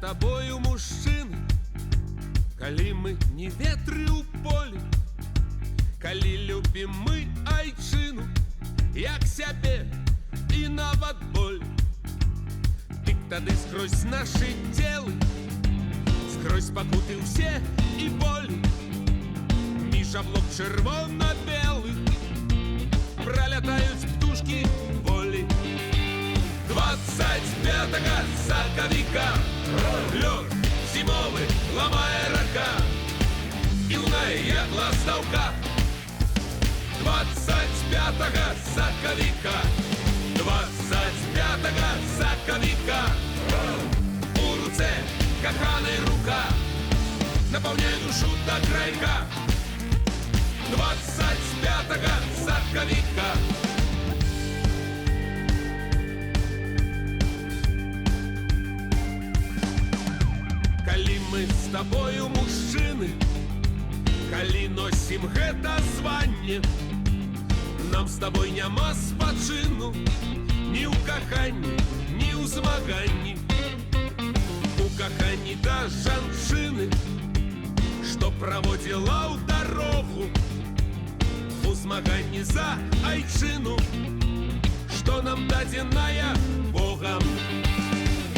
тобою, мужчыны, калі мы не ветры ў полі, калі любім мы айчыну, як сябе і нават боль. Дык тады скрозь нашы целы, скрозь пакуты ўсе і болі, між аблок чырвона-белых пролятаюць птушкі волі. 25 сакавіка лёд зімовы ламае рака і лунае як ластаўка. 25 сакавіка, 25 сакавіка у руцэ каханай рука напаўняе душу да крайка. 25 сакавіка. Калі мы з табою, мужчыны, калі носім гэта званне, нам з табой няма спачыну ні ў каханні, ні ў змаганні. У каханні да жанчыны, што праводзіла ў дарогу, у змаганні за айчыну, што нам дадзеная Богам.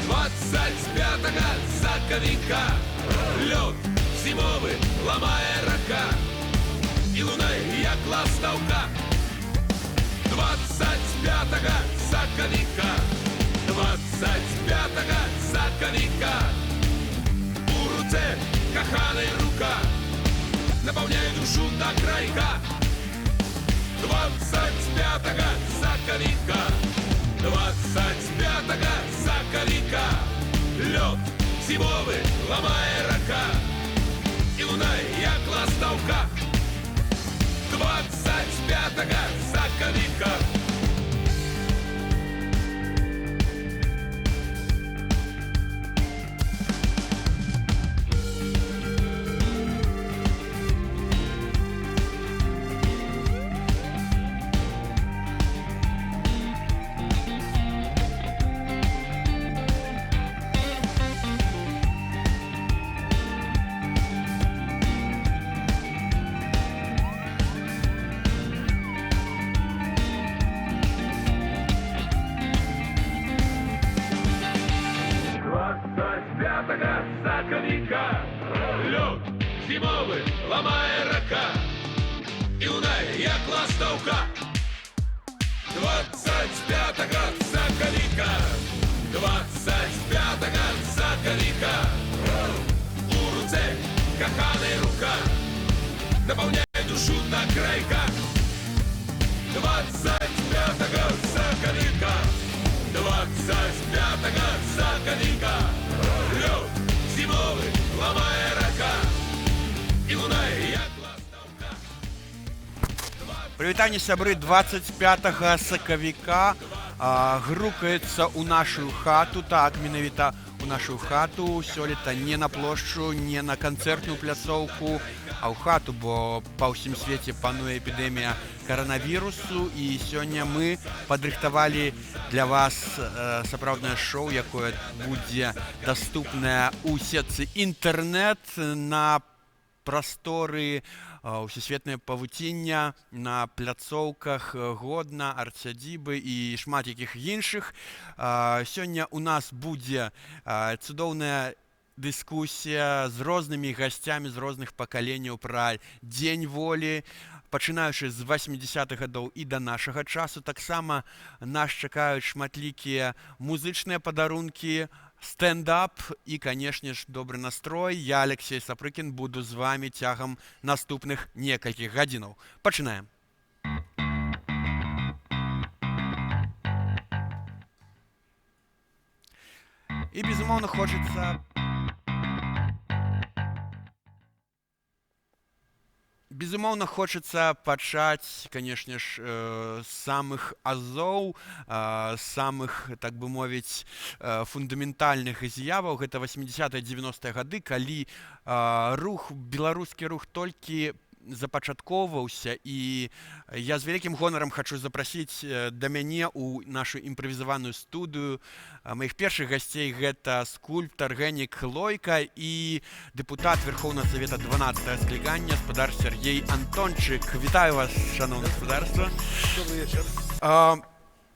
25 сакавіка лёд зімовы ламае рака і лунае як ластаўка. 25 сакавіка, 25 сакавіка у руцэ каханай рука напаўняе душу да крайка. 25 сакавіка, 25 сакавіка лёд зімовы ламае рака і лунае як ластаўка. 25 сакавіка. Лёд зімовы ламае рака і лунае як ластаўка. 25 сакавіка, 25 сакавіка у руцэ каханай рука напаўняе душу да крайка. 25 сакавіка, 25 сакавіка лёд зімовы ламае рака і лунае як ластаўка. Прывітанне, сябры. 25 сакавіка грукаецца ў нашу хату. Так, менавіта у нашу хату. Сёлета не на плошчу, не на канцэртную пляцоўку, а ў хату, бо па ўсім свеце пануе эпідэмія каранавірусу, і сёння мы падрыхтавалі для вас сапраўднае шоу, якое будзе даступнае ў сетцы інтэрнэт, на прасторы усесветнае павуціння, на пляцоўках Годна, арт-сядзібы і шмат якіх іншых. Сёння у нас будзе цудоўная дыскусія з рознымі гасцямі з розных пакаленняў пра Дзень волі, пачынаючы з 80-х гадоў і да нашага часу. Таксама нас чакаюць шматлікія музычныя падарункі, стендап і, канешне ж, добры настрой. Я, Алексей Сапрыкін, буду з вами цягам наступных некалькіх гадзінаў. Пачынаем. І, безумоўна, хочацца... Безумоўна, хочацца пачаць, канешне ж, з самых азоў, самых, так бы мовіць, фундаментальных з'яваў. Гэта 80-е, 90-е гады, калі беларускі рух толькі запачаткоўваўся, і я з вялікім гонарам хачу запрасіць да мяне ў нашу імправізаваную студыю маіх першых гасцей. Гэта скульптар Генік Лойка і дэпутат Верховнага Савета 12 склікання спадар Сергей Антончык. Вітаю вас, шановнае спадарства. Добрый вечер.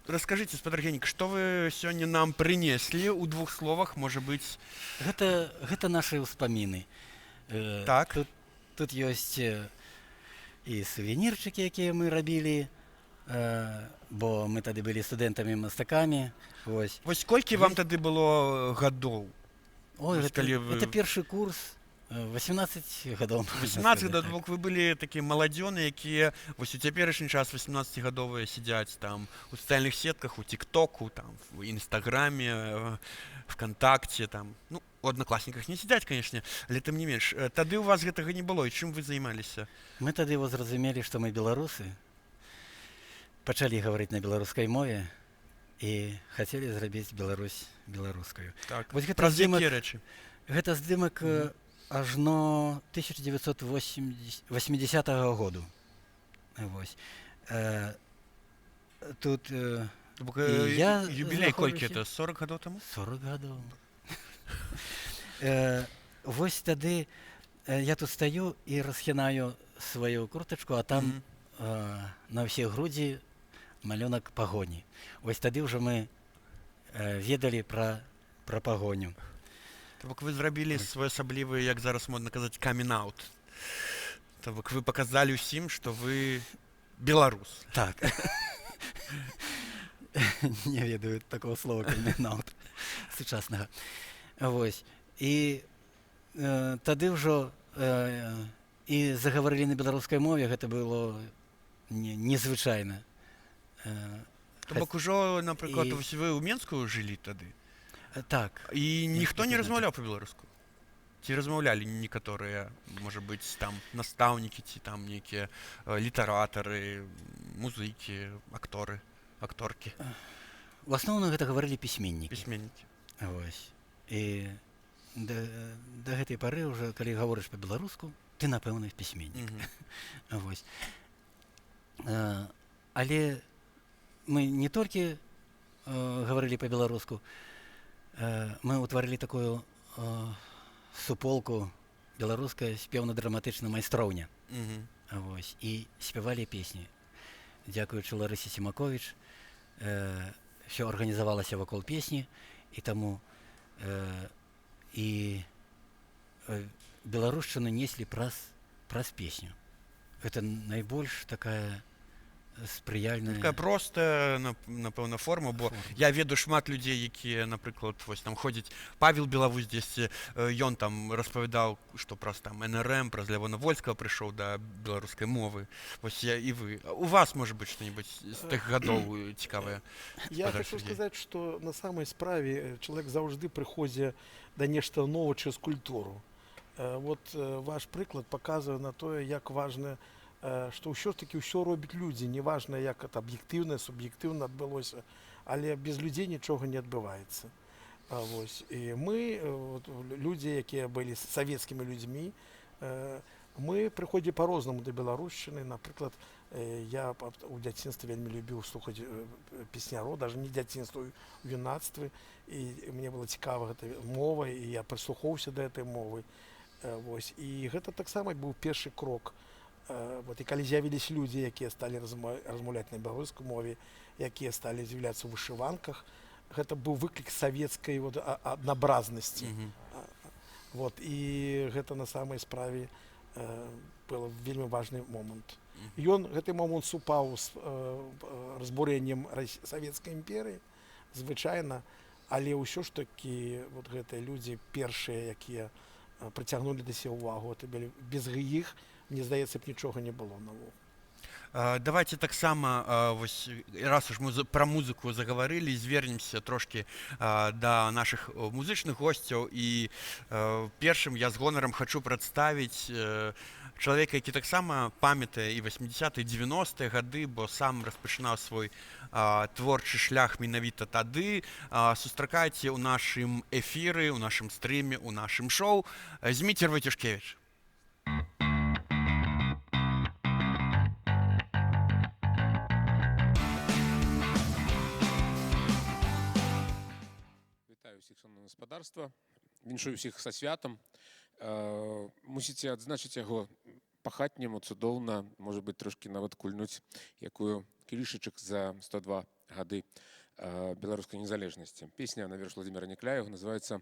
Расскажите, спадар Генік, што вы сёння нам прынеслі ў двух словах, можа быць? Гэта нашы ўспаміны. Так. Тут ёсць і сувенірчыкі, якія мы рабілі, бо мы тады былі студэнтамі-мастакамі. Вось колькі вам тады было гадоў? Ой, Вось калі вы- гэта першы курс, 18 гадоў. 18 гадоў, вы былі такія маладзёны, якія вось у цяперашні час 18-гадовыя сядзяць там у сацыяльных сетках, у тиктоку, там у інстаграме, вконтакце, там, ну, у аднакласніках не сядзяць, канешне, але тым не менш. Тады ў вас гэтага не было, і чым вы займаліся? Мы тады зразумелі, што мы беларусы, пачалі гаварыць на беларускай мове і хацелі зрабіць Беларусь беларускаю. Так. Вось гэта Праз здымак- якія рэчы? Гэта здымак ажно 1980 году. Вось. Тут То бок, І я юбілей колькі знаходжуся- это? 40 гадоў таму? 40 гадоў. Вось тады я тут стаю і расхінаю сваю куртачку, а там на ўсе грудзі малюнак пагоні. Вось тады ўжо мы ведалі пра пагоню. То бок вы зрабілі своеасаблівы, як зараз модна казаць, камін-аут. То бок вы паказалі ўсім, што вы беларус. Так. Не ведаю такого слова камін-аут сучаснага. Вось. І тады ўжо і загаварылі на беларускай мове, гэта было незвычайна. То бок ужо, напрыклад, І- вось вы ў Менску жылі тады, Так. і ніхто не так. размаўляў па-беларуску? Ці размаўлялі некаторыя, можа быць, там настаўнікі, ці там нейкія літаратары, музыкі, акторкі, У асноўным гэта гаварылі пісьменнікі. пісьменнікі? Вось. І да гэтай пары ўжо, калі гаворыш па-беларуску, ты, напэўна, пісьменнік. Вось. Але мы не толькі гаварылі па-беларуску, мы ўтварылі такую суполку беларуская спеўна-драматычная майстроўня. Вось. І спявалі песні. Дзякуючы Ларысе Сімаковіч, ўсё арганізавалася вакол песні, і таму і беларушчыну неслі праз песню. Гэта найбольш такая спрыяльная. Такая простая, напэўна, форма, бо я ведаю шмат людзей, якія, напрыклад, вось там ходзяць. Павел Белавуз дзесьці, ён там распавядаў, што праз там НРМ, праз Лявона Вольскага прыйшоў да беларускай мовы. Вось я і вы. У вас, можа быць, што-небудзь з тых гадоў цікавае? Я Спадар хочу Сергей. сказать, что на самой справе человек заўжды прыходзіць да нешта новае через культуру. Вот ваш прыклад паказвае на тое, як важна, што ўсё ж таки ўсё робяць людзі, неважна, як это аб'ектыўна, суб'ектыўна адбылося, але без людзей нічога не адбываецца. Вось. І мы, людзі, якія былі савецкімі людзьмі, мы прыходзілі па-рознаму да беларушчыны. Напрыклад, я у дзяцінстве вельмі любіў слухаць песняроў, даже не дзяцінства, у юнацтве, і мне было цікава гэта мова, і я прыслухоўся да гэтай мовы. Вось. І гэта таксама быў першы крок. Вот, і калі з'явіліся людзі, якія сталі размаўляць на беларускай мове, якія сталі з'яўляцца ў вышыванках, гэта быў выклік савецкай аднабразнасці. Вот, і гэта на самай справе был вельмі важны момант. Гэты момант супаў з разбурэннем савецкай імперыі, звычайна, але ўсё ж такі вот гэтыя людзі першыя, якія прыцягнулі да сябе ўвагу, без іх, мне здаецца, б нічога не было нового. Давайте таксама, вось, раз уж мы пра музыку загаварылі, звернемся трошкі да нашых музычных госцяў. І першым я з гонарам хачу прадставіць чалавека, які таксама памятае і 80-е, 90-е гады, бо сам распачынаў свой творчы шлях менавіта тады. Сустракайце ў нашым эфіры, у нашым стрыме, у нашым шоу Зміцер Войцюшкевіч. гаспадарства, віншую ўсіх са святам. Мусіце адзначыць яго па-хатняму цудоўна, можа быць, трошкі нават кульнуць якую кілішачак за 102 гады беларускай незалежнасці. Песня на верш Владимира Некляева называецца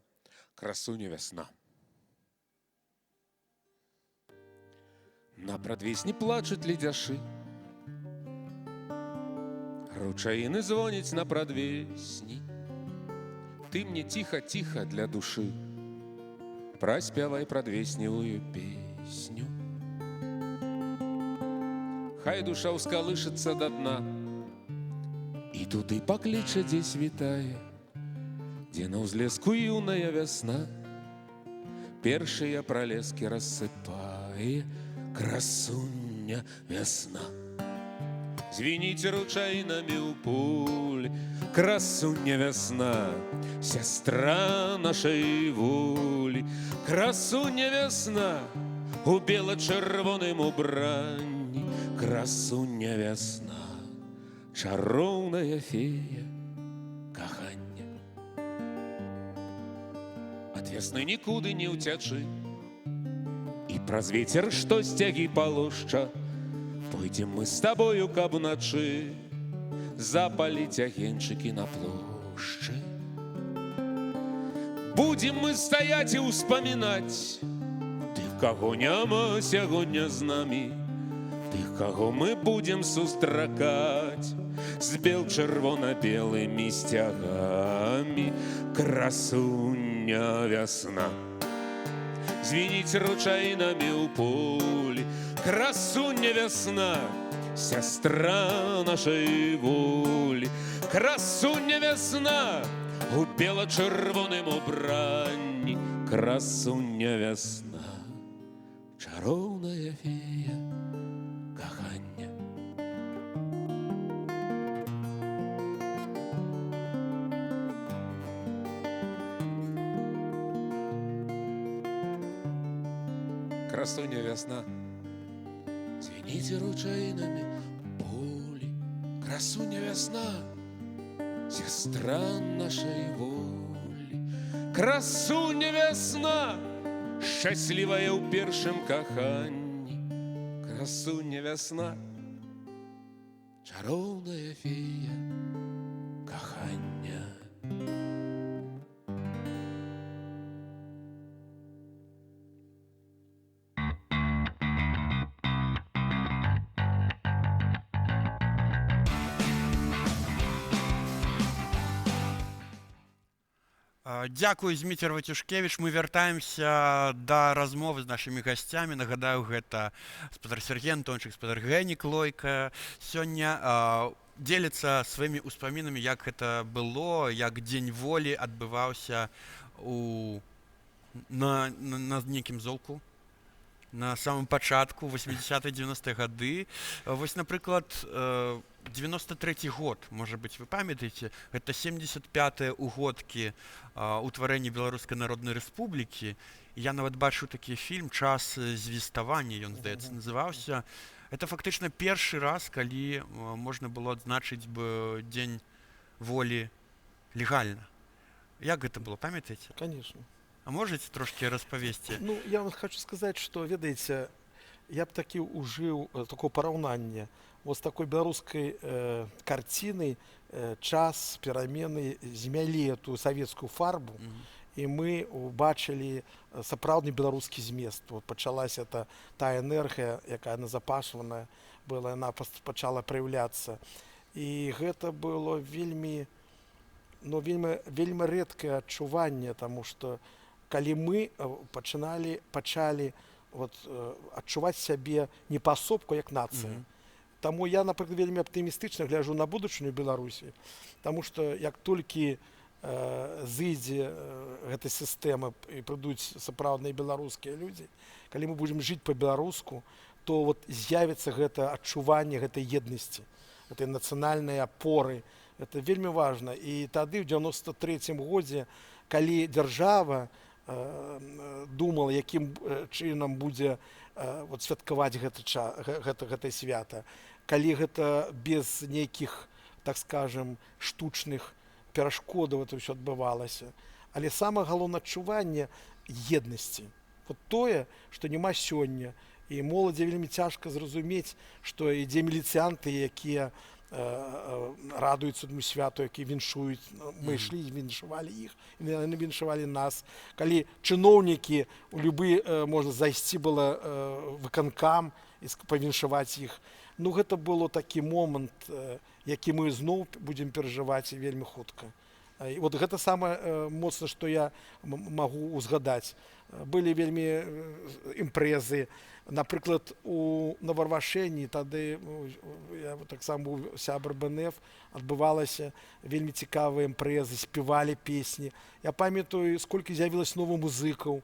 «Красуня вясна». На прадвесні плачуць ледзяшы, ручаіны звоняць на прадвесні. Ты мне ціха-ціха для душы праспявай прадвесневую песню. Хай душа ўскалышыцца да дна і туды пакліча, дзе світае, дзе на ўзлеску юная вясна першыя пралескі рассыпае. Красуня вясна. Звініце ручайнамі ў полі, красуня вясна, сястра нашай волі. Красуня вясна у бела-чырвоным убранні. Красуня вясна, чароўная фея кахання. Ад вясны нікуды не ўцячы, і праз вецер, што сцягі палошча, пойдзем мы з табою, каб уначы запаліць агеньчыкі на плошчы. Будзем мы стаяць і ўспамінаць тых, каго няма сягоння з намі, тых, каго мы будзем сустракаць з бел-чырвона-белымі сцягамі. Красуня вясна. Звініць ручайнамі ў полі, красуня вясна, сястра нашай волі. Красуня вясна у бела-чырвоным убранні. Красуня вясна, чароўная фея кахання. Красуня вясна, звініце ручайнамі полі. Красуня вясна, сестра нашай волі. Красуня вясна, шчаслівая ў першым каханні. Красуня вясна, чароўная фея кахання. Дзякую, Зміцер Вацюшкевіч. Мы вяртаемся да размовы з нашымі гасцямі. Нагадаю, гэта спадар Сергей Антончык, спадар Генік Лойка. Сёння дзеліцца сваімі ўспамінамі, як гэта было, як дзень волі адбываўся на нейкім золку, на самым пачатку 80-90-е гады. Вось, напрыклад, 93-й год, можа быць, вы памятаеце, гэта 75-е ўгодкі ўтварэння Беларускай Народнай Рэспублікі. Я нават бачыў такі фільм «Час звеставання», ён, здаецца, называўся. Это фактычна першы раз, калі можна было адзначыць бы дзень волі легальна. Як гэта было, памятаеце? Конечно. А можете трошки распавесці? Ну, я вам хочу сказаць, што, ведаеце, я б такі ўжыў такое параўнанне вот з такой беларускай карцінай «Час перамены» змялі эту савецкую фарбу, і мы убачылі сапраўдны беларускі змест. Вот пачалася та энергія, якая назапашваная была, яна пачала праяўляцца. І гэта было вельмі рэдкае адчуванне, таму што калі мы пачалі вот, адчуваць сябе не паасобку, як нацыя. Таму я, напрыклад, вельмі аптымістычна гляджу на будучыню Беларусі, таму што як толькі зыдзе гэта сістэма і прыйдуць сапраўдныя беларускія людзі, калі мы будзем жыць па-беларуску, то вот з'явіцца гэта адчуванне гэтай еднасці, гэтай нацыянальнай апоры. Это вельмі важна. І тады, ў 93-м годзе, калі дзяржава думала, якім чынам будзе вот, святкаваць гэта свята, калі гэта без нейкіх, так скажем, штучных перашкодаў это ўсё адбывалася. Але самае галоўнае адчуванне еднасці. Вот тое, што няма сёння. І моладзі вельмі цяжка зразумець, што ідзе міліцыянты, якія радуюцца этому святу, якія віншуюць. Мы ішлі і віншавалі іх, і яны віншавалі нас. Калі чыноўнікі, у любы можна зайсці было выканкам і павіншаваць іх. Ну, гэта было такі момант, які мы зноў будзем перажываць вельмі хутка. І вот гэта самае моцна, што я магу узгадаць. Былі вельмі імпрэзы. Напрыклад, у Новарвашэні тады я таксама быў сябар БНФ, адбывалася вельмі цікавыя імпрэзы, спявалі песні. Я памятаю, сколькі з'явілася новых музыкаў.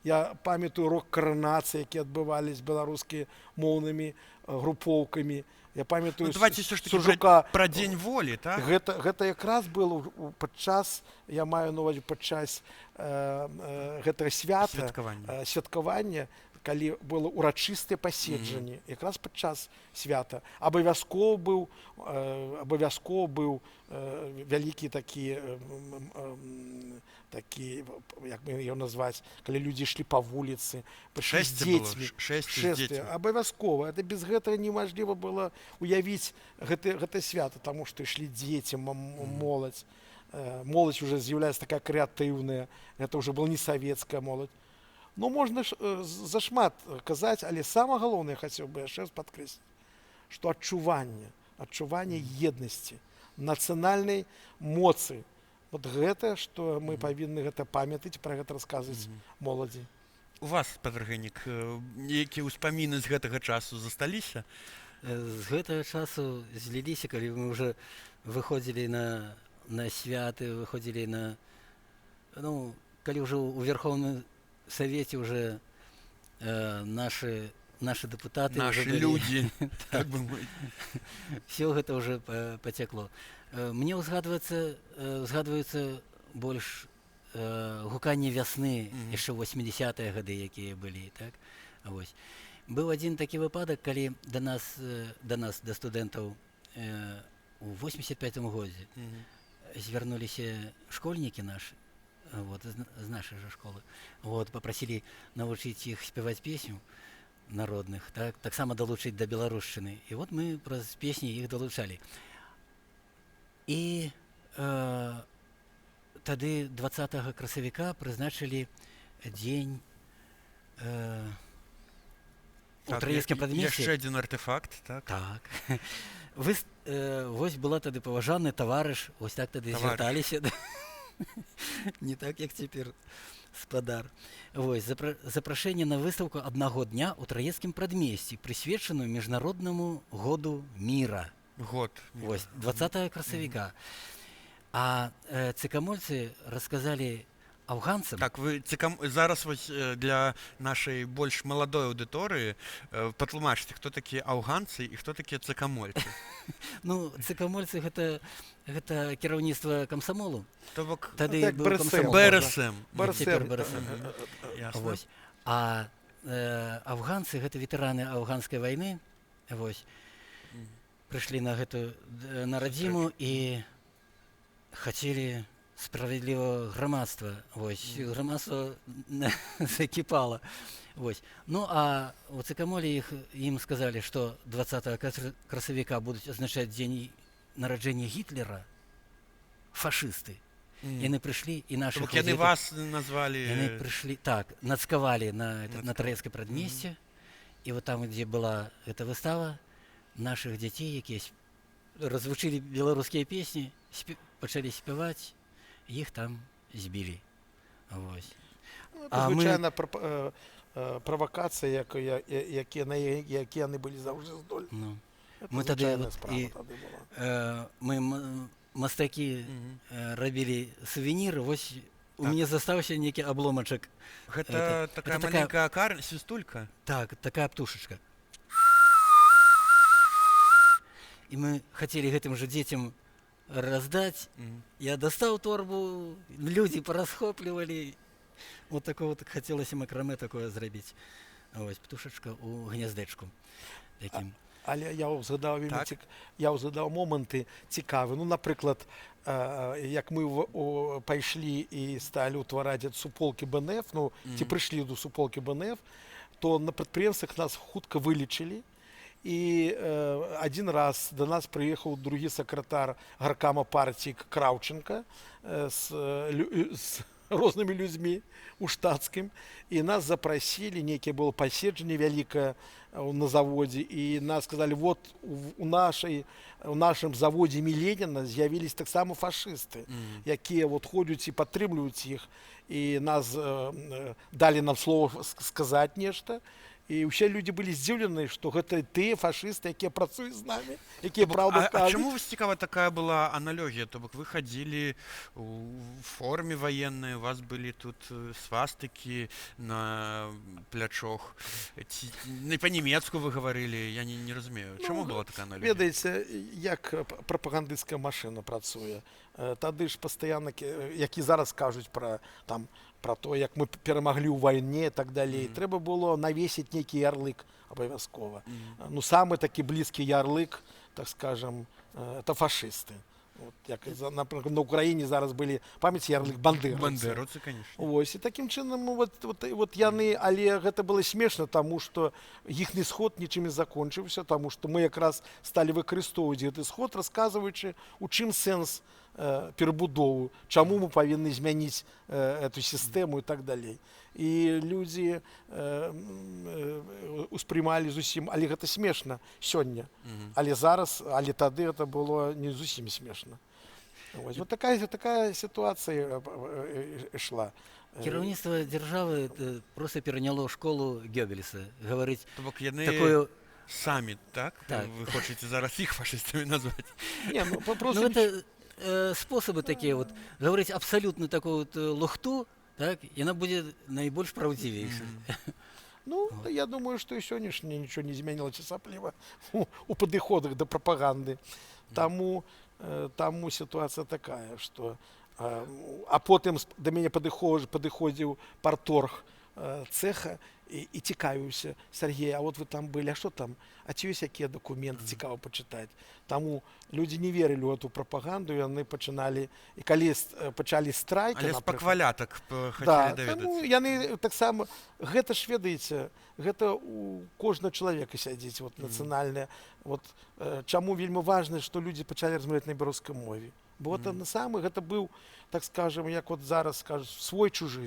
Я памятаю рок-каранацыі, якія адбывались беларускія моўнымі групоўкамі. Я памятаю Давайте все ж таки Сужука. про Дзень волі, так? Гэта якраз было падчас, я маю на ўвазе падчас гэтага свята, святкавання, калі было ўрачыстае паседжанне, якраз падчас свята. Абавязкова быў вялікі такі, як мы яго назваць, калі людзі ішлі па вуліцы, прыйшлі з дзецьмі. Шэсце. Абавязкова. Без гэтага немажліва было уявіць гэта свята, таму што ішлі дзеці, моладзь. Моладзь уже з'яўляецца такая крэатыўная. Гэта ўжо была не савецкая моладзь. Ну, можна зашмат казаць, але самае галоўнае, хацеў бы яшчэ раз падкрэсліць, што адчуванне еднасці, нацыянальнай моцы. Вот гэта, што мы павінны гэта памятаць, пра гэта расказваць моладзі. У вас, Патргэнік, якія ўспаміны з гэтага часу засталіся? З гэтага часу зліліся, калі мы ўжо выходзілі на святы, выходзілі на... Ну, калі ўжо ў Верховным Совете уже наши депутаты, наши люди, так бы мовити. Все гэта уже потекло. Мне узгадваюцца больш гуканне вясны яшчэ 80-е гады, якія былі, так? Вось. Быў адзін такі выпадак, калі да студэнтаў у 85-м годзе звярнуліся школьнікі нашы, вот, з нашай жа школы. Вот, попросілі навучыць іх спяваць песню народных, так, таксама далучыць да беларушчыны. І вот мы праз песні іх далучалі. І тады 20 красавіка прызначылі дзень у Траецкім прадмесці. Яшчэ адзін артефакт, так? Так. Вось была тады паважаны таварыш, вось так тады звярталіся. Не так, як цяпер спадар. Вось, запрашэнне на выстаўку аднаго дня ў Траецкім прадмесці, прысвечаную міжнароднаму году міра. Год. Вось, 20 красавіка. А цыкамольцы расказалі афганцам... Так, вы зараз вось для нашай больш маладой аўдыторыі патлумачце, хто такія афганцы і хто такія цыкамольцы. Ну, цыкамольцы гэта кіраўніцтва камсамолу. То бок, тады быў камсамол. БРСМ. Вось. А афганцы гэта ветэраны афганскай вайны. Вось. Прыйшлі на радзіму і хацелі справядлівага грамадства. Вось, грамадства закіпала. Вось. Ну, а у цыкамоле ім сказалі, што 20 красавіка будуць азначаць дзень нараджэння Гітлера, фашысты. Яны прыйшлі, і нашы... То бок яны вас назвалі... Яны прыйшлі, так, нацкавалі на Траецкае прадмесце, і вот там, дзе была эта выстава, нашых дзяцей, якія развучылі беларускія песні, пачалі спяваць, іх там збілі. Вось. Звычайна правакацыя, якія яны былі заўжды здольны. Мы тады мастакі рабілі сувеніры, вось у мяне застаўся нейкі абломачак. Гэта такая маленькая свістулька? Так, такая птушачка. І мы хацелі гэтым жа дзецям раздаць. Я дастаў торбу, людзі парасхоплівалі. Вот такое вот хацелася макрамэ такое зрабіць. Вось, птушачка ў гняздечку. Але я згадав вельми Так. я згадав моменти цікаві. Ну, наприклад, як ми пайшлі і стали утварати суполки БНФ, ну, ці прийшли до суполки БНФ, то на підприємствах нас хутко вилічили. І один раз до нас приїхав другий секретар горкама партії Кравченко з рознымі людзьмі у штатскім, і нас запросили, нейкае было паседжанне вялікае на заводзе, і нас сказали, вот у нашым заводзе імі Леніна з'явілись таксама фашысты, якія вот ходзяць і падтрымліваюць іх, і нас далі нам слово сказаць нешта. І ўсе людзі былі здзіўлены, што гэта тыя фашысты, якія працуюць з намі, якія праўда А кажуць. чаму вас цікава такая была аналогія? То бок вы хадзілі у форме военной, у вас былі тут свастыкі на плячох. Не па-нямецку вы гаварылі, я не разумею. Чаму была такая аналогія? Ведаеце, як прапагандысцкая машына працуе. Тады ж пастаянна, які зараз кажуць пра то, як мы перамаглі ў вайне і так далей. Трэба было навесіць нейкі ярлык абавязкова. Ну, самы такі блізкі ярлык, так скажем, это фашысты. Вот, як, напрыклад, на Украіне зараз былі, памяць, ярлык бандеровцы. Бандеровцы, конечно. Ось, і такім чынам, вот яны, але гэта было смешна, таму што іхні сход нічым не закончыўся, таму што мы якраз сталі выкарыстоўваць гэты сход, расказваючы, у чым сэнс перабудову, чаму мы павінны змяніць эту сістэму і так далей. І людзі успрымалі зусім, але гэта смешна сёння. Але зараз, але тады гэта было не зусім смешна. Ось, вот такая сітуацыя ішла. Кіраўніцтва дзяржавы проста пераняло школу Гёббельса. Гаварыць То бок яны такую... самі, так? Так. Вы хочаце зараз іх фашыстамі назваць? Не, ну, Ну, просто... это способы такие вот, говорить абсолютно такую вот лухту, так, и она будет наибольш правдивейшей. Ну, я думаю, што і сённяшняе нічого не змянілася асабліва у падыходах да прапаганды. Таму сітуацыя такая, што... А потым да мяне падыходзіў парторг цеха і цікавіўся: Сергей, а вот вы там былі, а што там? А ці ёсць якія дакументы, цікава пачытаць? Таму людзі не верылі ў эту прапаганду, яны пачыналі, і калі пачалі страйкі, Але з напрыклад, паквалятак да, хацелі таму даведацца. яны таксама, гэта ж, ведаеце, гэта у кожнага чалавека сядзіць, вот, нацыянальная. Вот, чаму вельмі важна, што людзі пачалі размаўляць на беларускай мове. Бо гэта быў, так скажем, як вот зараз кажуць, свой-чужы.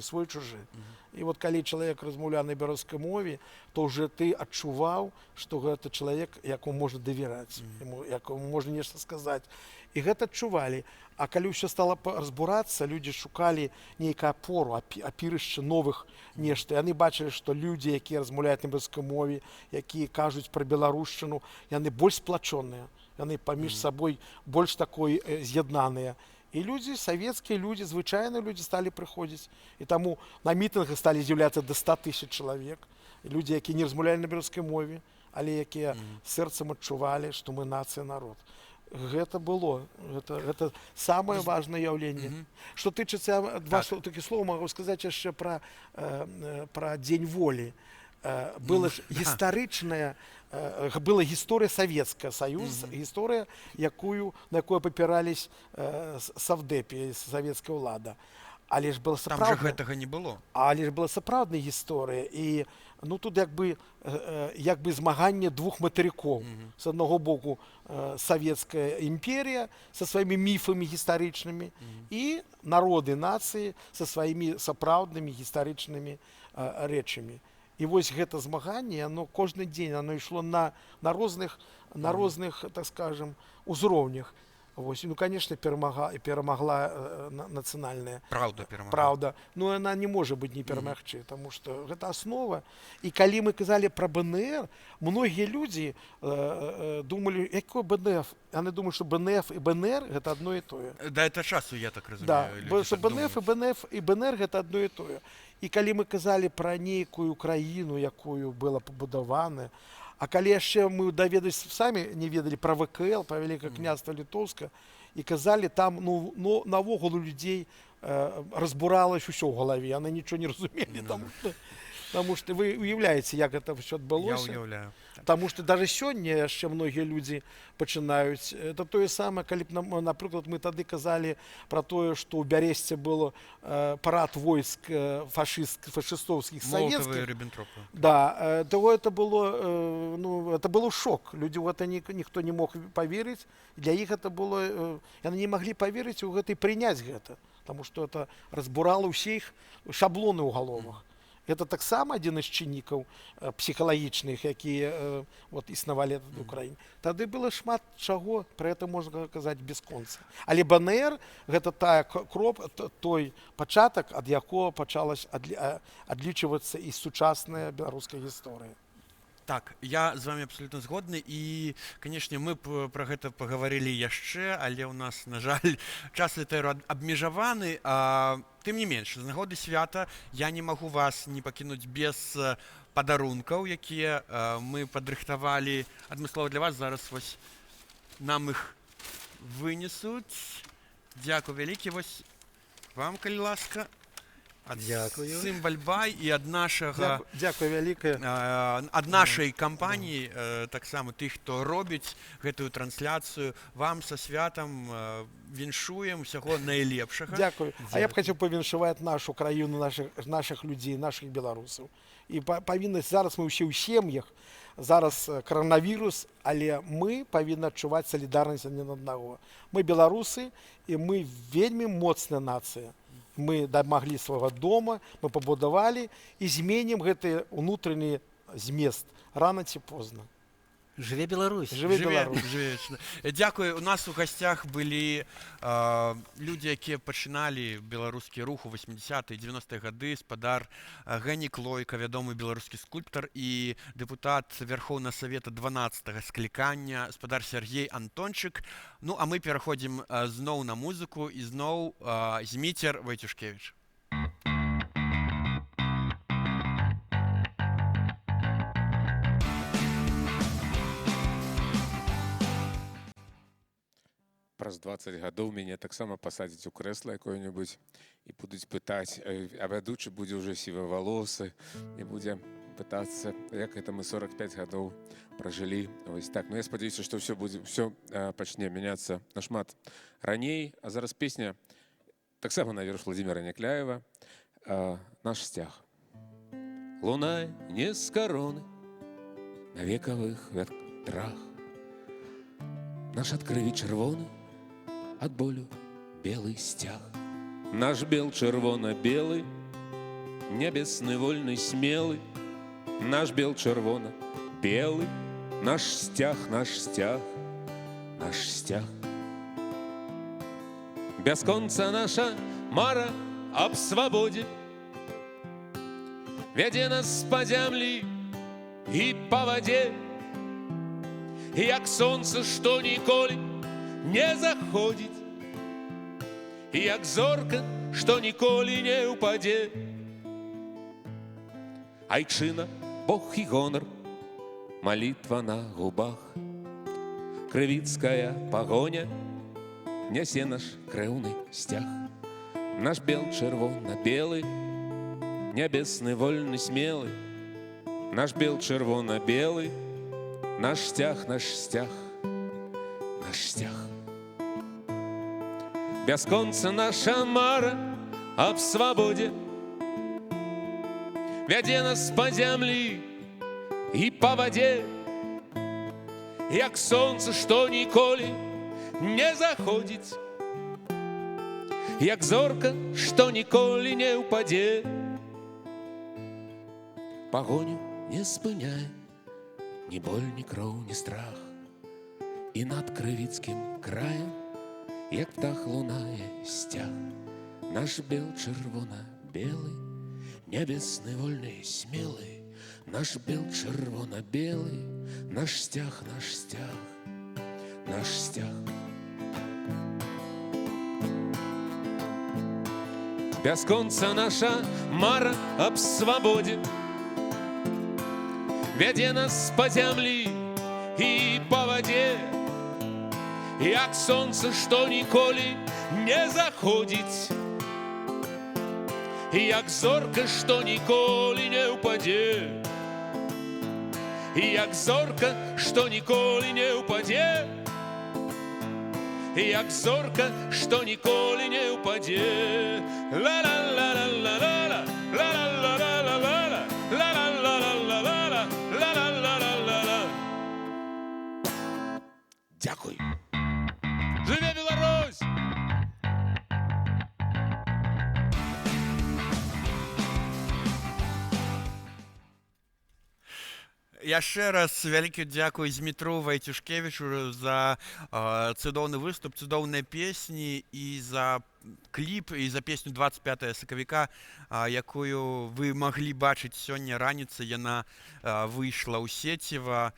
І вот калі чалавек размаўляе на беларускай мове, то ўжо ты адчуваў, што гэта чалавек, якому можна давяраць, якому можна нешта сказаць. І гэта адчувалі. А калі ўсё стала разбурацца, людзі шукалі нейкую апору, апірышча новых нешта. Яны бачылі, што людзі, якія размаўляюць на беларускай мове, якія кажуць пра беларушчыну, яны больш сплачоныя. Яны паміж сабой больш такой з'яднаныя. І людзі, савецкія людзі, звычайныя людзі сталі прыходзіць. І таму на мітынгах сталі з'яўляцца да 100 000 чалавек. Людзі, якія не размаўлялі на беларускай мове, але якія сэрцам адчувалі, што мы нацыя, народ. Гэта было. Гэта самае важнае яўленне. Што тычыцца, такі слова магу сказаць яшчэ пра Дзень волі. Была ж гістарычная, была гісторыя Савецкая Саюз, гісторыя, на якую папірались савдэпі, савецкая ўлада. Але ж была Там жа сапраўдная... гэтага не было. Але ж была сапраўдная гісторыя. І ну, тут як бы змаганне двух матэрыкоў. З аднаго боку савецкая імперія са сваімі міфамі гістарычнымі і народы нацыі са сваімі сапраўднымі гістарычнымі рэчамі. І вось гэта змаганне, оно кожны дзень оно ішло на розных, так скажем, узроўнях. Вось, ну, конечно, перамагла нацыянальная Праўда перамагла. Праўда. Но она не можа быць не перамагчы, тому што гэта аснова. І калі мы казалі пра БНР, многія людзі думалі, якое БНФ? Яны думаюць, што БНФ і БНР гэта адно і тое. Да, это часу, я так разумею. Да, людзі што так БНФ думаюць. і БНР гэта адно і тое. І калі мы казалі пра нейкую краіну, якую была пабудавана, а калі яшчэ мы даведаліся, самі не ведалі пра ВКЛ, пра Вялікае княства Літоўска, і казалі, там навогул у людзей разбуралася ўсё ў галаве, яны нічого не разумелі. Потому что вы уявляеце, як гэта ўсё Я адбылося. уяўляю. Потому что даже сёння яшчэ многія людзі пачынаюць. Это тое самае, калі б напрыклад мы тады казалі пра тое, што ў Бярэсце было парад войск фашыстоўскіх Молотова и савецкіх. Риббентропа. Да, то это было, ну, это был шок. Люди в это никто не мог поверить. Для них это было, они не могли поверить в это и принять это, потому что это разбурало все их шаблоны у головах. Это так само один из чинников психологичных, якія вот існавалі в Украине. Тады было шмат чаго, про это можна казаць без конца. Але БНР гэта тая той пачатак, ад якога пачалась адлічвацца і сучасная беларуская гісторыя. Так, я з вами абсолютно згодны і, канешне, мы б пра гэта пагаварылі яшчэ, але ў нас, на жаль, час этэру абмежаваны. Тым не менш, з нагоды свята я не магу вас не пакінуць без падарункаў, якія мы падрыхтавалі адмыслова для вас. Зараз вось нам іх вынесуць. Дзякуй вялікі, вось вам, калі ласка. Дзякую. Сімвальбай і ад нашага Дзякуй вялікае. ад нашай кампаніі, таксама тых, хто робіць гэтую трансляцыю, вам са святам віншуем усяго найлепшага. Дзякуй. А я б хацеў павіншаваць нашу краіну, наших людзей, наших беларусаў. І павінны зараз мы ўсе ў сем'ях, зараз коронавірус, але мы павінны адчуваць салідарнасць адзін аднаго. Мы беларусы, і мы вельмі моцная нацыя. Мы дамаглі свайго дома, мы пабудавалі і зменім гэты ўнутраны змест рана ці позна. Жыве Беларусь. Жыве Беларусь. Вечна. Дзякуй. У нас у гасцях былі людзі, якія пачыналі беларускі рух у 80-е і 90-е гады. Спадар Гэнік Лойка, вядомы беларускі скульптар і дэпутат Верхоўнага Савета 12-го склікання, спадар Сергей Антончык. Ну, а мы пераходзім зноў на музыку і зноў Зміцер Войцюшкевіч. Праз 20 гадоў мяне таксама пасадзяць у крэсла якое-небудзь і будуць пытаць, а вядучы будзе ўжо сівавалосы і будзе пытацца, як гэта мы 45 гадоў пражылі. Вось так. Ну я спадзяюся, што ўсё пачне мяняцца нашмат раней. А зараз песня таксама на верш Владзіміра Някляева «Наш сцяг». Лунай не з кароны на векавых вятрах, наш ад крыві чырвоны, ад болю белый сцяг. Наш бел чырвона-белы, нябесны вольны смелы, наш бел чырвона-белы, наш сцяг, наш сцяг, наш сцяг. Бясконца наша мара аб свабодзе вядзе нас па зямлі і па вадзе, як сонца, што ніколі не заходзіць, як зорка, што ніколі не ўпадзе. Айчына, Бог і гонар, малітва на губах, крывіцкая пагоня нясе наш крэўны сцяг. Наш бел чырвона-белы, нябесны вольны смелы, наш бел чырвона-белы, наш сцяг, наш сцяг, наш сцяг. Бясконца наша мара аб свабодзе вядзе нас па зямлі і па вадзе, як сонца, што ніколі не заходзіць, як зорка, што ніколі не ўпадзе. Пагоню не спыняе ні боль, ні кроў, ні страх, і над крывіцкім краем, як птах лунае сцяг. Наш бел чырвона-белы, нябесны вольны смелы, наш бел чырвона-белы, наш сцяг, наш сцяг, наш сцяг. Бясконца наша мара аб свабодзе вядзе нас па зямлі і па вадзе, як сонца, што ніколі не заходзіць, як зорка, што ніколі не ўпадзе, як зорка, што ніколі не ўпадзе, як зорка, што ніколі не ўпадзе. Ла-ла-ла-ла-ла-ла, ла-ла-ла-ла-ла-ла, ла-ла-ла-ла-ла-ла, ла-ла-ла-ла-ла-ла. Дзякуй. Жыве Беларусь! Яшчэ раз вялікі дзякуй Змітру Вайцюшкевічу за цудоўны выступ, цудоўныя песні і за кліп і за песню 25 сакавіка, якую вы маглі бачыць сёння раніцай. Яна выйшла ў сеціва.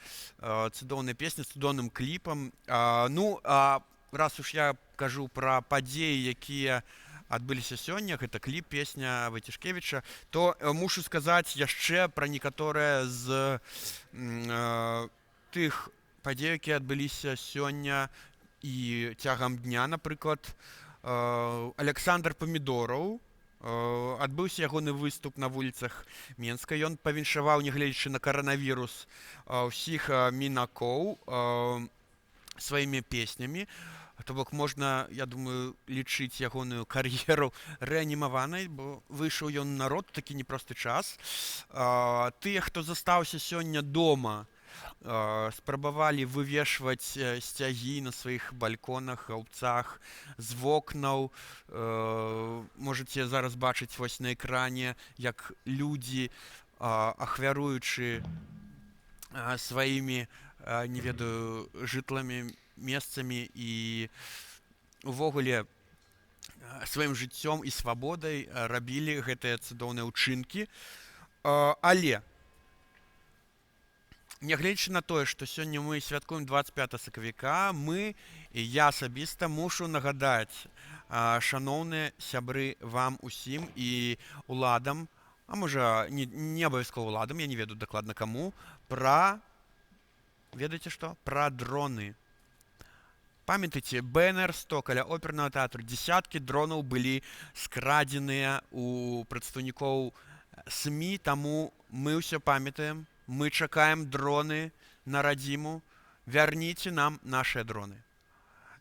Цудоўная песня з цудоўным кліпам. Раз уж я кажу пра падзеі, якія адбыліся сёння, гэта кліп, песня Вайцюшкевіча, то мушу сказаць яшчэ пра некаторыя з тых падзей, якія адбыліся сёння і цягам дня. Напрыклад, Александр Памідораў, адбыўся ягоны выступ на вуліцах Менска. Ён павіншаваў, нягледзячы на каранавірус, ўсіх мінакоў сваімі песнямі. То бок можна, я думаю, лічыць ягоную кар'еру рэанімаванай, бо выйшаў ён на народ такі непросты час. Тыя, хто застаўся сёння дома, спрабавалі вывешваць сцягі на сваіх бальконах, гаўбцах, з вокнаў. Можаце зараз бачыць вось на экране, як людзі, ахвяруючы сваімі, не ведаю, жытламі, месцамі і увогуле сваім жыццём і свабодай рабілі гэтыя цудоўныя ўчынкі. Але нягледзячы на тое, што сёння мы святкуем 25 сакавіка, мы і я асабіста мушу нагадаць, шаноўныя сябры, вам усім і уладам, а можа не абавязкова уладам, я не ведаю дакладна каму, ведаеце што? Пра дроны. Памятаеце, БНР-100 каля опернага тэатру, дзесяткі дронаў былі скрадзеныя у прадстаўнікоў СМІ, таму мы ўсё памятаем, мы чакаем дроны на радзіму, вярніце нам нашыя дроны.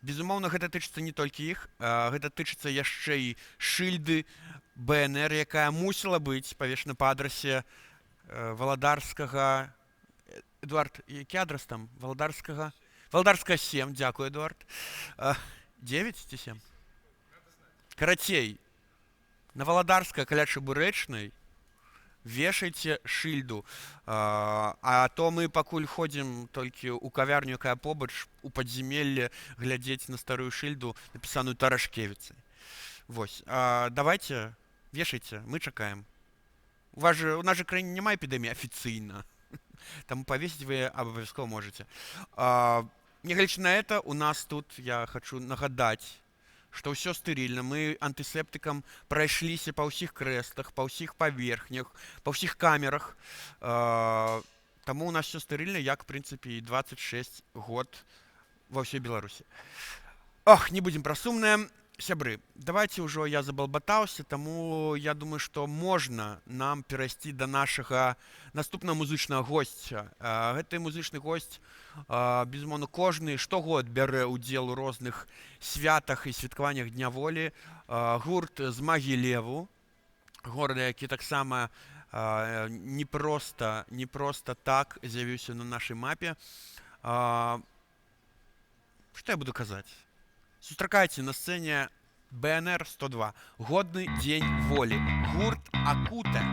Безумоўна, гэта тычыцца не толькі іх, гэта тычыцца яшчэ і шыльды БНР, якая мусіла быць павешана па адрасе Валадарскага... Эдуард, які адрас там? Валадарскага? Валадарская 7, дзякуй, Эдуард. 9 ці 7? Карацей, на Валадарская каля Чабурэчнай вешайце шыльду. А то мы пакуль ходзім толькі ў кавярню, якая побач, у падземелле, глядзець на старую шыльду, напісаную Тарашкевіцай. Вось. Давайце, вешайце, мы чакаем. У нас жа краіне няма эпідэміі афіцыйна. Таму павесіць вы абавязкова можаце. Нягледзячы на это, у нас тут, я хочу нагадаць, што ўсё стэрильна. Мы антысептыкам прайшліся па ўсіх крэслах, па ўсіх паверхнях, па ўсіх камерах. Таму у нас все стэрильна, як, в прынцыпе, і 26 год ва ўсёй Беларусі. Не будзем пра сумнае. Сябры, давайте ўжо я забалбатаўся, таму я думаю, што можна нам перайсці да нашага наступнага музычнага госця. Гэты музычны госць, безумоўна, кожны штогод бярэ ўдзел у розных святах і святкаваннях Дня волі. Гурт з Магілеву, горада, які таксама не проста так з'явіўся на нашай мапе. Што я буду казаць? Сустракайце на сцэне БНР-102. Годны дзень волі. Гурт Акута.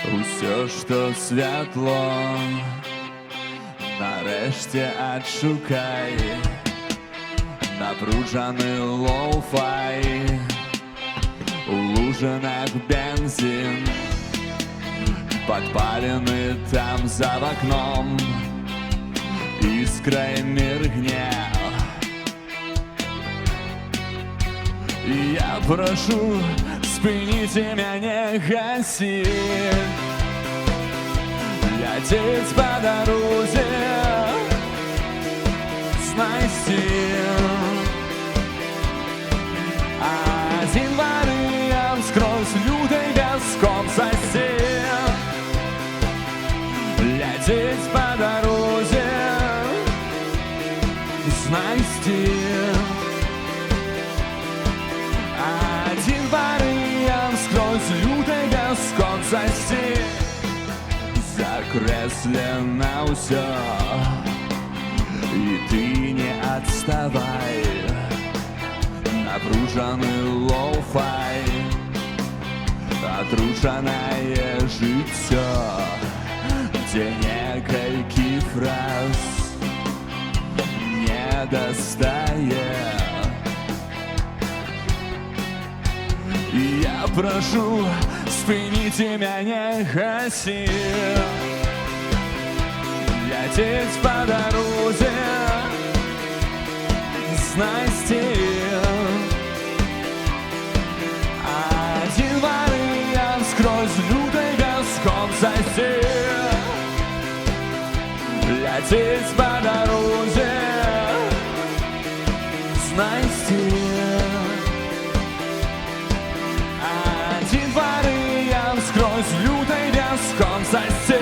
Усё, што святло, нарэшце адшукай. Напружаны лоу-фай, у лужинах бензин, подпаленный там за окном, искрой миргне. Я прошу, спыніце мяне, гасі. ляціць па дарозе знайсці адзін варыянт скрозь лютай бясконцасці ляціць па дарозе знайсці адзін варыянт скрозь лютай бясконцасці закрэслена ўсё і ты не адставай напружаны лоу-фай атручанае жыццё дзе некалькі фраз не дастае і я прашу спыніце мяне гасі ляціць па дарозе знайсці адзін варыянт скрозь лютай бясконцасці ляціць па дарозе знайсці адзін варыянт скрозь лютай бясконцасці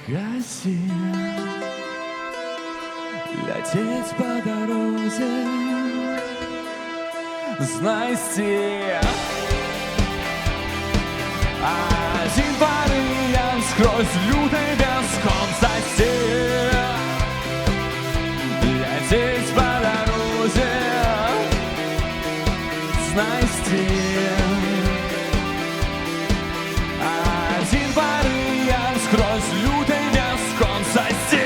Гасі ляціць па дарозе знайсці адзін варыянт скрозь лютай бясконцасці ляціць па дарозе знайсці адзін варыянт скрозь лютай бясконцасці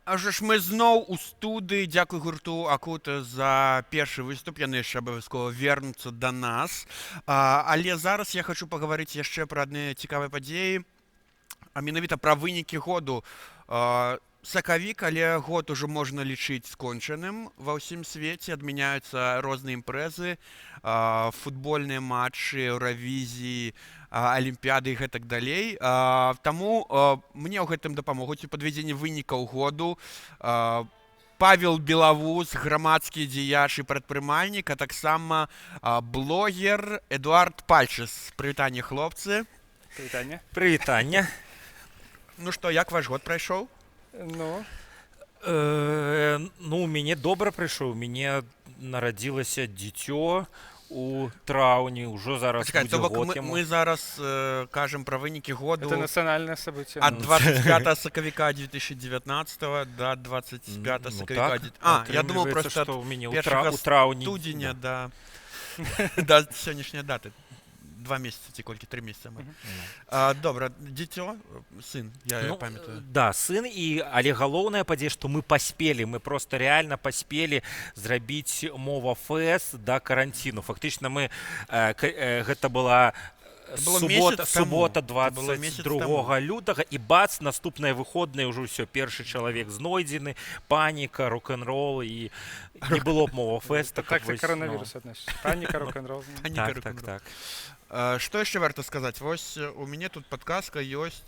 А вже ж ми знов у студії. Дякую гурту Акута за перший виступ. Яны яшчэ абавязкова вернуцца да нас. Але зараз я хочу паговорыць яшчэ пра адны цікавыя падзеі, а менавіта пра вынікі году. Сакавік, але год ужо можна лічыць скончаным. Ва ўсім свеце адмяняюцца розныя імпрэзы, футбольныя матчы, Еўравізіі, Алімпіяды і гэтак далей. Таму мне ў гэтым дапамогуць у падведзенні вынікаў году Павел Белавуз, грамадскі дзеяч і прадпрымальнік, а таксама блогер Эдуард Пальчыс. Прывітанне, хлопцы. Прывітанне. Прывітанне. Ну што, як ваш год прайшоў? Ну, у мяне добра прыйшоў. У мяне нарадзілася дзіцё у траўні, ўжо зараз Пачакай, будзе год мы зараз кажам пра вынікі году это национальное событие. ад 25 сакавіка 2019 до 25 сакавіка. Я думаў проста што ў мяне ў першага траўні студзеня да сённяшняй даты. 2 месяцы ці колькі, 3 месяцы. Добра, дзіцё, сын, я памятаю. Да, сын, але галоўная падзея, што мы паспелі, мы проста рэальна паспелі зрабіць мова-фэст да каранціну. Фактычна мы, гэта была субота 22 лютага, і бац, наступныя выходныя ўжо ўсё, першы чалавек знойдзены, паніка, рок-н-рол, і не было б мова-фэста. Так ты коронавірус адносіць. Паніка, рок-н-рол. Так. Што яшчэ варта сказаць? Вось у мяне тут падказка ёсць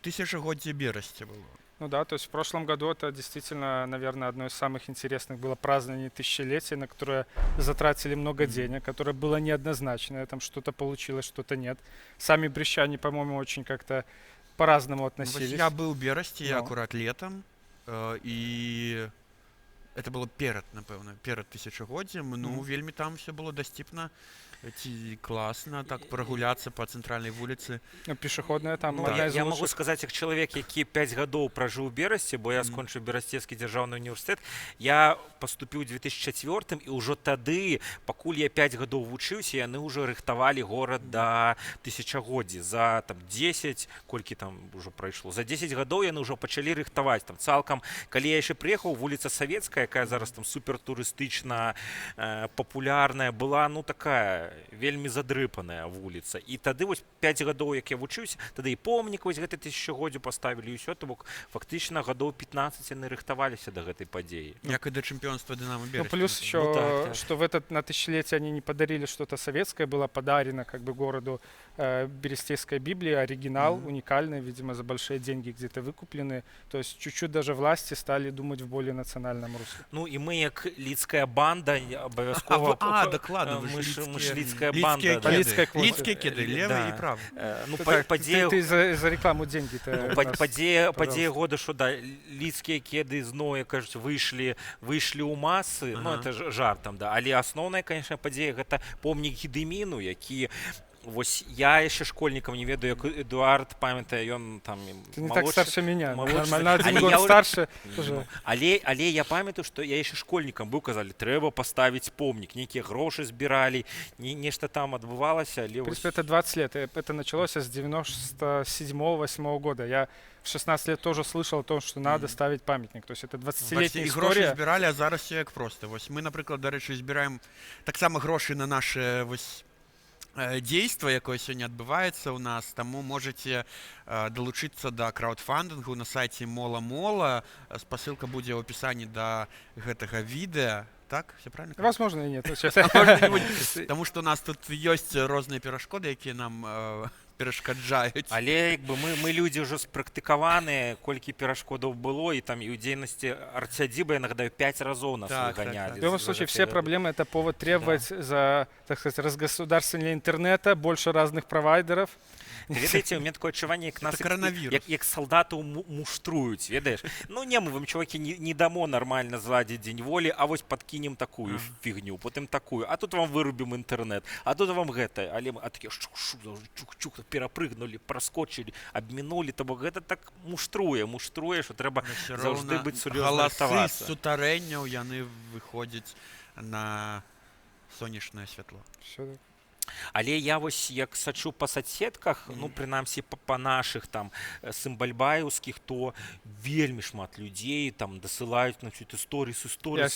тысячагоддзе берасці было. Ну да, то есть в прошлом году это действительно, наверное, одно из самых интересных было празднование тысячелетия, на которое затратили много денег, которое было неоднозначное, там что-то получилось, что-то нет. Сами брещане, по-моему, очень как-то по-разному Ну, вось относились. я быў у Берасці Ну. акурат летам, і это было перад, напэўна, перад тысячагоддзем. Ну, вельмі там все было дасціпна ці класна так прагуляцца па цэнтральнай вуліцы. Ну, пешеходная там Ну, одна из я могу лучших. сказаць, як чалавек, які 5 гадоў пражыў у Берасці, бо я скончыў Берасцейскі дзяржаўны універсітэт. Я паступіў у 2004 і ўжо тады, пакуль я 5 гадоў вучыўся, яны ўжо рыхтавалі горад да тысячагоддзя. За там 10, колькі там ўжо прайшло, за 10 гадоў яны ўжо пачалі рыхтаваць. Там цалкам, калі я яшчэ прыехаў, вуліца Савецкая, якая зараз там супертурыстычна папулярная, была, ну, такая вельмі задрыпаная вуліца. І тады вось 5 гадоў, як я вучыўся, тады і помнік вось гэты тысячагоддзю паставілі, і ўсё, то бок фактычна гадоў 15 яны рыхтаваліся да гэтай падзеі. Як і да чэмпіёнства Дынамо Ну, Берасці. плюс еще, Ну, так. что в этот на тысячелетие они не подарили что-то советское, было подарено как бы городу Берестейская Библия, оригинал, уникальный, видимо, за большие деньги где-то выкупленный. То есть чуть-чуть даже власти стали думать в более национальном русле. Ну і мы як лідская банда абавязкова дакладна, мы ж лідскія лідская кеды. банда. По лідскай квоте. Лідскія кеды, левы Да. і правы. Ну Так, падзея ты за рекламу деньги-то Ну, у нас, падзея пожалуйста. года, що да, лідскія кеды зноў, як кажуць, выйшлі ў масы, ну Ага. это жартам, да, але асноўная, конечно, падзея гэта помнік Гедэміну, які вось я яшчэ школьнікам не ведаю, як Эдуард памятае, ён там Ты не так старше меня, малодшы. нормально, один Але год я ўжо- старше. Ну, Уже. але я памятаю, што я яшчэ школьнікам быў, казалі, трэба паставіць помнік, нейкія грошы збіралі, нешта там адбывалася, але В вось... принципе, это 20 лет. Это началось с 97-8 года. Я в 16 лет тоже слышал о том, что надо ставить памятник. То есть это 20-летняя І грошы история. збіралі, а зараз все як проста. Вось мы, напрыклад, дарэчы, збіраем таксама грошы на наше вось дзейства, якое сёння адбываецца ў нас, таму можаце далучыцца да краўдфандынгу на сайце Мола. Спасылка будзе ў апісанні да гэтага відэа. Так, все правильно? Возможно, и нет. Ну, сейчас- Таму што у нас тут ёсць розныя перашкоды, якія нам перашкаджаюць. Але як бы мы людзі ўжо спрактыкаваныя, колькі перашкодаў было, і там і ў дзейнасці арцядзіба, я нагадаю, 5 разоў нас Так, выганялі. В любом случае, все проблемы — это повод требовать за, так сказать, разгосударствование интернета, больше разных провайдеров. Ведаеце, у меня такое адчуванне, як нас коронавірус. як салдатаў муштруюць, ведаеш? Ну не, мы вам, чувакі, не дамо нармальна зладзіць дзень волі, а вось падкінем такую фігню, потым такую, а тут вам вырубім інтэрнэт, а тут вам гэта, але мы такія чук-чук перапрыгнулі, праскочылі, абмінулі, то бок гэта так муштруе, што трэба заўжды быць сур'ёзна Галасы ставацца. сутарэнняў яны выходзяць на сонечнае святло. Всё так. Але я вось як сачу па соцсетках, ну прынамсі па нашых там сімбальбаеўскіх, то вельмі шмат людзей там дасылаюць на всю сторісы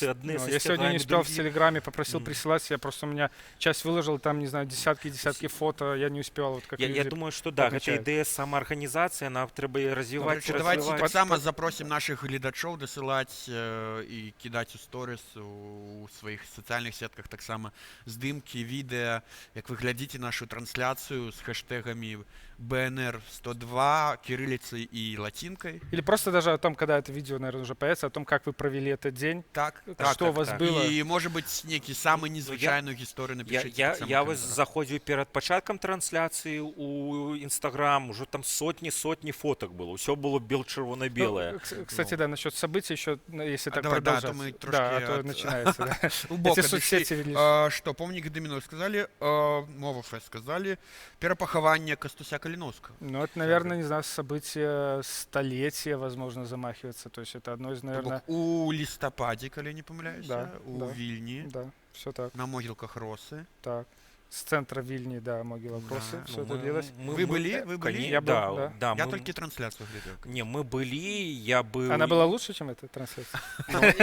адны Я сегодня не успел в Телеграме, попросил присылать, я просто у меня часть выложил, там, не знаю, десятки фото, я не успел. Вот, как Я люди думаю, што да, гэта отмечают. ідэя самаарганізацыі, нам трэба і развіваць. Давайте таксама запросім наших гледачоў дасылаць і кідаць у сторыс у сваіх сацыяльных сетках таксама здымкі, відэа. Як вы глядзіце нашу трансляцыю з хэштэгамі БНР 102, кириллицей и латинкой. Или просто даже о том, когда это видео, наверное, уже появится, о том, как вы провели этот день, так, что у вас было. И, может быть, некий самый незвычайную историю напишите. Я вот заходил перед початком трансляции у Инстаграм, уже там сотни фоток было, все было бело-червоно-белое. Ну, кстати, да, насчет событий еще, если так давай, продолжать. Да, то мы да, а то начинается. Эти соцсети вели. Что, помнік Гедэміну сказали, Мова Фест сказали, перапахаванне Кастуся Калиновского. Ну, это, наверное, не знаю, событие столетия, возможно, замахивается. То есть это одно из, наверное... У листопаде, коли не помиляюсь, да, у Вильни. Да, все так. На могилках Росы. Так. С центра Вильни, да, могила Кросы, Да. все это длилось. Вы были? Вы были? Я был, да. Я только трансляцию глядел. Не, мы были, я был... Она была лучше, чем эта трансляция?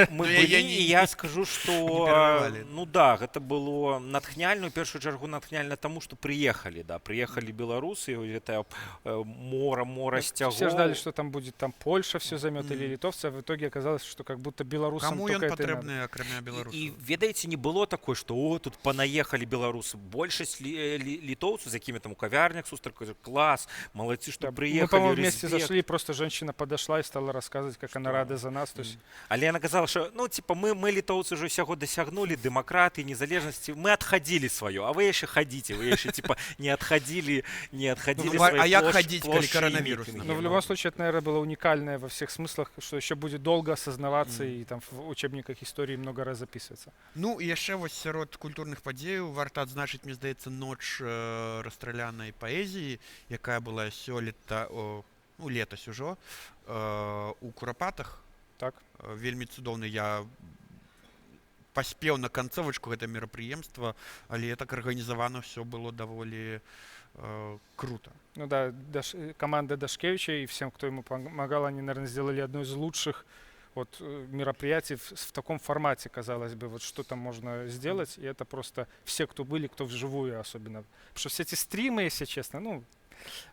Мы были, и я скажу, что... Ну да, это было натхняльно, в первую чергу натхняльно тому, что приехали, да, приехали белорусы, это море стягов. Все ждали, что там будет там Польша все займет или литовцы, а в итоге оказалось, что как будто белорусам Кому только он это и надо. потребны, кроме белорусов? И ведаете, не было такое, что о, тут понаехали белорусы. большасць літоўцаў, з якімі там у кавярнях сустракаюцца, клас, молодцы, что Мы, приехали, по-моему, вместе респект. зашли, просто женщина подошла и стала рассказывать, как она рада за нас. То есть, Але яна казала, что, ну, типа, мы літоўцы уже ўсяго дасягнули, дэмакраты, незалежнасці, мы отходили свое, а вы еще ходите, вы еще, типа, не отходили А як ходить, коли коронавирус? но в любом случае, это, наверное, было уникальное во всех смыслах, что еще будет долго осознаваться и там в учебниках истории много раз записываться. Ну і яшчэ вось сярод культурных падзеяў варта адзначыць, мне здаецца, ноч расстралянай паэзіі, якая была сёлета, ну, летась ужо, у Курапатах. Так. Вельмі цудоўна. Я паспеў на канцовачку гэта мерапрыемства, але так арганізавана ўсё было даволі круто. Ну да, команда Дашкевича и всем, кто ему помогал, они, наверное, сделали одно из лучших мероприятий в таком формате, казалось бы, вот что там можно сделать, и это просто все, кто были, кто вживую особенно. Потому что все эти стримы, если честно, ну,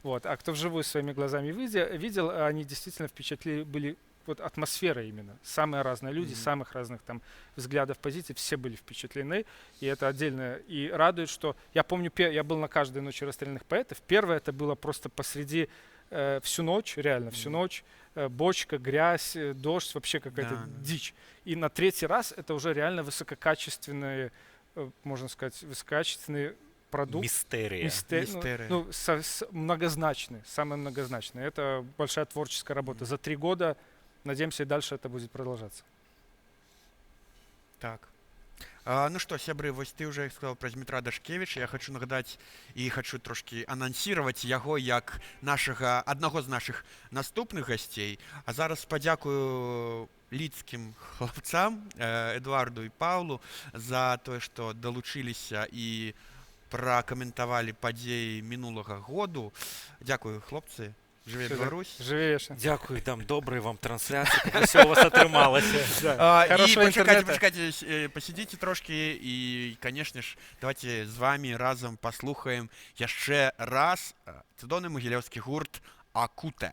вот, а кто вживую своими глазами видел, они действительно впечатлили, были вот атмосфера именно. Самые разные люди, самых разных там взглядов, позиций, все были впечатлены, и это отдельно. И радует, что, я помню, я был на каждой ночи расстрелянных поэтов, первое это было просто посреди всю ночь, реально всю ночь, бочка, грязь, дождь, вообще какая-то дичь. И на третий раз это уже реально высококачественные, можно сказать, высококачественный продукт. Мистерия. Многозначный, самый многозначный. Это большая творческая работа. За 3 года, надеемся, и дальше это будет продолжаться. Так. Ну што, сябры, вось ты ўжо сказаў пра Дмітра Дашкевіча. Я хочу нагадаць і хочу трошкі анансіраваць яго як аднаго з нашых наступных гасцей. А зараз падзякую лідскім хлапцам, Эдуарду і Паўлу, за тое, што далучыліся і пракаментавалі падзеі мінулага году. Дзякую, хлопцы. Жыве Беларусь. Жывеш. Дякую, там доброй вам трансляции, как все у вас атрымалася. И почекайте, посидите трошки, и, конечно ж, давайте с вами разом послухаем яшчэ раз цудоўны магілёўскі гурт «Акуте».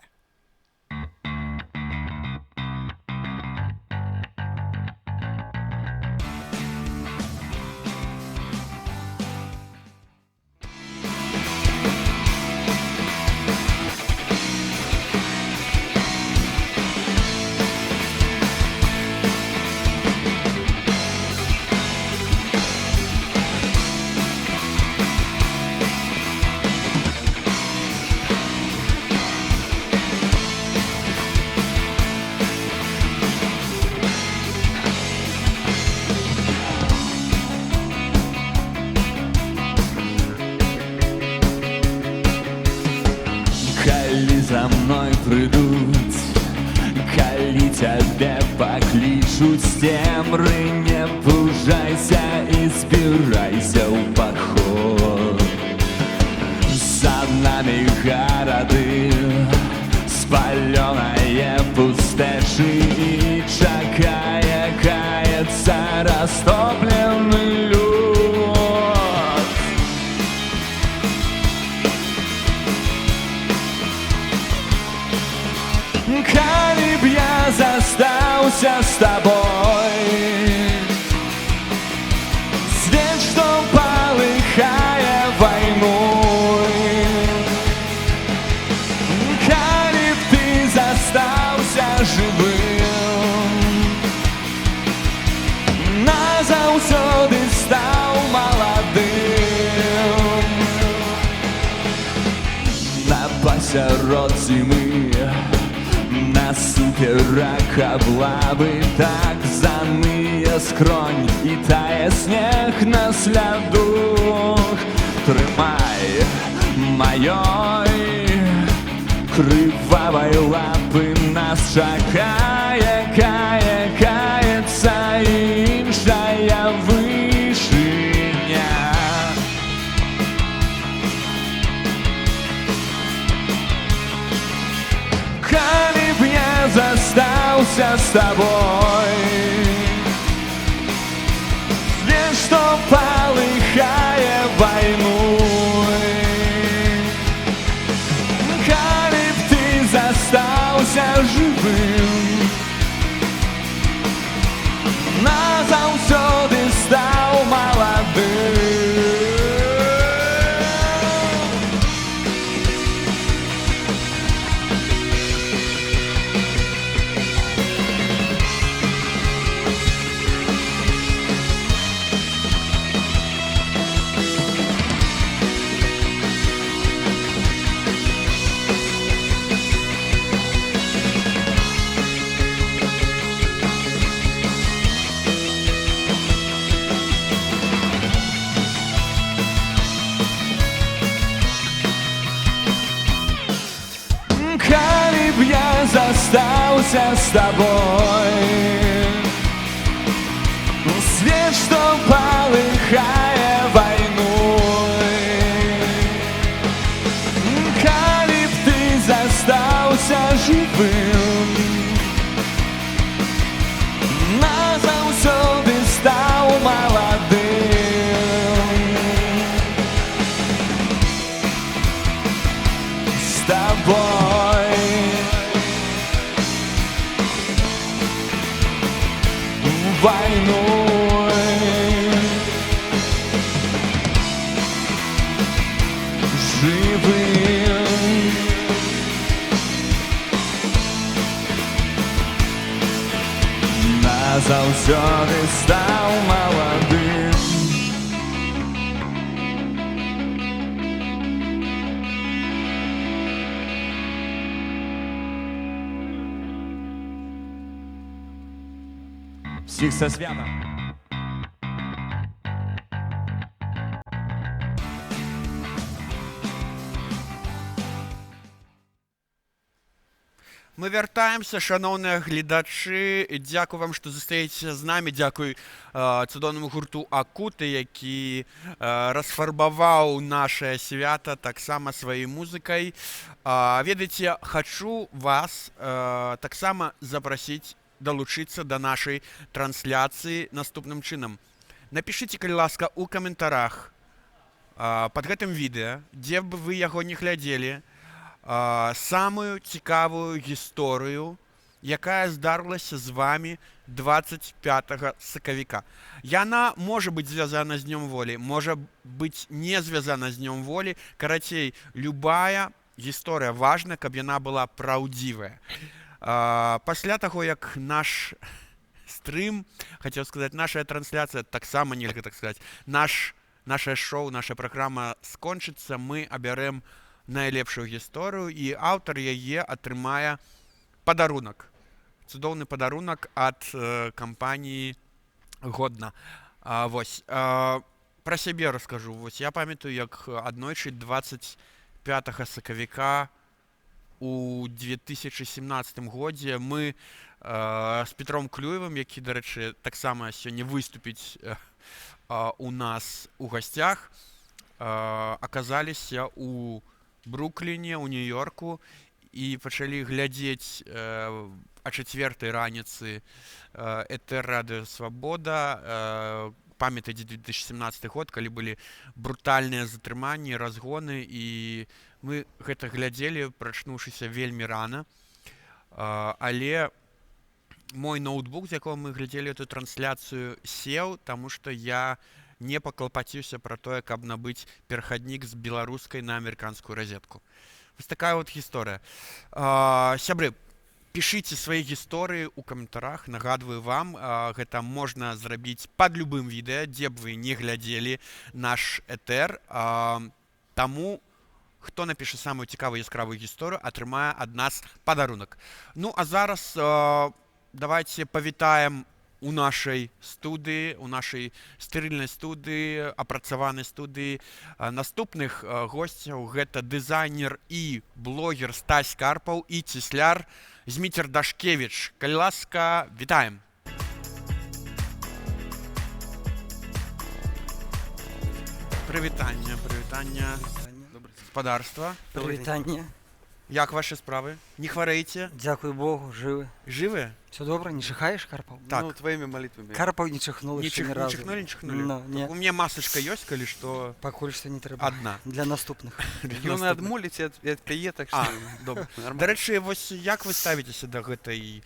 За мной придут, калі цябе паклічуць з цемры, не пужайся і збірайся ў паход. За нами гарады, спалёнае пустэчы, і чакае, каецца растоплены лёд. Калі б я застаўся з табой, свет, што палыхае вайной. Калі б ты застаўся жывым, назаўсёды стаў маладым. На пасярод зімы, насуперак аблавы, так заныя скронь і тае снег на слядух. Трымай маёй крывавай лапы, нас чакае, каецца іншая вышыня. Калі б я застаўся з табой, свет, што палыхае вайной. Калі б ты застаўся жывым, назаўсёды стаў маладым. застался с тобой. Свет, что полыхая войной. Калі б ты застался живым, назаўсёды стаў маладым. С тобой войной. Живым. Назаўсёды стаў маладым. Всіх со святом. Мы вяртаемся, шановныя гледачы. Дзякую вам, што застаецеся з намі. Дзякуй цудоўнаму гурту Акуты, які расфарбаваў нашае свята таксама сваёй музыкай. Ведаеце, хачу вас таксама запрасіць далучыцца да нашай трансляцыі наступным чынам. Напішыце, калі ласка, у каментарах пад гэтым відэа, дзе б вы яго не глядзелі, самую цікавую гісторыю, якая здарылася з вамі 25 сакавіка. Яна можа быць звязана з днём волі, можа быць не звязана з днём волі. Карацей, любая гісторыя важна, каб яна была праўдзівая. Пасля таго, як наш стрым, хацеў сказаць, наша трансляцыя, таксама нельга так сказаць, наша шоу, наша праграма скончыцца, мы абярэм найлепшую гісторыю, і аўтар яе атрымае падарунак. Цудоўны падарунак ад кампаніі Годна. Вось. Пра сябе раскажу. Вось я памятаю, як аднойчы 25 сакавіка у 2017 годзе мы з Петром Клюевым, які, дарэчы, таксама сёння выступіць у нас у гасцях, аказаліся у Брукліне, у Нью-Йорку, і пачалі глядзець о 4:00 раніцы этэр радыё Свабода, памятаеце 2017 год, калі былі брутальныя затрыманні, разгоны, і мы гэта глядзелі, прачнуўшыся вельмі рана. Але мой ноутбук, з якога мы глядзелі эту трансляцыю, сеў, таму што я не паклапаціўся пра тое, каб набыць перахаднік з беларускай на амерыканскую разетку. Вось такая вот гісторыя. Сябры, пішыце свае гісторыі ў каментарах. Нагадваю вам, гэта можна зрабіць пад любым відэа, дзе б вы не глядзелі наш этэр. Таму, хто напіша самую цікавую яскравую гісторыю, атрымае ад нас падарунак. Ну, а зараз давайте павітаем у нашай студыі, у нашай стэрыльнай студыі, апрацаванай студыі наступных госцяў. Гэта дызайнер і блогер Стась Карпаў і цесляр Зміцер Дашкевіч. Калі ласка, вітаем. Прывітанне, гаспадарства. Прывітанне. Як ваши справы? Не хварэеце? Дзякуй Богу, жывы. Жывы? Все добра, не чихаешь, Карпаў? Так. Ну, твоими молитвами. Карпаў не чихнул Не еще ни разу. чихнули, не чихнули? Ну, не. У меня масочка есть, коли что? Пакуль что не трэба. Одна. Для наступных. Ну, на адмоліць ад пяе, так что... Добра. Нормально. Дарэчы, вось як вы ставіцеся да гэтай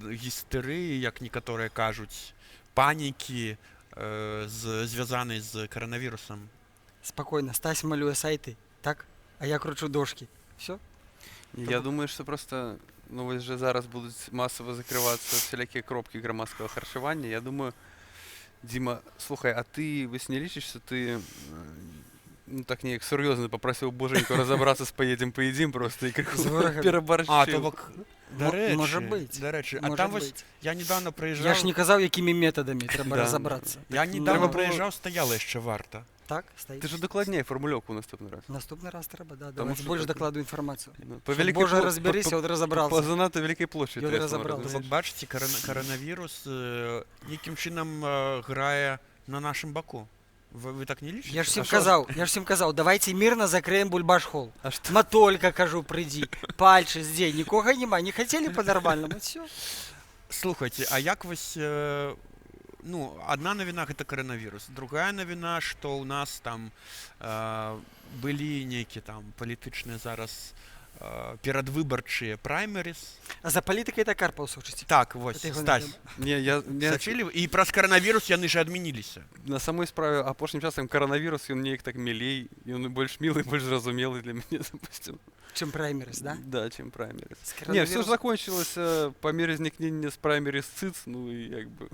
гістэрыі, як некаторыя кажуць, панікі, звязанай з каранавірусам? Спокойно. Стась малюе сайты, так? А я кручу дошки. Все? Я думаю, что просто, ну, вот же зараз будут массово закрываться всякие кропки громадского харчевания. Я думаю, Дима, слухай, а ты вось не лічыш, что ты, ну, так неяк сур'ёзна попросил Боженьку разобраться с поедем просто и крыху переборщил. А, то бок, Может быть. Дарэчы, а Может там вось быть. я недавно проезжал. Я ж не казаў, якімі методамі трэба Да. разобраться. Я недавно Трэба было- проезжал, стояла яшчэ варта. Так, стаіць. Ты же докладняй формулёўку ў наступны раз. Наступны раз трэба, да. Таму Давайте што больш так- дакладную інфармацыю. Ну, Боже, разбярыся, от По разабрался. занадто вялікай плошчы. Ён трэба разабрался. разабрацца. Вот бачите, коронавирус неким чином грае на нашем боку. Вы так не лічыце? Я ж всім казаў, давайте мирно закроем бульбаш-холл. А што? Матолька, кажу, прыйдзі. Пальчы здзень, нікога няма, не хацелі по-нармальнаму, все. Слухайте, а як вось ну, одна навіна гэта коронавірус, другая навіна, што ў нас там былі нейкія там палітычныя зараз перадвыбарчыя праймерис. А за палітыкай это Карпаў сучыць. Так, вось, Стась. Не, Сачылі, і праз коронавірус яны ж адмяніліся. На самой справе апошнім часам коронавірус, ён неяк так мілей, ён больш мілы, больш зразумелы для мяне, допустим. Чым праймерис, да? Да, чым праймерис. С Не, все коронавірусом- ж закончилось по мере зникнення з праймерис циц, ну і як бы,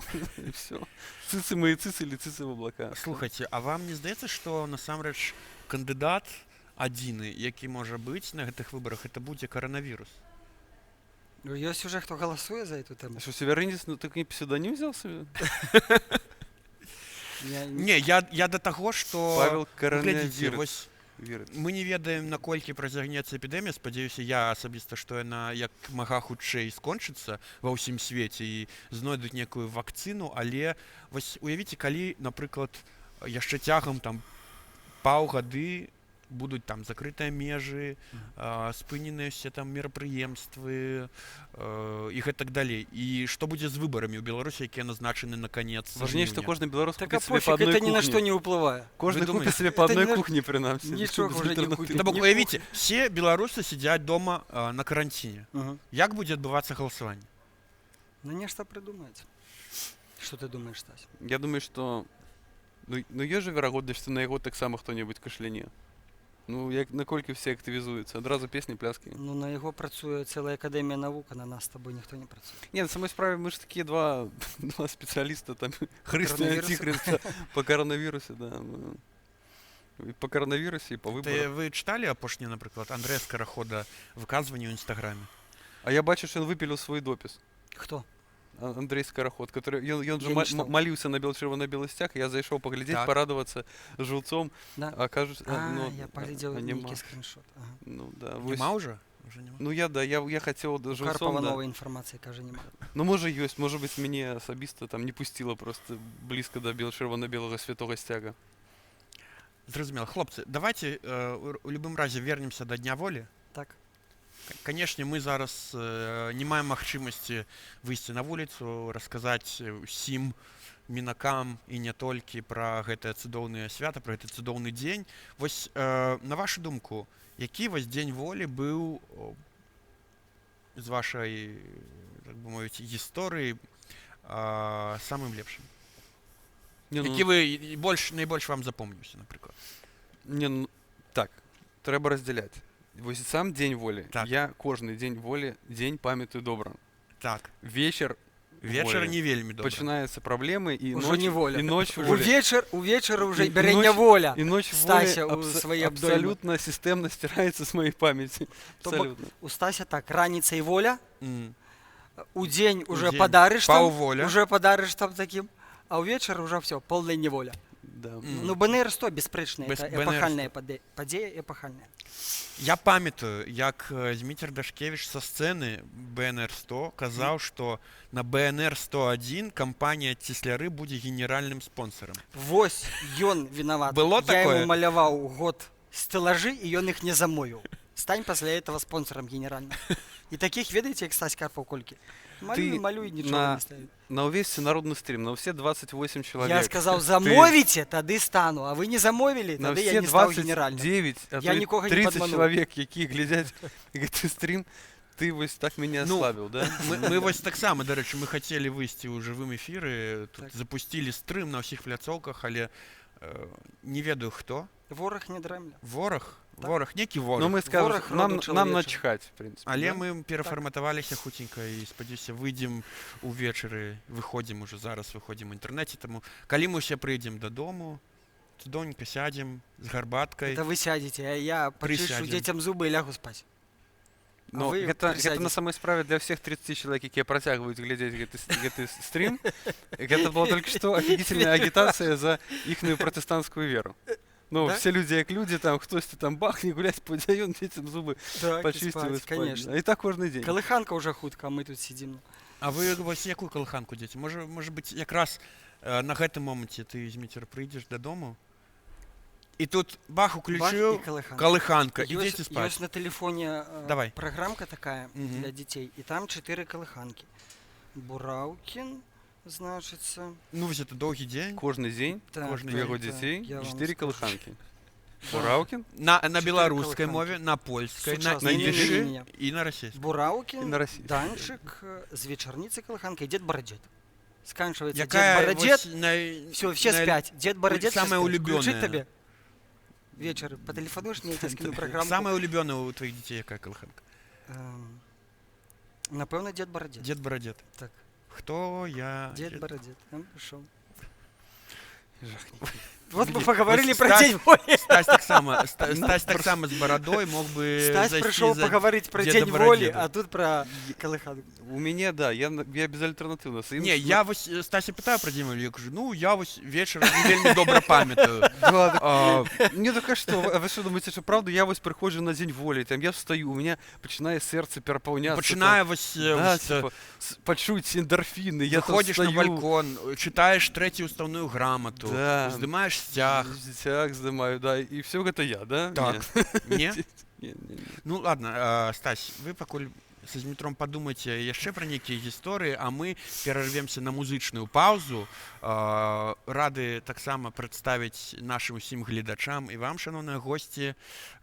і все. Цицы мої цицы или цицы в облака. Слухайте, а вам не здаецца, што насамрэч кандыдат адзіны, які можа быць на гэтых выбарах, это будзе коронавірус? Ну, ёсць уже хто галасуе за эту тэму. Что, Северинец, ну так не псевдоним взял себе? Не, я до таго, што Павел глядзіце, Коронавірус. вось мы не ведаем, наколькі працягнецца эпідэмія. Спадзяюся, я асабіста, што яна як мага хутчэй скончыцца ва ўсім свеце і знойдуць некую вакцыну, але вось уявіце, калі, напрыклад, яшчэ цягам там паўгады будуць там закрытыя межы, спыненыя все там мерапрыемствы і гэтак далей. І што будзе з выбарамі ў Беларусі, якія назначаны на канец Важнее, что жніўня? кожный белорус Так купит а себе по пофиг, одной это ни на что кухне. не уплывает. Кожный Вы купит думаете? себе по Это одной ни на- кухне при нас. Ничего уже не купит. Ну, бок, уявіце, все беларусы сидят дома на карантине. Ага. Як будзе адбывацца галасаванне? Ну, нечто придумается. Что ты думаешь, Стась? Я думаю, что... Ну, есть же верагодность, что на яго таксама хто-небудзь кашляне. Ну, як наколькі все актывізуюцца, адразу песні, пляскі. Ну, на яго працуе цэлая акадэмія навук, а на нас з тобой ніхто не працуе. Не, на самой справе мы же такие два специалиста, там, Христа и Коронавируса. Антихриста по коронавирусу, да. И по коронавирусу, и по выборам. Вы читали апошні, напрыклад, Андрэя Скарахода выказванне ў інстаграме? А я бачу, что он выпилил свой допис. Хто? Андрей Скороход, который ён же Я не читал. молился на чырвона-белы сцяг, я зайшоў паглядзець, Так. порадоваться жыўцом, Да? а кажуць, Я паглядзеў нема. нейкі скриншот. Ага. Ну да, Нема ўжо? Уже нема. Ну я хацеў да Карпова жыўцом, да. новая інфармацыя, кажа, нема. Ну можа ёсць, можа быць мяне асабіста там не пусціла просто блізка да чырвона-белага святога сцяга. Зразумела. Хлопцы, давайте у любым разе вернемся до Дня волі. Так. Канешне, мы зараз не маем магчымасці выйсці на вуліцу, расказаць усім мінакам і не толькі пра гэтае цудоўнае свята, пра гэты цудоўны дзень. Вось на вашу думку, які вось дзень волі быў з вашай, так бы мовіць, гісторыі самым лепшым? Які вы найбольш вам запомніўся, напрыклад? Не, ну так, трэба раздзяляць. Вось сам дзень волі. Так. Я кожны дзень волі, дзень памятаю добра. Так. Вечар Вечар волі. не вельмі добра. Пачынаюцца праблемы і Ужо не воля. і ноч У волі. вечар уже І бярэ ноч- не воля. І ноч Стася волі у свае абдоймы. абсалютна сістэмна сціраецца з маёй памяці. То бок, Абсалютна. у Стася так, раніца і воля, М. у дзень уже дзень падарыш там, паўволя. уже падарыш там таким, а ў вечар уже все, полная неволя. Да. Ну, БНР 100 беспрэчна, Без- это БНР 100. эпахальная падзея, эпахальная. Я памятаю, як Зміцер Дашкевіч са сцэны БНР-100 казаў, што на БНР-101 кампанія Цісляры будзе генеральным спонсорам. Вось ён вінават. Было Я такое? ему маляваў год стеллажы, і ён іх не замовіў. Стань пасля этого спонсором генеральным. І таких, ведаеце, як Стась Карпаў колькі? Малюй, нічога не ставіць. На ўвесь народны стрім, на ўсе 28 чалавек. Я сказаў, замовіце, тады стану, а вы не замовілі, На тады я все не стаў генеральным. 29, а Я то і нікога не 30 падмануў. чалавек, які глядзяць гэты стрім, ты вось так мяне Ну, аславіў, да? Мы вось таксама, дарэчы, мы хацелі выйсці ў жывым эфіры, тут Так. запусцілі стрым на ўсіх пляцоўках, але не ведаю хто. Вораг не дрэмля. Вораг? Так. Вораг, некі Ну вораг. мы скажем, Вораг роду нам чалавечага. начхаць, в принципе. Але да? мы перафарматаваліся хутенька і спадзяюся, выйдзем увечары, выходзім уже зараз, выходзім у інтэрнэце, таму калі мы ўсе прыйдзем дадому, цудоўненька сядзем з гарбаткай. Это вы сядзеце, а я пачышу Прысядзем. дзецям зубы і лягу спаць. Но вы гэта присядзеце. на самой справе для всех 30 чалавек, якія працягваюць глядзець гэты стрім. Гэта была только што офігительная агітацыя за іхную пратэстанцкую веру. Ну, Да? все люди як люди, там хтось там бахне, гулять по району, дітям зуби Так, і почистили, спать, спать. конечно. І так кожен день. Колиханка вже хутка, а ми тут сидимо. А ви ось яку колиханку діти? Може бути, якраз на гэтым моменті ти, Змітер, прийдеш додому, і тут бах, уключив, колиханка, і діти спать. Есть на телефоне Давай. программка такая для детей, и там 4 колыханки. Бураукин, значится. Ну, ось це довгий день. Кожний день, Так, кожний так, його так, дітей, я вам 4 скажу. колиханки. Да. Бураукін На білоруській колиханки. мові, на польській, на Сучасно. ідиші Не-не-не-не. і на російській. і Бураукин, на російській. Данчик, з вечерницы колыханка и Дед Бородет. Сканчивается Яка Дед Бородет. ось най- Все, все най- спят. Дед Бородет все самая спят. улюбленная. Включить тебе? Вечер. Потелефонуешь, мне я тебе скину программу. Саме улюблена у твоїх дітей яка колиханка? Напевно, Дед Бородет. Дід Бородет. Так. Хто я? Дед Бородет. Он пришел. Жахненько. Вот мы Ось поговорили про Стась- День воли. Стась так само з бородою мог би Стась зайти пришел за поговорить про Деда День воли, Бородеда. а тут про колыханку. У мене, да, я безальтернативно. Ні, я ось Стася питаю про Діму, я кажу, ну я ось вечором не вельми добре пам'ятаю. Мне только что, вы что думаете, что правда, я ось приходжу на День воли, там я встаю, у меня починає серце переповнятися. Починає ось, Да, ось типа, почуть эндорфины, я там виходиш на встаю, балкон, читаєш третю уставну грамоту, Да. здимаєш стяг. Стяг здимаю, да, и все это я, да? Так. Ні? Не. Ну ладно, Стась, ви пакуль з Дмитром подумайте яшчэ пра нейкія гісторыі, а мы перарвемся на музычную паузу. Рады таксама прадставіць нашым усім гледачам і вам, шановныя госці,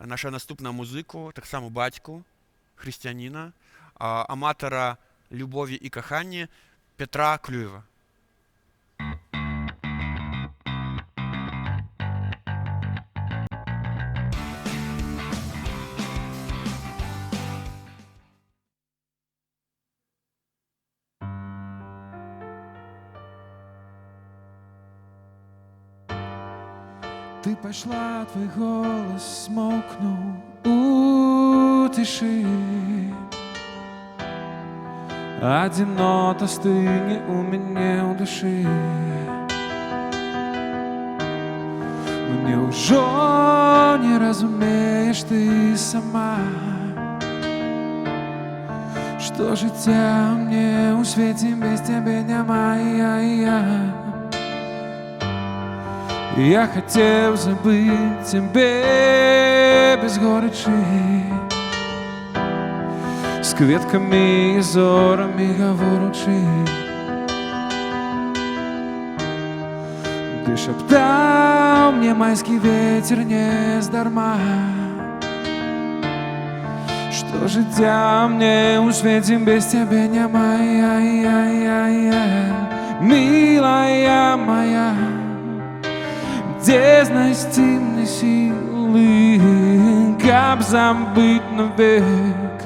наша наступную музыку, таксама бацьку, хрысціяніна, аматара любові і кахання Петра Клюева. Ты пошла, твой голос смолкнул у тиши. Одинота стыни у меня у души. Но неужели не разумеешь ты сама, что життя мне у свете без тебя немає? Я хотел забыть тебе без горечи, с кветками и зорами говоручи. Ты шептал мне майский ветер не здарма, что життя мне у свете без тебя немає. Милая моя, где знайти мне силы, как забыть навек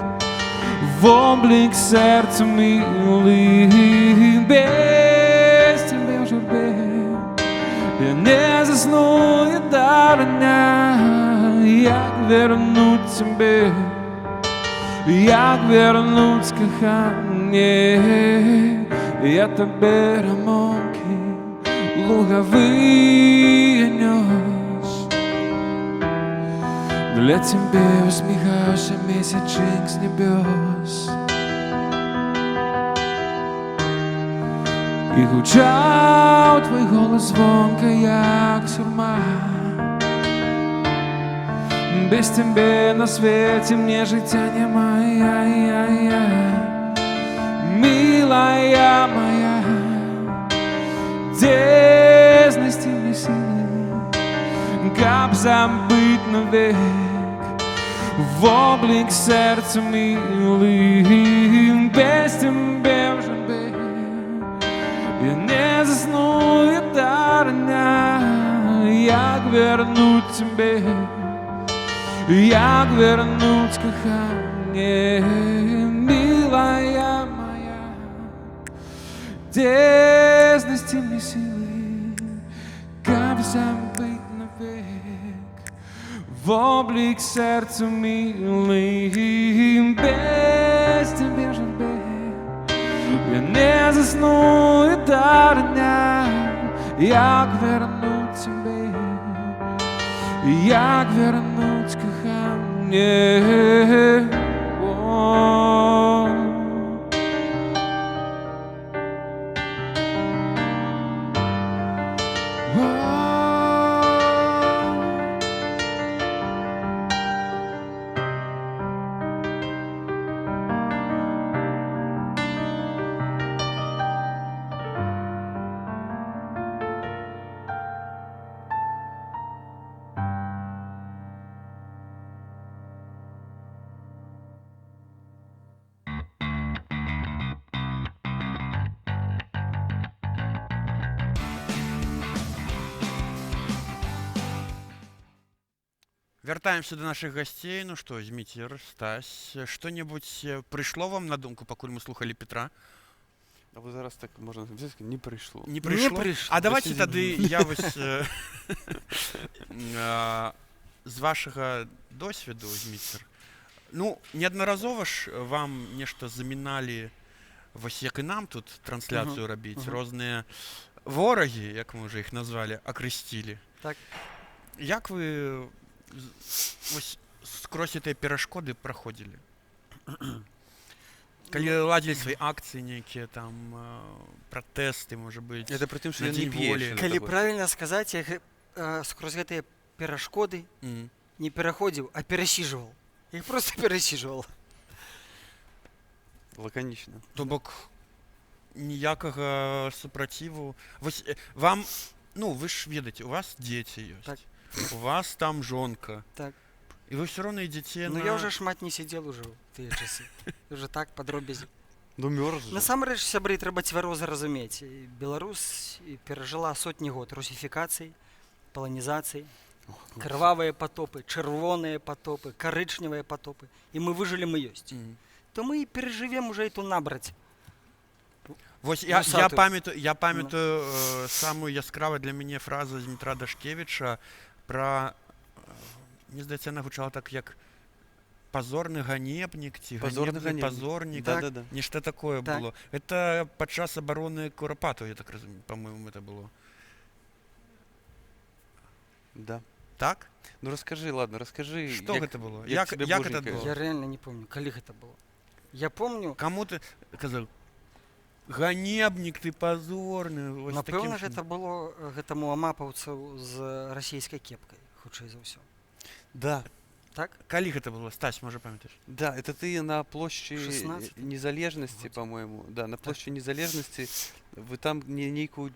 в облик сердца милый. Без тебя в журбе я не засну, я дарня. Як вернуть тебе, як вернуть кохання? Я тебе рамонки луговые нес. Для тебя усміхався месячник с небес. И гучал твой голос звонко, як сурма. Без тебя на свете мне життя немає. Милая моя, где знайти мне силы, как забыть навек в облик сердца милый. Без тебя в журбе я не засну, я дарня. Як вернуть тебе, як вернуть кохання? Милая моя, где знайти мне силы, как забыть навек в облик сердца милый. Без тебя в журбе я не засну, я дарня. Як вернуть тебе, як вернуць каханне. Вяртаемся до наших гостей. Ну что, Змитер, Стась, что-нибудь пришло вам на думку, покуль мы слухали Петра? А вы зараз так можна сказати, не прийшло. Не пришло? А давайте тады я вось з вашага досведу, Змитер. Ну, неаднаразова ж вам нешта заміналі, вось як і нам тут трансляцыю рабіць, розныя ворагі, як мы уже іх назвалі, акрэсцілі. Так. Як вы скрозь гэтыя перашкоды праходзілі? Калі ладзілі свае акцыі нейкія, там, пратэсты, можа быць, Это при тым, што на ён не Дзень п'е. волі. Калі правільна сказаць, я скрозь гэтыя перашкоды не пераходзіў, а перасіжваў. Іх просто перасіжваў. Лаканічна. То бок ніякага супраціву. Вось вам, ну, вы ж ведаеце, у вас дзеці ёсць. Так. У вас там жонка. Так. І вы ўсё роўна ідзеце Ну на... я ўжо шмат не сидзел уже ў тыя часы. Уже так падробязі. Ну мёрз. Насамрэч, сябры, трэба цвяроза разумець. Беларусь перажыла сотні год русіфікацыі, паланізацыі, крывавыя патопы, чырвоныя патопы, карычневыя патопы. І мы выжылі, мы ёсць. То мы і перажывем уже эту набраць. Вось я памятаю самую яскравую для мяне фразу Дмітра Дашкевіча пра, мне здаецца, яна гучала так, як пазорны ганебнік ці ганебны пазорнік. Нешта такое было. Это падчас абароны Курапатаў, я так разумею, по-моему, это было. Да. Так? Ну расскажи, ладно, расскажи. Что это было? Як это было? Я реально не помню, калі гэта было. Я помню... Кому ты казаў? Ганебнік, ты пазорны. Напэўна, гэта было гэтаму амапаўцу з расійскай кепкай, хутчэй за ўсё. Да. Так? Калі гэта было? Стась, можа памятаеш? Да, это ты на площади Незалежности, по-моему. Да, на площади Незалежности. Вы там нейкую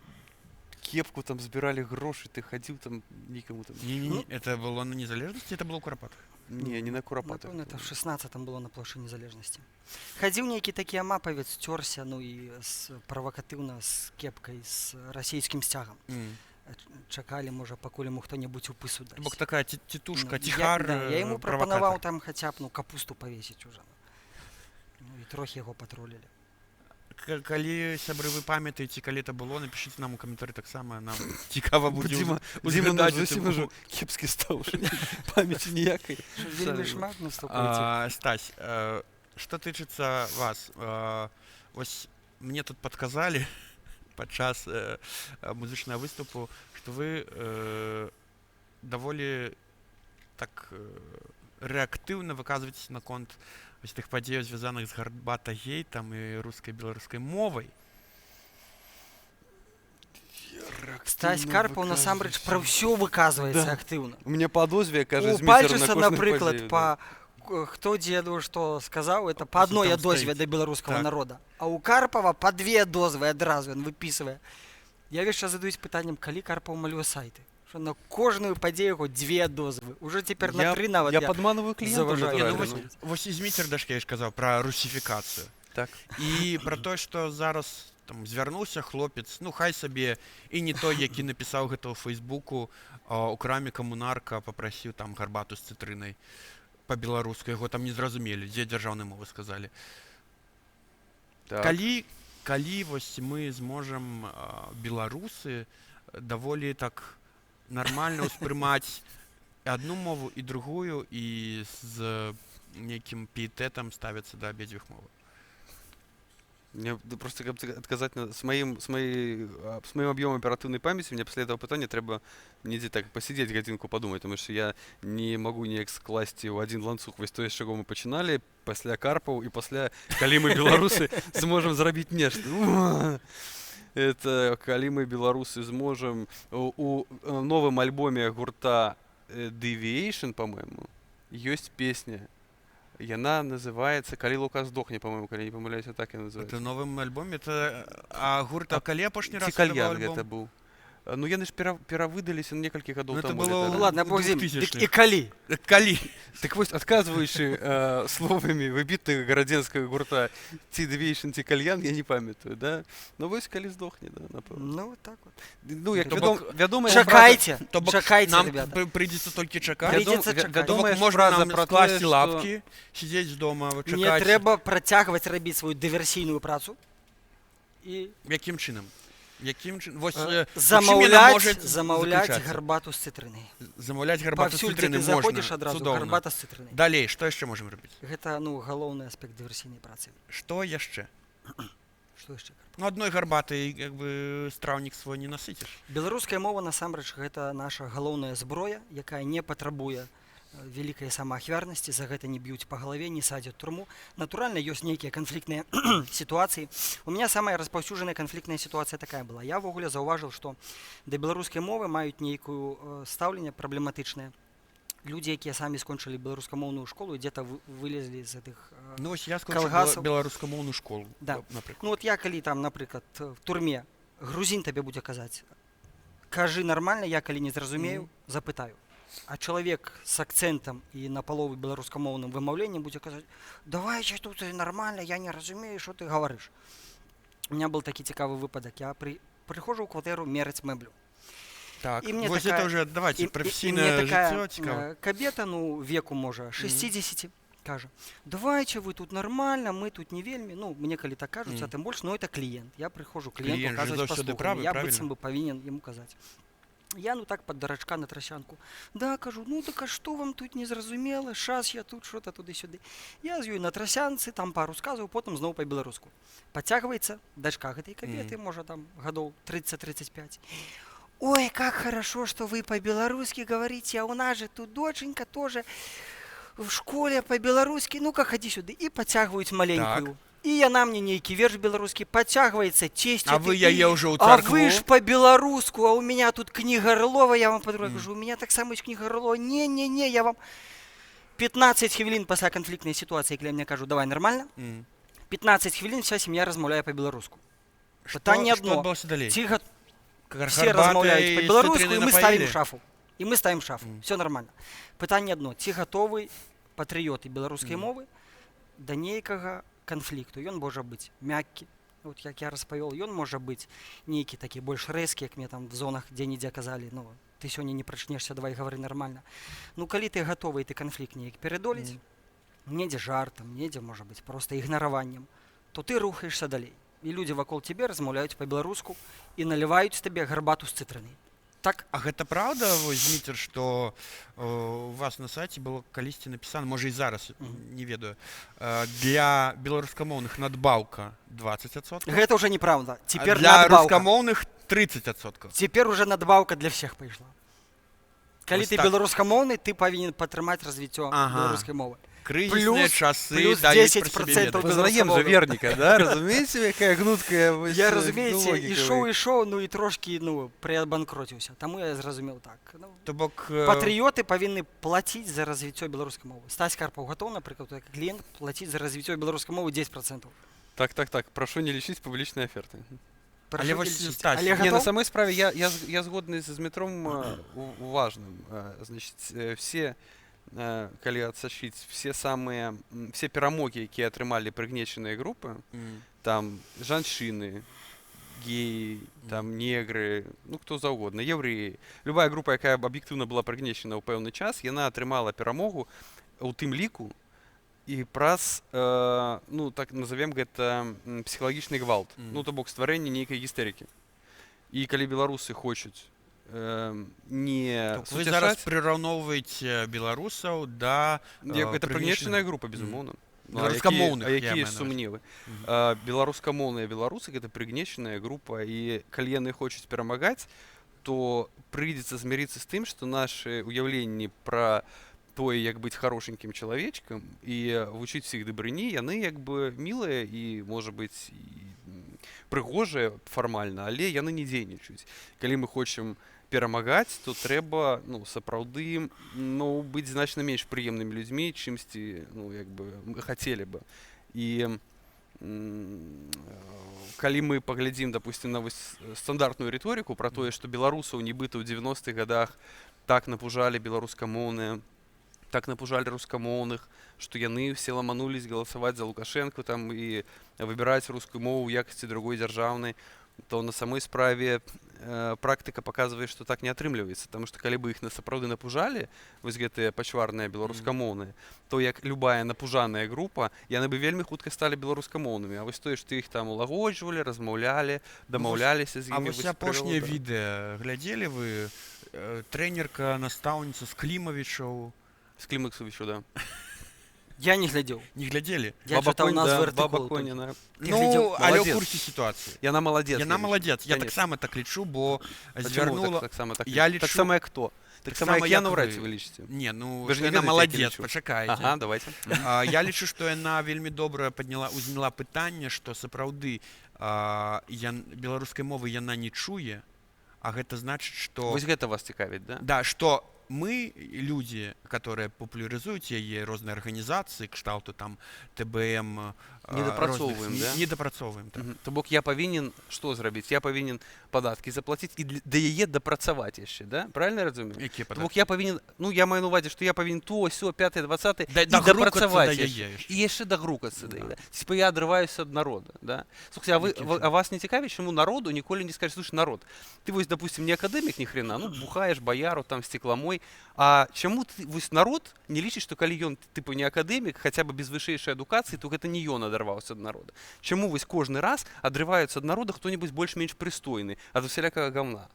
кепку там збирали гроши, ты ходил там никому там. Не, это было на Незалежности, это было у Курапатах? Не на Курапатах. Напэўна, это в 16-м было на площади Незалежности. Хадзіў нейкі такі амапавец, цёрся, ну і правакатыўна з кепкай, з расійскім сцягам. Чакалі, можа, пакуль яму хто-небудзь упысу дасць. Бок такая тітушка, ціхар, я яму прапанаваў там хаця б, ну, капусту павесіць уже. Ну і трохі яго патролілі. Калі, сябры, вы памятаеце, калі это было, напишите нам у каментарі таксама, нам цікава будзе узгадаць. Зусім ужо кепскі стаў, памяці ніякай. Вельмі шмат наступаеце. Стась, што тычыцца вас, вось мне тут падказалі падчас музычнага выступу, што вы даволі так рэактыўна выказваецеся наконт вось тых падзеяў, звязаных з гарбата-гейтам і рускай-беларускай мовай. Стась Карпаў насамрэч пра ўсё выказваецца актыўна. У меня подозвие, кажа, у Пальчуса, напрыклад, па хто дзеду што сказаў, это па адной дозве да беларускага народа. А у Карпава па две дозвы адразу ён выпісвае. Я весь час задаюсь пытаннем, калі Карпаў малюе сайты. Что на кожную падзею яго две дозвы. Уже цяпер на 3 нават я падманываю кліентаў. Вось і Зміцер Дашкевіч казаў пра русіфікацыю. Так. І пра тое, што зараз там звярнуўся хлопец, ну хай сабе і не той, які напісаў гэта ў Фейсбуку, у краме Камунарка папрасіў там гарбату з цытрынай па-беларуску, яго там не зразумелі, дзе дзяржаўнай мовы сказалі. Калі вось мы зможам беларусы даволі так нармальна ўспрымаць адну мову і другую і з нейкім піетэтам ставіцца да абедзвюх моваў. Мне просто каб адказаць с моим объемом оперативной памяти мне пасля этого пытання трэба недзе так пасядзець гадзінку падумаць, тому што я не магу неяк скласці ў адзін ланцуг вось тое, з чаго мы пачыналі, пасля Карпаў і пасля калі мы беларусы зможам зрабіць нешта. Это калі мы беларусы зможам у новым альбоме гурта Deviation, по-моему, ёсць песня. Яна называется «Калі Лука здохне», по-моему, калі не памыляюсь, так и называется. Это новым альбоме, это гурт калі апошні раз Кальян гэта быў. Ну яны ж перавыдаліся на некалькі гадоў Ну, это таму. было Ну ладно, бог з ім. 2000-х. І калі? Калі? Так вось, адказваючы словамі выбітнага гарадзенскага гурта ці Deviation, ці Кальян, я не памятаю, да? Ну вось калі здохне, да, напэўна. Ну, так вот. Ну, як То бок, вядомая Чакайце, То бок чакайце, нам ребята. прыйдзецца толькі чакаць. Прыйдзецца чакаць. То бок Вядомая ж можна фраза нам пра скласці тое, што- лапкі, сидзець дома, Не чакаць. трэба працягваць рабіць сваю дыверсійную працу і Якім чынам? Якім чынам? Вось замаўляць гарбату з цытрынай. Замаўляць гарбату з Паўсюль, дзе цытрыны ты можна. заходзіш адразу, Цудоўна. гарбата з цытрынай. Далей, што яшчэ можам рабіць? Гэта, ну, галоўны аспект дыверсійнай працы. Што яшчэ? Што яшчэ? Ну, адной гарбатай, як бы, страўнік свой не насыціш. Беларуская мова, насамрэч, гэта наша галоўная зброя, якая не патрабуе вялікай самаахвярнасці, за гэта не б'юць па галаве, не садзяць у турму. Натуральна, ёсць нейкія канфліктныя сітуацыі. У меня самая распаўсюджаная канфліктная сітуацыя такая была. Я ввогуле заўважыў, што да беларускай мовы маюць нейкую стаўленне праблематычнае. Людзі, якія самі скончылі беларускамоўную школу і дзе-то вылезлі з гэтых Ну, вось я скончыў калгасаў. беларускамоўную школу, Да. напрыклад. Ну, от я калі там, напрыклад, в турме грузін табе будзе казаць, кажы нармальна, я калі не зразумею, запытаю. А чалавек з акцэнтам і напаловы беларускамоўным вымаўленнем будзе казаць, давайце тут нормально, я не разумею, што ты гаварыш. У меня был такі цікавы выпадак. Я прыхожу ў кватэру мераць мэблю. Так, І мне вось такая- это уже, давайте, І мне професійнае такая, жыццё цікава. кабета, ну, веку, можа, 60, кажа, давайте вы тут нормально, мы тут не вельмі. Ну, мне калі так кажуць, а тым больш, ну, это кліент. Я прыхожу Клієнт кліенту, же казаць заўсёды паслухай, правы, я правильно? быццам бы павінен яму казаць. Я, ну, так, пад дарачка на трасянку. Да, кажу, ну, так а што вам тут не зразумела? Шас я тут, што-то туды-сюды. Я з ёй на трасянцы, там пару сказаў, потым зноў па-беларуску. Пацягваецца дачка гэтай кабеты, можа, там, гадоў 30-35. Ой, как хорошо, что вы по-белорусски говорите, а у нас же тут доченька тоже в школе по-белорусски, ну-ка ходи сюда. И подтягивают маленькую. И яна мне нейкі верш беларускі, подтягивается, честь. А вы яе ўжо ў А царкву? вы ж по-белоруску, а у меня тут книга Орлова, я вам подруга кажу, у меня так само есть книга Орлова. Не-не-не, я вам 15 хвилин пасля конфликтной ситуации, калі мне кажу, давай нормально. 15 хвилин вся семья размаўляе по-беларуску. Пытанне одно. Ці все размаўляюць па-беларуску, і мы ставім шафу. І мы ставім шафу. Все нормально. Пытанне одно. Ці гатовы патрыёты беларускай мовы да нейкага канфлікту? Ён можа быць мяккі. Вот як я распавёл, ён можа быць нейкі такі больш рэзкі, як мне там в зонах дзе-нідзе казалі, ну, ты сёння не прачнешся, давай гавары нармальна. Ну, калі ты гатовы, ты канфлікт неяк перадолець, недзе жартам, недзе, можа быць, проста ігнараваннем, то ты рухаешься далей. І людзі вакол цябе размаўляюць па-беларуску і наліваюць табе гарбату з цытрынай. Так? А гэта праўда, вось, Зміцер, што у вас на сайце было калісьці напісана, можа і зараз, не ведаю, для беларускамоўных надбаўка 20%. Гэта ўжо неправда. Цяпер для надбаўка. рускамоўных 30%. Цяпер уже надбаўка для всех пайшла. Калі Вось ты так. беларускамоўны, ты павінен падтрымаць развіццё беларускай мовы. Крызісныя часы плюс даюць 10% пра сябе ведаць. Познаем же верника, да? Разумеете, якая гнуткая Я, разумееце, ішоў, ну і трошкі, ну, прыабанкроціўся. Таму я зразумеў так. Ну, То бок патрыёты павінны плаціць за развіццё беларускай мовы. Стась Карпаў гатоў, напрыклад, як кліент плаціць за развіццё беларускай мовы 10%. Так. Прошу не лічыць публічныя аферты. Але вось, Стась, Не, на самой справе я згодны з Дмітром важным. Значит, все, калі адсачыць, все перамогі, якія атрымалі прыгнечаныя групы, там жанчыны, геі, там негры, ну хто заўгодна, еўрэі, любая група, якая аб'ектыўна была прыгнечана ў пэўны час, яна атрымала перамогу ў тым ліку і праз, ну так назовем гэта псіхалагічны гвалт, ну то бок стварэнне нейкай гістэрыкі. І калі беларусы хочуць не вы зараз прыраўноўваеце беларусаў да гэта прыгнечаная група, безумоўна. Ну, Беларускамоўных, а я якія маю ж на сумневы? Беларускамоўныя беларусы гэта прыгнечаная група, і калі яны хочуць перамагаць, то прыйдзецца змірыцца з тым, што нашы ўяўленні пра тое, як быць хорошенькім чалавечкам і вучыць всіх дабрыні, яны як бы мілыя і, можа быць, прыгожыя фармальна, але яны не дзейнічаюць. Калі мы хочам перамагаць, то трэба, ну, сапраўды, ну, быць значна менш прыемнымі людзьмі, чымсьці, ну, як бы, мы хацелі бы. І калі мы паглядзім, допустим, на стандартную рыторыку пра тое, што беларусаў нібыта ў 90-х годах так напужалі беларускамоўныя, так напужалі рускамоўных, што яны все ламанулись галасаваць за Лукашенко там і выбіраць рускую мову ў якасці другой дзяржаўнай, то на самой справе практыка паказвае, што так не атрымліваецца, таму што калі бы іх сапраўды напужалі, вось гэтыя пачварныя беларускамоўныя, то як любая напужаная група, яны бы вельмі хутка сталі беларускамоўнымі. А вось тое, што іх там улагоджвалі, размаўлялі, дамаўляліся з імі. А вось апошнія відэа глядзелі вы? Трэнерка, настаўніца з Клімавічаў. З Клімаксовичу, да. Я не глядзеў. Не глядзелі? Я чытаў назвы Баба артыкулаў. Коніна. Ну, але ў курсе сітуацыі. Яна маладзец. Яна маладзец. Я таксама так лічу, бо звярнула... Я лічу... Так само, як хто? Так само, як я, наўрад ці вы лічыце? Не, ну, што яна маладзец, пачакайце. Ага, давайте. Я лічу, што яна вельмі добра узняла пытанне, што сапраўды беларускай мовы яна не чуе, а гэта значыць, што... Вось гэта вас цікавіць, да? Да, што мы, люди, которые популяризуют яе, розныя арганізацыі, кшталту там ТБМ, недапрацоўваем, да? Недапрацоўваем, так. То бок я павінен што зрабіць? Я павінен падаткі заплаціць і да яе дапрацаваць яшчэ, да? Правильно разумею? Якія падаткі? То бок я павінен, ну я маю на увазе, што я павінен то, сё, 5-е, 20-е і дапрацаваць яе. І яшчэ дагрукацца да яе. Типа я адрываюся ад народа, да? Слухайте, а вас не цікавіць, чаму народу ніколі не скажеш, слушай, народ, ты вось, допустим, не акадэмік ні хрена, ну бухаеш баяру, там стекламой, а чаму ты, вось народ не лічыць, што калі ён типу не акадэмік, хаця бы без вышэйшай адукацыі, то гэта не ён адарваўся ад народа. Чаму вось кожны раз адрываюцца ад народа хто-небудзь больш-менш прыстойны, ад усялякага гаўна?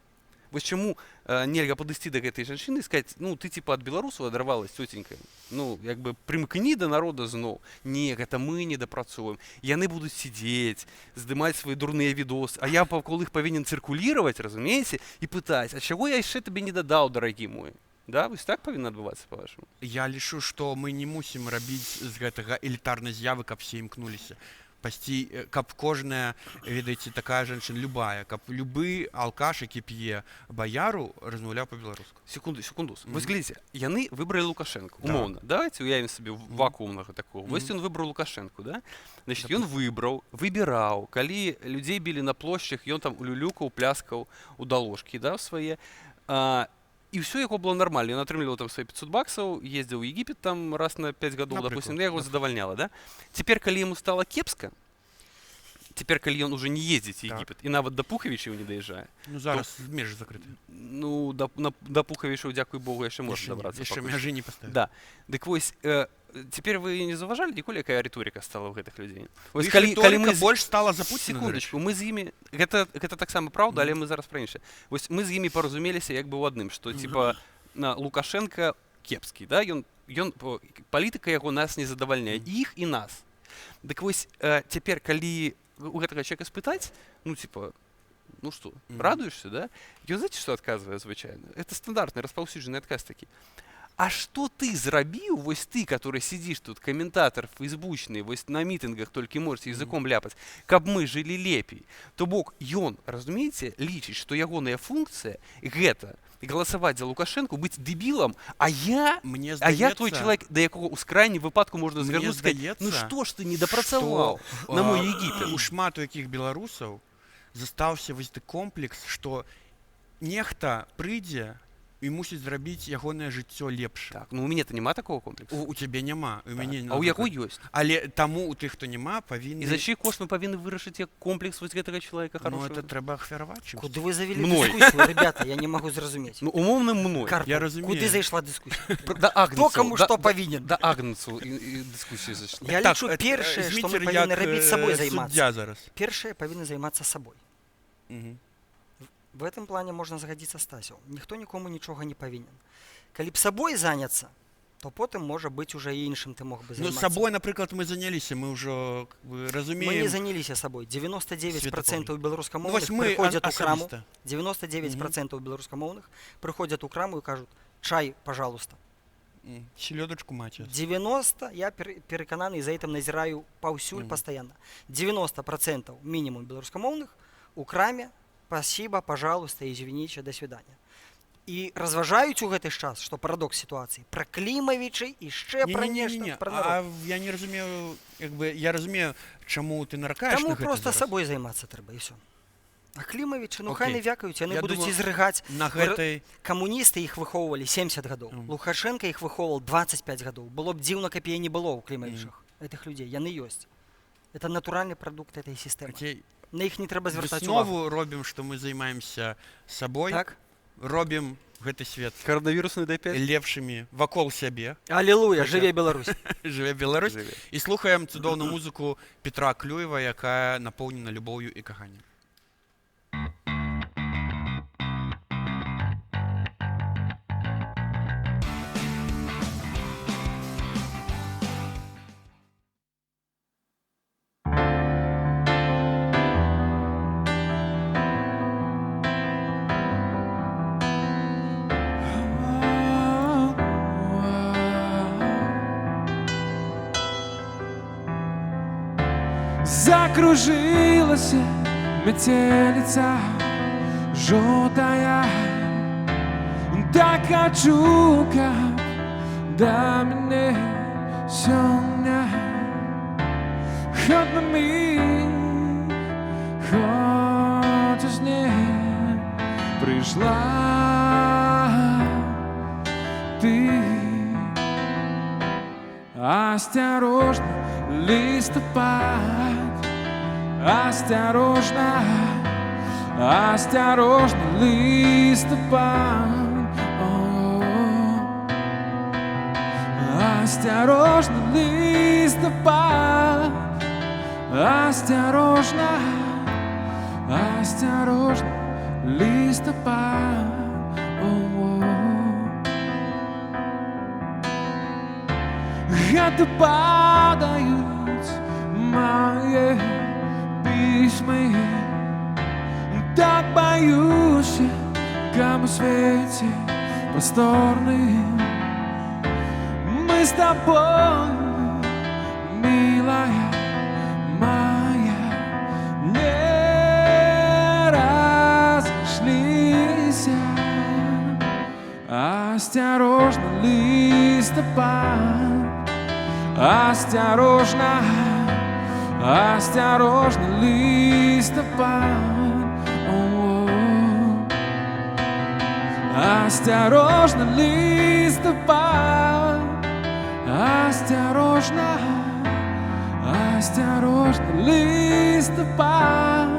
Вось чаму нельга падысці да гэтай жанчыны і сказаць, ну ты типа ад беларусаў адарвалась, цёценька, ну як бы прымкні да народа зноў. Не, гэта мы не дапрацоўваем. Яны будуць сидзець, здымаць свае дурныя відосы, а я паўкол іх павінен цыркуліраваць, разумееце, і пытаць, а чаго я яшчэ табе не дадаў, дарагі мой? Да, вось так павінна адбывацца, па-вашаму? Я лічу, што мы не мусім рабіць з гэтага элітарнай з'явы, каб все імкнуліся. Пасці, каб кожная, ведаеце, такая жанчына, любая, каб любы алкаш, які п'е баяру, размаўляў па-беларуску. Секунду. Вось глядзіце, яны выбралі Лукашенко, умоўна. Давайте уявім сабе вакуумнага такого. Вось ён выбраў Лукашенко, да? Значит, ён выбіраў, калі людзей білі на плошчах, ён там улюлюкаў, пляскаў у даложкі, да, свае. І ўсё яго было нармальна. Ён атрымліваў там свае 500 баксаў, ездзіў у Егіпет там раз на 5 гадоў, допустим, яго задавальняла, да? Цяпер, калі яму стала кепска, цяпер, калі ён уже не ездзіць у Егіпет, і нават да Пухавічаў не даязджае. Ну, зараз межы закрыты. Ну, да Пухавічаў, дзякуй Богу, яшчэ можна дабрацца. Яшчэ мяжы не паставілі. Да. Дык вось, цяпер вы не заўважалі ніколі, якая рыторыка стала ў гэтых людзей? Вось калі мы больш стала за Пуціна. Секундачку, мы з імі, гэта таксама праўда, але мы зараз пра іншае. Вось мы з імі паразумеліся як бы ў адным, што типа Лукашенко кепскі, да? Ён палітыка яго нас не задавальняе, іх і нас. Дык вось цяпер, калі у гэтага чалавека спытаць, ну типа, ну што, радуешься, да? Ён знаете, што адказвае звычайна? Это стандартны распаўсюджаны адказ такі. А што ты зрабіў, вось ты, который сидзіш тут, каментатор фейсбучны, вось на мітынгах толькі можете языком ляпаць, каб мы жылі лепей. То бок ён, разумееце, лічыць, што ягоная функцыя гэта галасаваць за Лукашенко, быць дэбілам, а я той чалавек, да якога ў скрайнім выпадку можна звярнуць, ну што ж ты не дапрацаваў на мой Егіпет? У шмат у якіх беларусаў застаўся вось ты комплекс, што нехта прыйдзе і мусіць зрабіць ягонае жыццё лепш. Так, ну у мяне-то няма такого комплексу. У цябе няма. А ў яго ёсць. Але таму у тых, хто няма, павінны... І за чый кошт мы павінны вырашыць як комплекс вось гэтага чалавека хорошего? Ну, это трэба ахвяраваць чымось. Куды вы завялі дыскусію, ребята? Я не магу зразумець. Ну, умоўным мной. Я разумею. Куды зайшла дыскусія? Хто каму што павінен? Да Агнцу дыскусія зайшла. Я лічу, першае, што мы павінны рабіць сабой займацца. Першае, павінны займацца сабой. В этом плане можна згадзіцца з Стасяў. Ніхто нікому нічога не павінен. Калі б сабой заняцца, то потым можа быць уже іншым ты мог бы Ну, займацца. сабой, напрыклад, мы заняліся, мы ўжо Мы не разумеем. заняліся сабой. 99% Ну, беларускамоўных вось мы прыходзяць у краму. асабіста. 99% беларускамоўных прыходзяць у краму і кажуць: чай, пожалуйста. Селёдачку маці. 90, я перакананы, і за гэтым назіраю паўсюль пастаянна. 90% мінімум беларускамоўных у краме: спасибо, пожалуйста, извините, до свидания. І разважаюць у гэты час, што парадокс сітуацыі, пра Клімавічы і яшчэ пра нешта, пра народ. А я не разумею, я разумею, чаму ты наракаеш Таму на гэта проста зараз. сабой займацца трэба, і все. А Клімавічы, ну хай Окей. не вякаюць, яны Я будуць думаю, ізрыгаць. на гэтай- Камуністы іх выхоўвалі 70 гадоў. Лукашенко іх выхоўваў 25 гадоў. Было б дзіўна, каб яе не было ў Клімавічах. Гэтых людзей, яны ёсць. Это натуральны прадукт этой сістэмы. На іх не трэба звяртаць увагу. Выснову робім, што мы займаемся сабой. Так. Робім гэты свет Коронавірусны D5 лепшымі вакол сябе. Алілуя, жыве Беларусь. Жыве Беларусь. І слухаем цудоўную музыку Петра Клюева, якая напоўнена любоўю і каханнем. Закружилась метелица желтая, так хочу, как до меня сегодня. Хоть на миг, хоть из ней пришла ты. Осторожно, листопад, осторожно, осторожно, листопад. Осторожно, листопад, осторожно, осторожно, листопад. Это падают мои письма. Так боюсь, как в свете просторным. Мы с тобой, милая моя, не разошлись. Осторожно, листопад. Осторожно, осторожно, листопад. Осторожно, листопад. Осторожно, осторожно, листопад.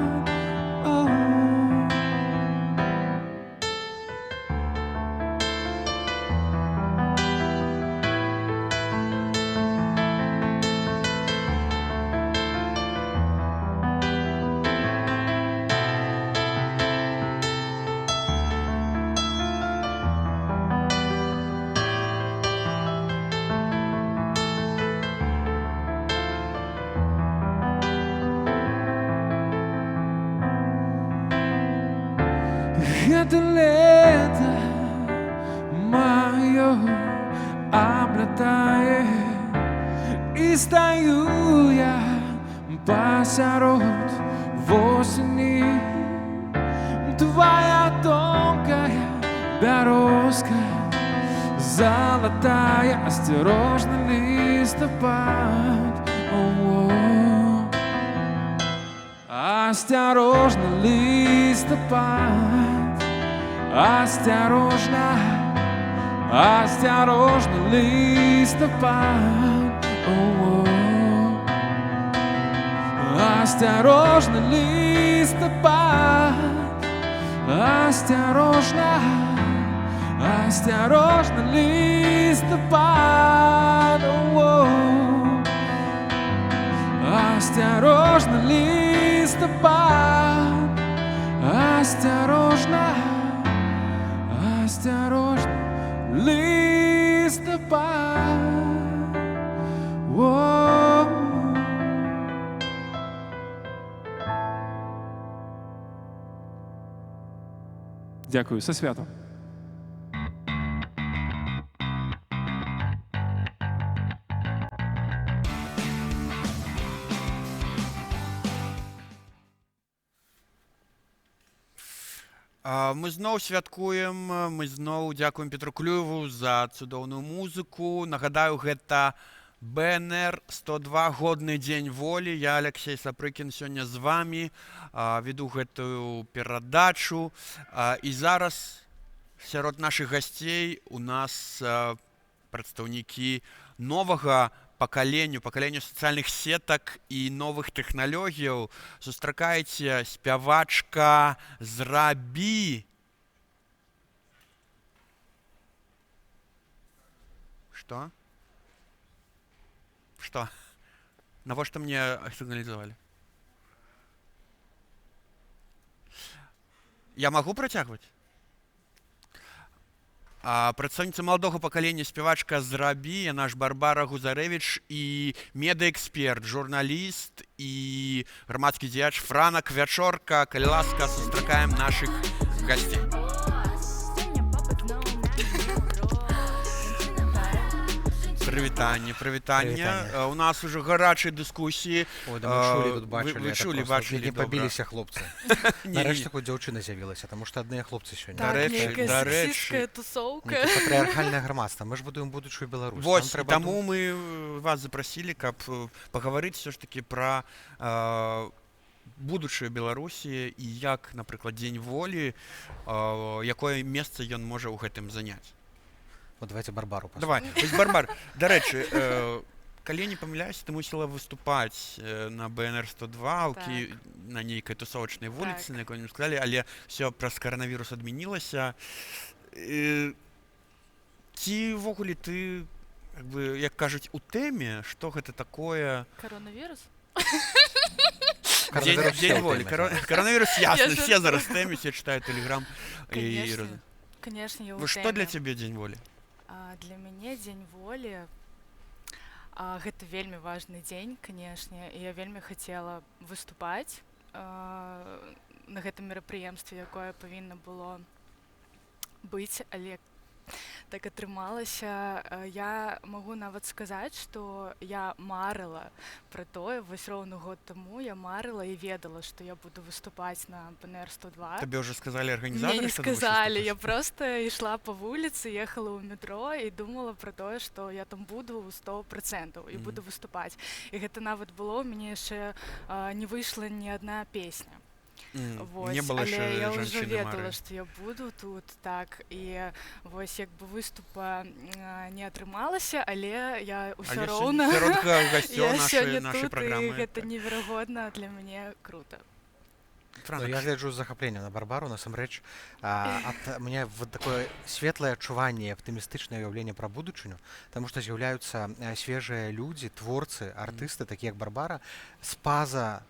Это лето мое облетает, и стою я посеред осени. Твоя тонкая дорожка золотая, осторожно, листопад. Осторожно, листопад. Осторожно, осторожно, листопад. Осторожно, листопад. Осторожно, осторожно, листопад. Осторожно, листопад. Осторожно, осторожно, листопад. мы с тобой. О. Дякую, со святом. Мы зноў святкуем, мы зноў дзякуем Петру Клюеву за цудоўную музыку. Нагадаю, гэта БНР 102 годны дзень волі. Я Алексей Сапрыкін сёння з вами веду гэтую перадачу. І зараз сярод нашых гасцей у нас прадстаўнікі новага пакаленню сацыяльных сетак і новых тэхналогіяў. Сустракаеце спявачка Зрабі. Што? Што? Навошта мне сігналізавалі? Я магу працягваць? Прадстаўніца маладога пакалення спявачка Зрабі, наш Барбара Гузарэвіч і медыэксперт, журналіст і грамадскі дзеяч Франак Вячорка. Калі ласка, сустракаем нашых гасцей. Прывітанне. У нас уже гарачыя дыскусіі. Ой, да мы чулі тут бачылі. Бачылі, не пабіліся хлопцы. Нарэшце хоць дзяўчына з'явілася, таму што адныя хлопцы сёння. Дарэчы, тусоўка. Патрыархальнае грамадства. Мы ж будуем будучую Беларусь. Вось, таму мы вас запрасілі, каб пагаварыць все ж такі пра будучую Беларусі і як, напрыклад, дзень волі, якое месца ён можа ў гэтым заняць. Вот давайте Барбару послушаем. Давай, Барбар, дарэчы, калі я не памыляюся, ты мусіла выступаць на БНР 102, на нейкай тусовачнай вуліцы, на якой-нибудь сказалі, але все праз каранавірус адмянілася. Ці ўвогуле ты, як кажуць, у тэме, што гэта такое? Коронавірус? Дзень волі. Коронавірус, ясна, все зараз в тэме, все читают Телеграм. Конечно, я у тэме. Што для цябе дзень волі? Для мяне дзень волі гэта вельмі важны дзень, канешне, і я вельмі хацела выступаць на гэтым мерапрыемстве, якое павінна было быць, але так атрымалася. Я магу нават сказаць, што я марыла пра тое, вось роўны год таму я марыла і ведала, што я буду выступаць на БНР 102. Табе ўжо сказалі арганізатары? Мне не сказалі, я проста ішла па вуліцы, ехала ў метро і думала пра тое, што я там буду 100% і буду выступаць. І гэта нават было, у мяне яшчэ не выйшла ні адна песня. Не было але я ўжо ведала, што я буду тут, так, і вось як бы выступа не атрымалася, але я ўсё роўна я сёння тут, і гэта неверагодна для мяне круто. Я гляджу з захапленнем на Барбару, насамрэч, у меня вот такое светлае адчуванне, аптымістычнае ўяўленне пра будучыню, таму што з'яўляюцца свежыя людзі, творцы, артысты, такія як Барбара, з-па-за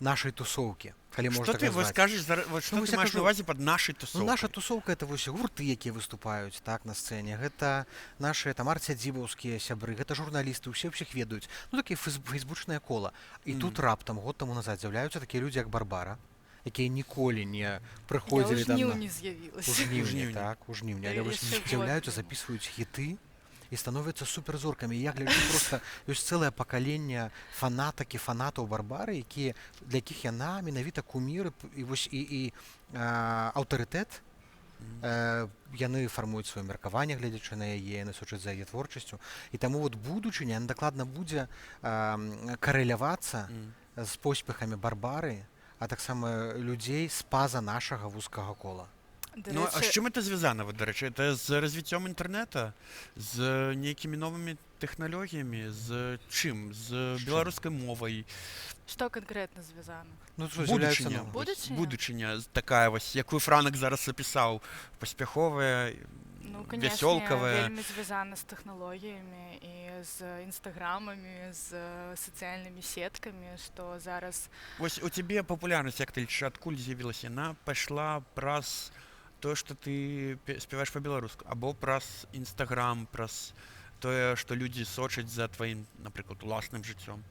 нашай тусоўкі. Што ты скажаш, што ты маеш на увазе пад нашай тусоўкай? Наша тусоўка — это вось гурты, якія выступаюць так на сцэне. Гэта нашы там арцядзібаўскія сябры, гэта журналісты, усе ўсіх ведаюць. Ну, такія фейсбучнае кола. І тут раптам, год таму назад, з'яўляюцца такія людзі, як Барбара, якія ніколі не прыходзілі там... Я ў жніўні з'явілася. У жніўні, але вось з'яўляюцца, запісваюць хіты, і становяцца суперзоркамі. Я гляджу, проста ёсць цэлае пакаленне фанатаў Барбары, для якіх яна менавіта кумір і аўтарытэт. Яны фармуюць сваё меркаванне, гледзячы на яе, яны сочаць за яе творчасцю. І таму будучыня, яна дакладна будзе карэлявацца з поспехамі Барбары, а таксама людзей з-па-за нашага вузкага кола. Ну, а з чым это звязана, дарэчы? Это з развіццём інтэрнэта, з нейкімі новымі тэхналогіямі, з чым? З беларускай мовай? Што канкрэтна звязана? Будучыня такая вось, якую Франак зараз запісаў, паспяховая, вясёлкавая. Вельмі звязана з тэхналогіямі і з інстаграмамі, з сацыяльнымі сеткамі, што зараз... Вось у цябе папулярнасць, як ты лічыш, адкуль з'явілася? Яна пайшла праз тое, што ты спяваеш па-беларуску, або праз Інстаграм, праз тое, што людзі сочаць за тваім, напрыклад, уласным жыццём?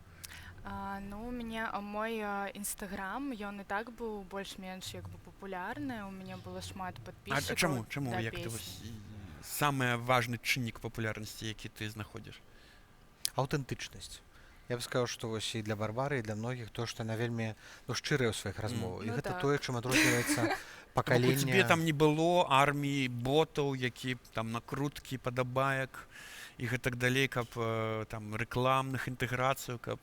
Ну, у мяне мой інстаграм, ён і так быў больш-менш як бы папулярны, у мяне было шмат падпісчыкаў. Чаму як ты самы важны чыннік папулярнасці, які ты знаходзіш? Аўтэнтычнасць. Я б сказаў, што вось і для Барбары, і для многіх то, што яна вельмі шчырая ў сваіх размовах. І гэта тое, чым адрозніваецца пакаленне. У цябе там не было арміі ботаў, які там накруткі, падабаек і гэтак далей, каб там рэкламных інтэграцыяў, каб...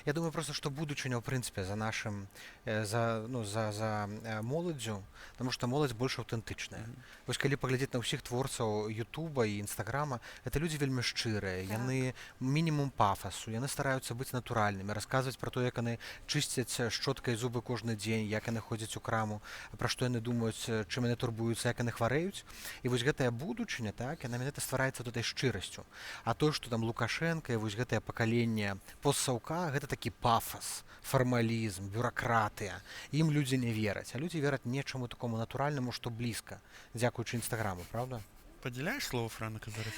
Я думаю просто, што будучыня, ў прынцыпе, за нашым, за моладдзю, таму што моладзь больш аўтэнтычная. Вось калі паглядзець на ўсіх творцаў Ютуба і Інстаграма, гэта людзі вельмі шчырыя, яны мінімум пафасу, яны стараюцца быць натуральнымі, расказваць пра то, як яны чысцяць шчоткай зубы кожны дзень, як яны ходзяць у краму, пра што яны думаюць, чым яны турбуюцца, як яны хварэюць. І вось гэтая будучыня, так, яна менавіта ствараецца тутай шчырасцю. А тое, што там Лукашенка і вось гэтае пакаленне постсаўка, гэта такі пафас, фармалізм, бюракратыя. Ім людзі не вераць, а людзі вераць нечаму такому натуральнаму, што блізка, дзякуючы Інстаграму, правда? Падзяляеш слова Франака зараз?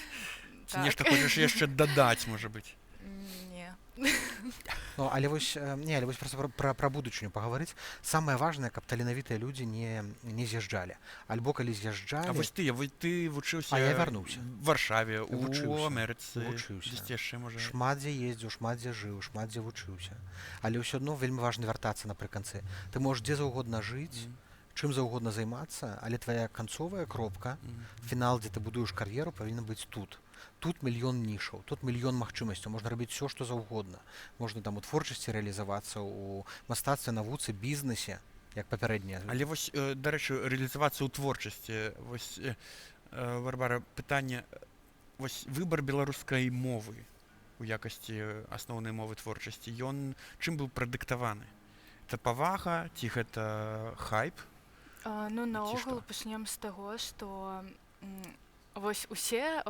Ці нешта хочаш яшчэ дадаць, можа быць? Не. Ну, але вось проста пра будучыню пагаварыць. Самае важнае, каб таленавітыя людзі не з'язджалі. Альбо калі з'язджалі... А вось ты вучыўся... А я вярнуўся. В Варшаве, у Амерыцы. Вучыўся. Шмат дзе ездзіў, шмат дзе жыў, шмат дзе вучыўся. Але ўсё адно вельмі важна вяртацца напрыканцы. Ты можаш дзе заўгодна жыць, чым заўгодна займацца, але твая канцовая кропка, фінал, дзе ты будуеш кар'еру, павінна быць тут. Тут мільён нішаў, тут мільён магчымасцяў, можна рабіць все, што заўгодна. Можна там у творчасці рэалізавацца, у мастацтве, навуцы, бізнесе, як папярэднія. Але вось, дарэчы, рэалізавацца ў творчасці. Вось, Барбара, пытанне, вось выбар беларускай мовы у якасці асноўнай мовы творчасці, ён чым быў прадыктаваны? Это павага, ці гэта хайп? Ну, наогул пачнем з таго, што вось усе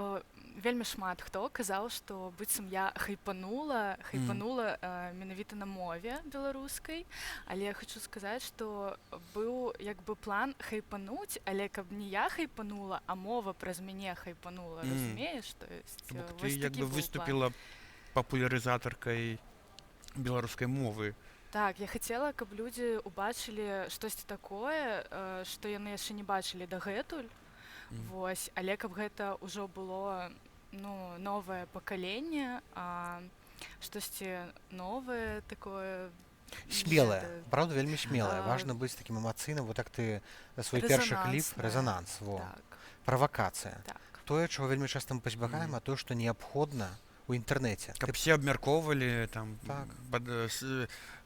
вельмі шмат хто казаў, што быццам я хайпанула менавіта на мове беларускай, але я хочу сказаць, што быў як бы план хайпануць, але каб не я хайпанула, а мова праз мяне хайпанула, разумееш? Ты як бы выступіла папулярызатаркай беларускай мовы. Так, я хацела, каб людзі ўбачылі штосьці такое, што яны яшчэ не бачылі дагэтуль. Вось, але каб гэта ўжо было новае пакаленне, штосьці новае такое... Смелае, правда, вельмі смелае. Важна быць такім эмацыйным, вот так ты свой першы кліп, рэзананс, правакацыя. Тое, чаго вельмі часта мы пазбягаем, а тое, што неабходна у інтэрнэце. Каб все абмяркоўвалі,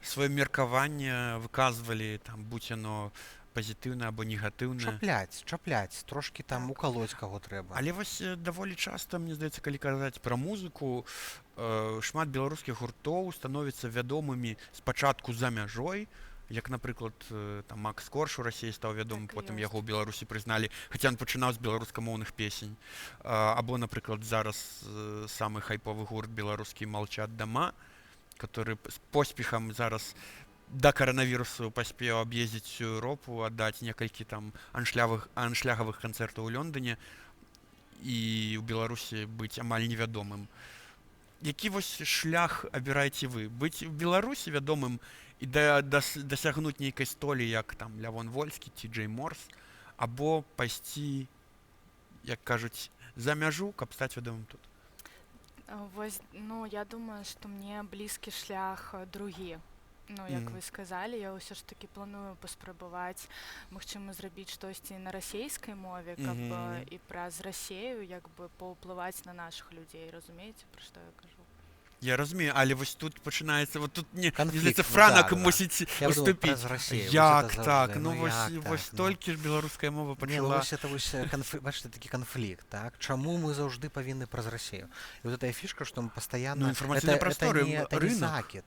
сваё меркаванне выказвалі, будь яно пазітыўна або негатыўна. Чапляць, трошкі там укалоць каго трэба. Але вось даволі часта, мне здаецца, калі казаць пра музыку, шмат беларускіх гуртоў становяцца вядомымі спачатку за мяжой, як, напрыклад, Макс Корж у Расіі стаў вядомым, потым яго ў Беларусі прызналі, хаця ён пачынаў з беларускамоўных песень. Або, напрыклад, зараз самы хайповы гурт беларускі «Молчат дома», который з поспехам зараз да каранавірусу паспеў аб'ездзіць всю Еўропу, аддаць некалькі там аншлягавых канцэртаў у Лондоне і ў Беларусі быць амаль невядомым. Які вось шлях абіраеце вы? Быць у Беларусі вядомым і дасягнуць нейкай столі, як там Лявон Вольскі ці Джей Морс, або пайсці, як кажуць, за мяжу, каб стаць вядомым тут? Вось, я думаю, што мне блізкі шлях другі. Як вы сказалі, я ўсё ж такі планую паспрабаваць, магчыма, зрабіць штосьці на расейскай мове, каб і праз Расею як бы паўплываць на нашых людзей, разумееце, пра што я кажу? Я разумею, але вось тут пачынаецца, вот тут не Франак мусіць уступіць. Як так? Вось толькі ж беларуская мова пачала. Бачыце, такі канфлікт, так? Чаму мы заўжды павінны праз Расею? І вот эта фішка, што мы пастаянна... Інфармацыйнай прасторы,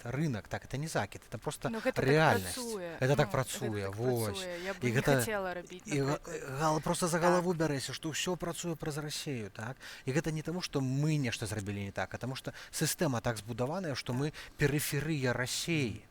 рынок, так, это не закід, это просто рэальнасць. Это так працуе, вось. Я бы не хацела рабіць, напрыклад. Просто за галаву бярэся, што ўсё працуе праз Расею, так? І гэта не таму, што мы нешта зрабілі не так, а таму што сістэма так збудаваная, што мы перыферыя Расеі.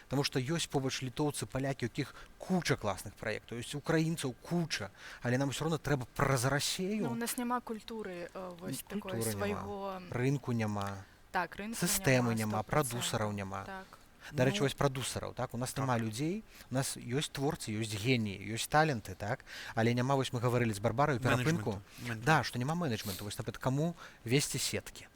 Таму што ёсць побач літоўцы, палякі, у якіх куча класных праектаў, ёсць украінцаў куча, але нам ўсё роўна трэба праз Расею. Ну, у нас няма культуры вось такой свайго... Рынку няма. Так, рынку сістэмы няма, прадусараў няма. Так. Дарэчы, вось прадусараў, так? У нас няма людзей, у нас ёсць творцы, ёсць геніі, ёсць таленты, так? Але няма, вось мы гаварылі з Барбарай у перапынку, да, што няма менеджменту, вось, напрыклад, каму весці сеткі,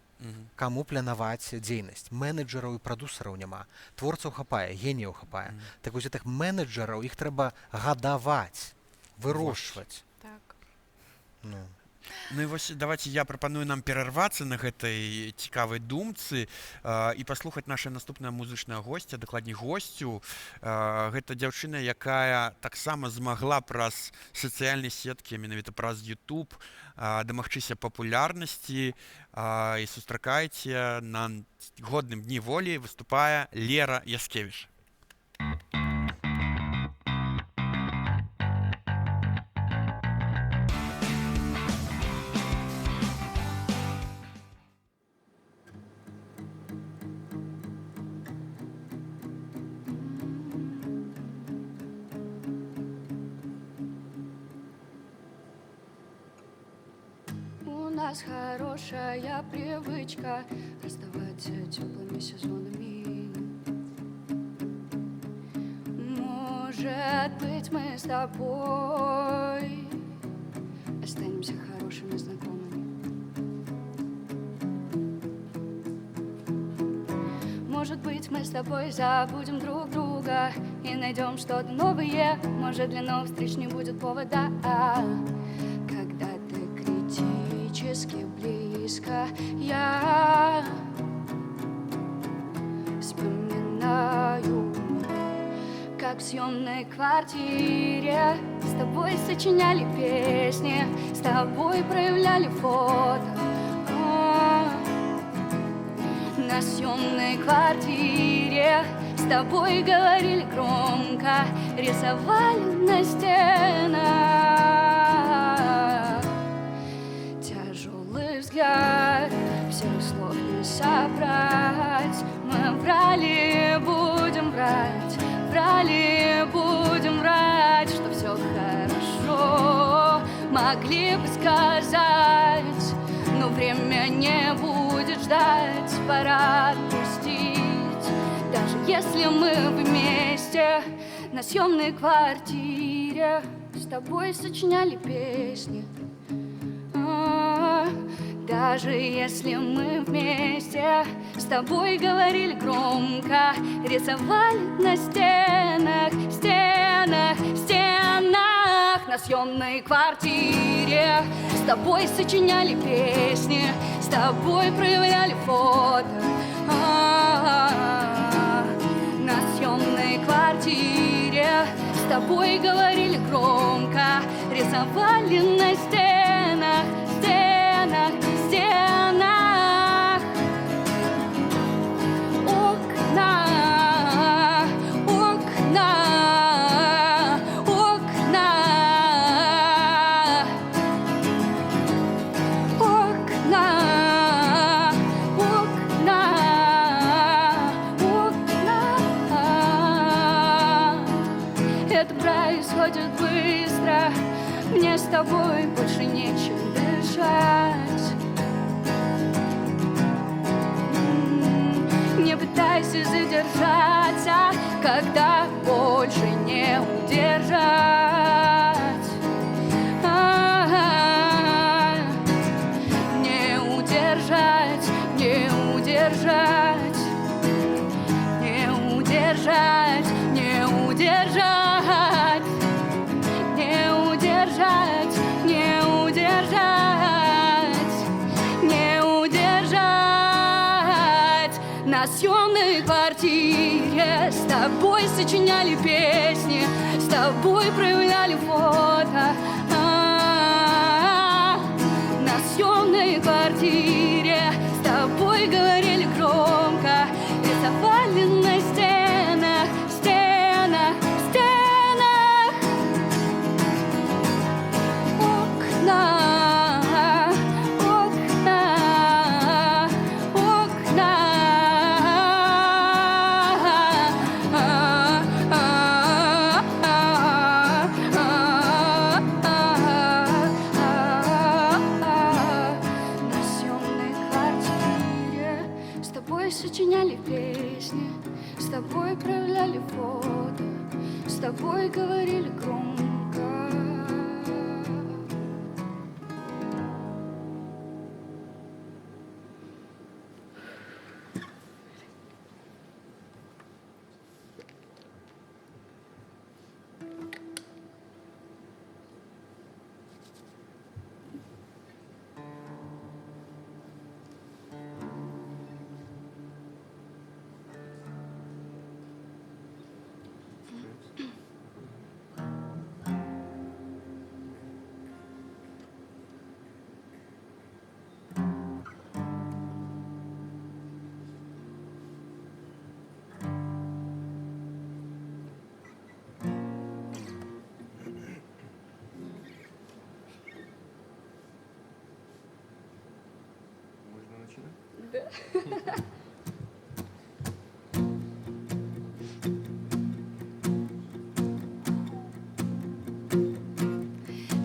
каму планаваць дзейнасць. Менеджераў і прадусараў няма. Творцаў хапае, геніяў хапае. Так вось гэтых менеджераў, іх трэба гадаваць, вырошчваць. Так. Ну і вось давайте я прапаную нам перарвацца на гэтай цікавай думцы і паслухаць наша наступная музычная госця, дакладней госцю. Гэта дзяўчына, якая таксама змагла праз сацыяльныя сеткі, менавіта праз YouTube, дамагчыся папулярнасці, і сустракайце, на годным дні волі выступае Лера Яскевіч. У нас хорошая привычка расставаться теплыми сезонами. Может быть, мы с тобой останемся хорошими знакомыми. Может быть, мы с тобой забудем друг друга и найдем что-то новое. Может, для новых встреч не будет повода. Когда ты критически близко, я вспоминаю, как в съемной квартире с тобой сочиняли песни, с тобой проявляли фото. На съемной квартире с тобой говорили громко, рисовали на стенах. Тяжелый взгляд, всех слов не собрать. Мы врали, будем врать, врали, будем врать, что все хорошо, могли бы сказать, но время не будет ждать, пора отпустить. Даже если мы вместе на съемной квартире с тобой сочиняли песни, даже если мы вместе с тобой говорили громко, рисовали на стенах, стенах, стенах. На съемной квартире с тобой сочиняли песни, с тобой проявляли фото. На съемной квартире с тобой говорили громко, рисовали на стенах, стенах, стенах. Окна, окна, окна, окна, окна, окна. Это происходит быстро, мне с тобой больше нечем дышать. Не пытайся задержаться, когда больше не удержать. Не удержать, не удержать, не удержать, не удержать, не удержать, не удержать, не удержать. На съемной квартире с тобой сочиняли песни, с тобой проявляли фото. На съемной квартире с тобой говорили громко, рисовали на стенах, стенах, стенах. Окна, окна, окна. тобой говорили громко.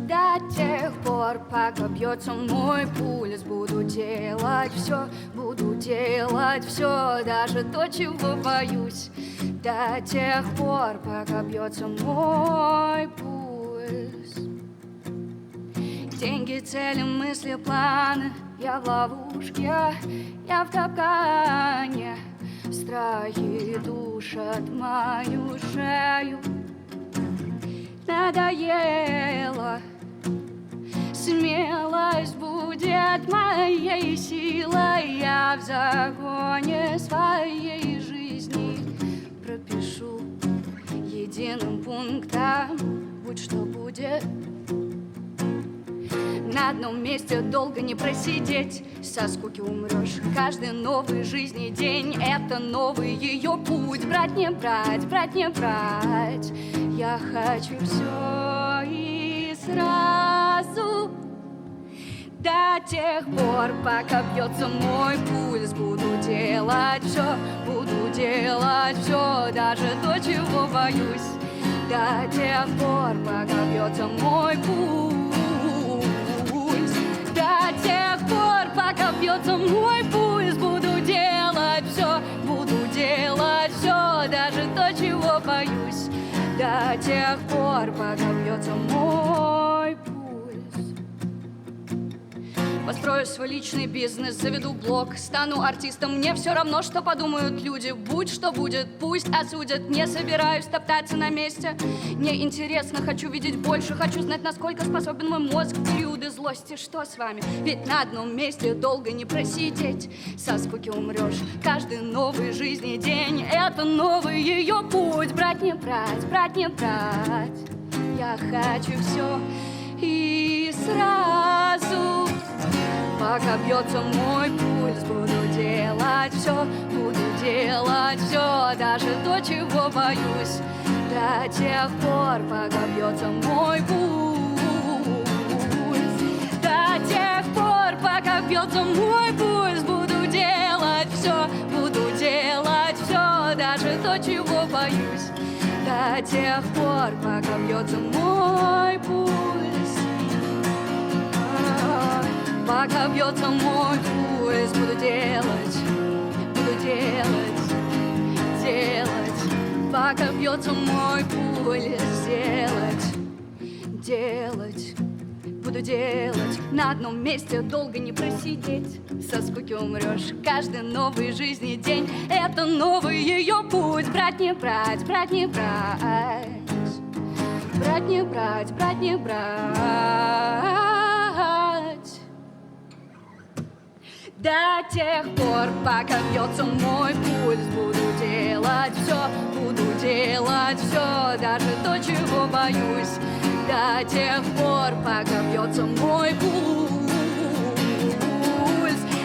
До тех пор, пока бьется мой пульс, буду делать все, даже то, чего боюсь. До тех пор, пока бьется мой пульс. Деньги, цели, мысли, планы. Я в ловушке, я в капкане. Страхи душат мою шею. Надоело. Смелость будет моей силой. Я в загоне своей жизни пропишу единым пунктом. Будь что будет. На одном месте долго не просидеть, со скуки умрешь. Каждый новый жизни день — это новый ее путь. Брать, не брать, брать, не брать. Я хочу все и сразу. До тех пор, пока бьется мой пульс, буду делать все, даже то, чего боюсь. До тех пор, пока бьется мой пульс. До тех пор, пока бьется мой пульс, буду делать все, даже то, чего боюсь. До тех пор, пока бьется мой пульс. Построю свой личный бизнес, заведу блог, стану артистом. Мне все равно, что подумают люди. Будь что будет, пусть осудят. Не собираюсь топтаться на месте. Мне интересно, хочу видеть больше. Хочу знать, насколько способен мой мозг в периоды злости. Что с вами? Ведь на одном месте долго не просидеть. Со скуки умрешь. Каждый новый жизни день — это новый ее путь. Брать, не брать, брать, не брать. Я хочу все и сразу. Пока бьется мой пульс, буду делать все, даже то, чего боюсь. До тех пор, пока бьется мой пульс. До тех пор, пока бьется мой пульс, буду делать все, даже то, чего боюсь. До тех пор, пока бьется мой пульс. Пока бьется мой пульс, буду делать. Пока бьется мой пульс, делать. Буду делать. На одном месте долго не просидеть. Со скуки умрешь. Каждый новый жизни день — это новый ее путь. Брать, не брать, брать, не брать. Брать, не брать, брать, не брать. До тех пор, пока бьется мой пульс, буду делать все, даже то, чего боюсь. До тех пор, пока бьется мой пульс.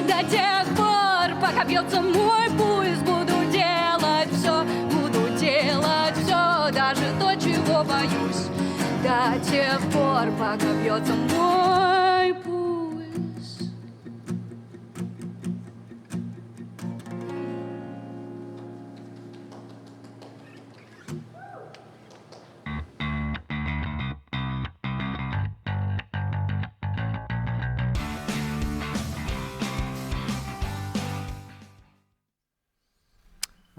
До тех пор, пока бьется мой пульс, буду делать все, даже то, чего боюсь. До тех пор, пока бьется мой пульс.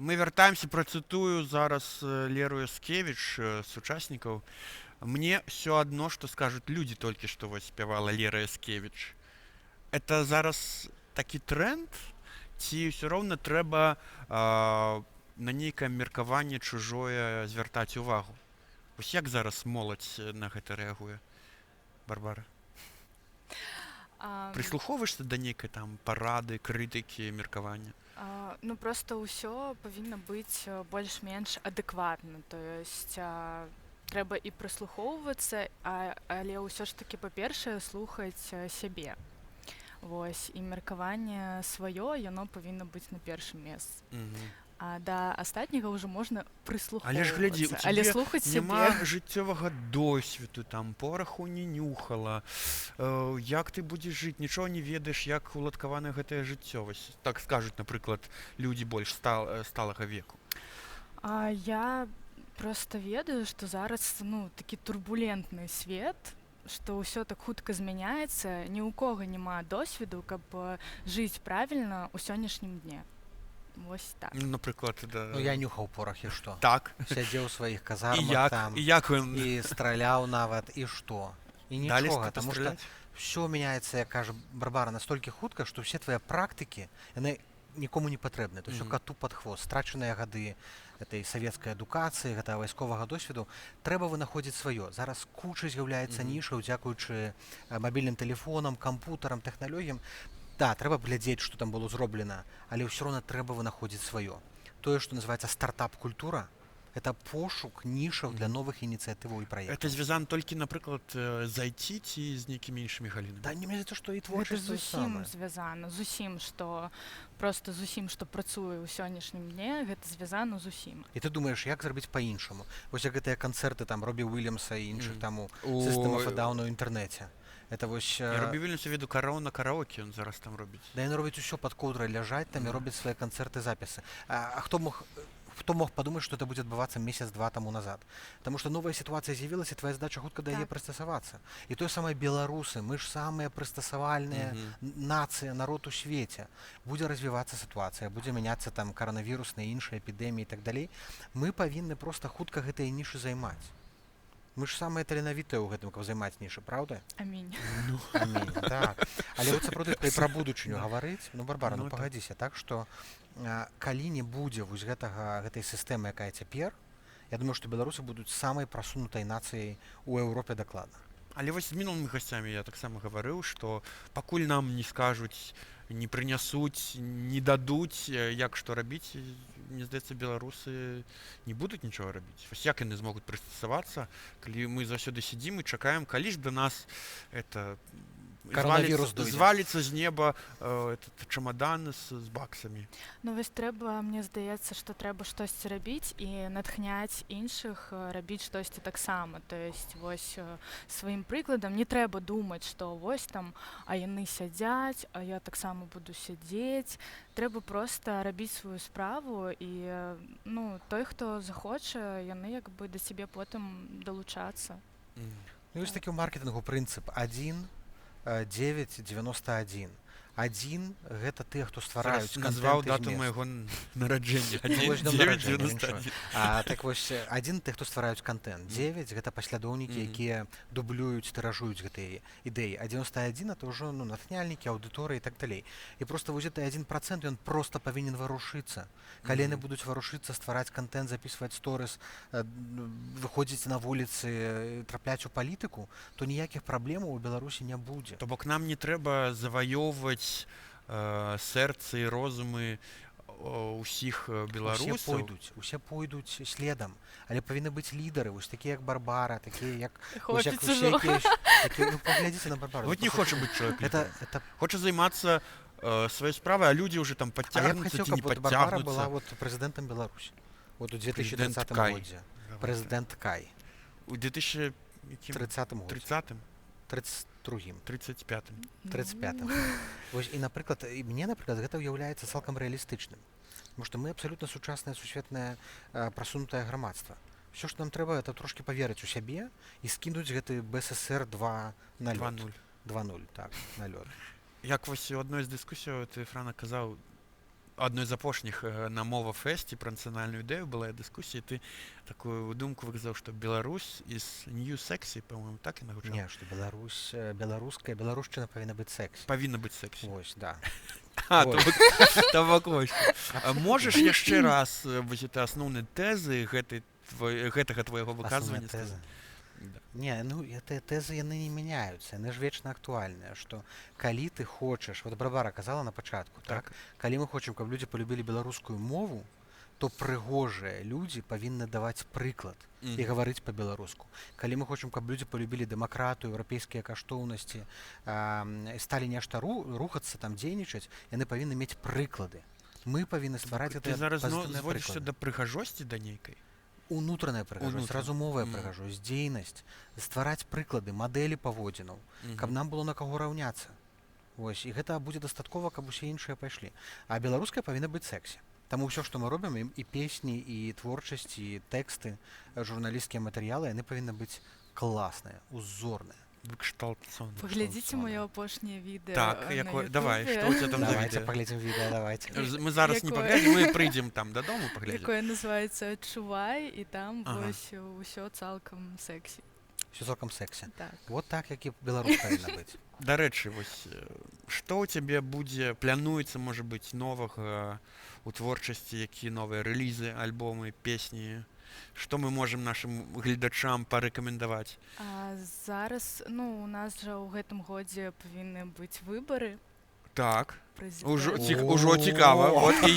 Мы вяртаемся, працытую зараз Леру Яскевіч з учаснікаў. Мне все адно, што скажуць людзі, толькі што вось спявала Лера Яскевіч. Это зараз такі тренд, ці ўсё роўна трэба на нейкае меркаванне чужое звяртаць увагу? Вось як зараз моладзь на гэта рэагуе, Барбара? Прыслухоўваешся да нейкай там парады, крытыкі, меркавання? Ну просто ўсё павінна быць больш-менш адэкватна, то есть трэба і прыслухоўвацца, але ўсё ж такі па-першае слухаць сябе. Вось, і меркаванне сваё, яно павінна быць на першым месцы. А да астатняга ўжо можна прыслухоўвацца. Але ж глядзі, у але цябе слухаць няма сябе. жыццёвага досведу, там пораху не нюхала. Як ты будзеш жыць? Нічого не ведаеш, як уладкавана гэтая жыццёвасць. Так скажуць, напрыклад, людзі больш сталага веку. Я просто ведаю, што зараз такі турбулентны свет, што ўсё так хутка змяняецца, ні ў кого няма досведу, каб жыць правільна ў сённяшнім дне. Вось так. Напрыклад, да. Ну я нюхаў порах, і што? Так. Сядзеў у сваіх казармах там. І як ён? І страляў нават, і што? І нічога, таму што ўсё мяняецца, як кажа Барбара, настолькі хутка, што ўсе твае практыкі, яны нікому не патрэбны. То ўсё кату пад хвост. Страчаныя гады гэтай савецкай адукацыі, гэтага вайсковага досведу, трэба вынаходзіць сваё. Зараз куча з'яўляецца нішаў, дзякуючы мабільным тэлефонам, кампутарам, тэхналогіям. Да, трэба глядзець, што там было зроблена, але ўсё роўна трэба вынаходзіць сваё. Тое, што называецца стартап-культура, это пошук нішаў для новых ініцыятываў і праектаў. Это звязана толькі, напрыклад, з IT ці з нейкімі іншымі галінамі? Да, не менавіта, што і творчасць Гэта зусім звязана, зусім, што просто зусім, што працуе ў сённяшнім дне, гэта звязана зусім. І ты думаеш, як зрабіць па-іншаму? Вось як гэтыя канцэрты там Робі Уільямса і іншых там у System of a Down у інтэрнэце. Это вось Робі Вільямс веду на караоке, ён зараз там робіць. Да ён робіць усё пад коўдрай ляжаць, там і робіць свае канцэрты, запісы. А хто мог падумаць, што это будзе адбывацца месяц-два таму назад? Таму што новая сітуацыя з'явілася, твая задача хутка да яе прыстасавацца. І тое самае беларусы, мы ж самыя прыстасавальныя нацыя, народ у свеце. Будзе развівацца сітуацыя, будзе мяняцца там каранавірусныя, іншыя эпідэміі і так далей. Мы павінны проста хутка гэтыя нішы займаць. Мы ж самыя таленавітыя ў гэтым, каб займаць нішы, праўда? Амінь. Амінь, так. Але вот сапраўды пра будучыню гаварыць, Барбара, пагадзіся, так што калі не будзе вось гэтай сістэмы, якая цяпер, я думаю, што беларусы будуць самай прасунутай нацыяй у Еўропе дакладна. Але вось з мінулымі гасцямі я таксама гаварыў, што пакуль нам не скажуць, не прынясуць, не дадуць, як што рабіць, мне здаецца, беларусы не будуць нічога рабіць. Вось як яны змогуць прыстасавацца, калі мы заўсёды сядзім і чакаем, калі ж да нас зваліцца з неба чамадан з баксамі. Ну вось трэба, мне здаецца, што трэба штосьці рабіць і натхняць іншых рабіць штосьці таксама. То есть вось сваім прыкладам не трэба думаць, што вось там, а яны сядзяць, а я таксама буду сядзець. Трэба проста рабіць сваю справу і той, хто захоча, яны як бы да цябе потым далучацца. Ёсць такі ў маркетынгу прынцып 1-9-91. 1 гэта тыя, хто ствараюць контент. Назваў дату майго нараджэння. 1-9-91. Так вось, 1 тых, хто ствараюць контент. 9 гэта паслядоўнікі, якія дублююць, тыражуюць гэтыя ідэі. А 91 это ўжо натхняльнікі, аўдыторыі і так далей. І проста вось гэты 1%, ён проста павінен варушыцца. Калі яны будуць варушыцца, ствараць контент, запісваць сторыс, выходзіць на вуліцы, трапляць у палітыку, то ніякіх праблемаў у Беларусі не будзе. То бок нам не трэба заваёўваць сэрцы і розумы ўсіх беларусаў. Усе пойдуць следам, але павінны быць лідары, вось такія як Барбара, такія як паглядзіце на Барбару. Вот не хоча быць чалавек лідар. Хоча займацца сваёй справай, а людзі ўжэ там падцягнуцца ці не падцягнуцца. Барбара была прэзідэнтам Беларусі. Вот у 2030 годзе. Прэзідэнт Кай. У 2030 годзе. 35. Вось і напрыклад, мне гэта ўяўляецца цалкам рэалістычным. Таму што мы абсалютна сучаснае сусветнае прасунутае грамадства. Усё, што нам трэба, это трошкі паверыць у сябе і скінуць гэты БССР 2 на лёд. 2-0, так, на лёд. Як вось у адной з дыскусіяў ты, Франа, казаў, адной з апошніх на мова фесці пра нацыянальную ідэю была дыскусія, ты такую думку выказаў, што Беларусь is new sexy, по-моему, так і нагучала? Не, што Беларусь, беларушчына павінна быць секси. Павінна быць секси. Вось, да. То бок вось. Можаш яшчэ раз вось это асноўныя тэзы гэтага твайго выказвання? Не, ну тэзы яны не мяняюцца, яны ж вечна актуальныя, што калі ты хочаш, вот Барбара казала на пачатку, так? Калі мы хочам, каб людзі полюбілі беларускую мову, то прыгожыя людзі павінны даваць прыклад і гаварыць па-беларуску. Калі мы хочам, каб людзі полюбілі дэмакратыю, еўрапейскія каштоўнасці, сталі нешта рухацца, там дзейнічаць, яны павінны мець прыклады. Мы павінны ствараць Ты зараз зводзішся да прыгажосці да нейкай? Унутраная прыгажосць, разумовая прыгажосць, дзейнасць, ствараць прыклады, мадэлі паводзінаў, каб нам было на каго раўняцца. Вось, і гэта будзе дастаткова, каб усе іншыя пайшлі. А беларуская павінна быць секси. Таму ўсё, што мы робім, і песні, і творчасць, і тэксты, журналісцкія матэрыялы, яны павінны быць класныя, узорныя. Паглядзіце маё апошняе відэо. Так, давай, што ў цябе там за відэо? Давайте паглядзім відэо, давайте. Мы зараз не паглядзім, мы прыйдзем там дадому, паглядзім. Якое называецца «Адчувай», і там вось усё цалкам секси. Усё цалкам секси. Так. Вот так, як і Беларусь павінна быць. Дарэчы, вось, што ў цябе будзе, плануецца, можа быць, новага у творчасці, якія новыя рэлізы, альбомы, песні? Што мы можам нашым гледачам парэкамендаваць? Зараз, у нас жа ў гэтым годзе павінны быць выбары. Так, ужо цікава. Вот і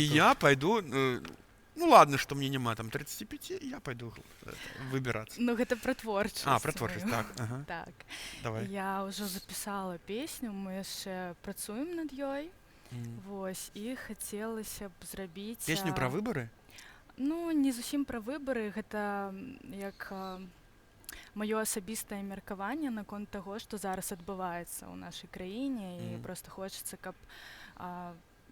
я пайду, ладно, што мне няма там 35, я пайду выбірацца. Ну, гэта пра творчасць. Пра творчасць, так. Так. Давай. Я ўжо запісала песню, мы яшчэ працуем над ёй. Вось, і хацелася б зрабіць... Песню пра выбары? Ну, не зусім пра выбары, гэта як маё асабістае меркаванне наконт таго, што зараз адбываецца ў нашай краіне, і проста хочацца, каб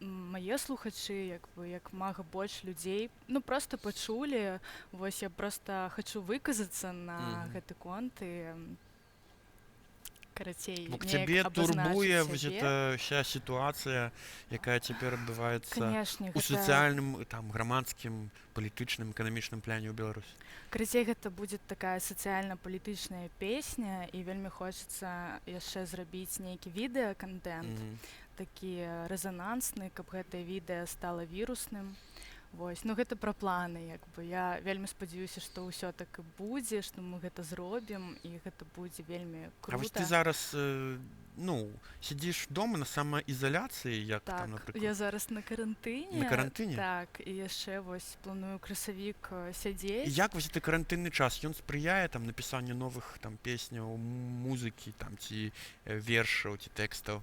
мае слухачы, як мага больш людзей, проста пачулі. Вось я проста хачу выказацца на гэты конт і карацей, неяк цябе турбуе вось эта вся сітуацыя, якая цяпер адбываецца у сацыяльным, грамадскім, палітычным, эканамічным пляне ў Беларусі? Карацей, гэта будзе такая сацыяльна-палітычная песня, і вельмі хочацца яшчэ зрабіць нейкі відэакантэнт, такі рэзанансны, каб гэтае відэа стала вірусным. Вось, гэта пра планы, я вельмі спадзяюся, што ўсё так і будзе, што мы гэта зробім, і гэта будзе вельмі крута. А вось ты зараз, сядзіш дома на самаізаляцыі, як там, напрыклад? Так, я зараз на карантыне. На карантыне? Так, і яшчэ вось планую красавік сядзець. Як вось гэты карантынны час, ён спрыяе там напісанню новых там песняў, музыкі, там ці вершаў, ці тэкстаў?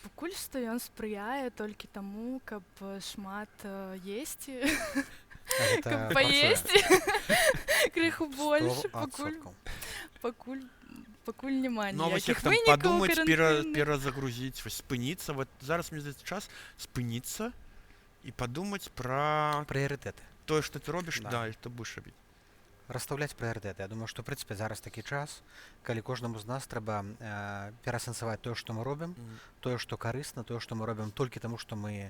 Пакуль што ён спрыяе толькі таму, каб шмат есці, каб паесці крыху больш, пакуль няма ніякіх вынікаў падумаць, перазагрузіць, спыніцца. Вот зараз, мне здаецца, час спыніцца і падумаць пра прыярытэты. Тое, што ты робіш, і што будзеш рабіць. Расстаўляць прыярытэты. Я думаю, што, в прынцыпе, зараз такі час, калі кожнаму з нас трэба пераасэнсаваць тое, што мы робім, тое, што карысна, тое, што мы робім толькі таму, што мы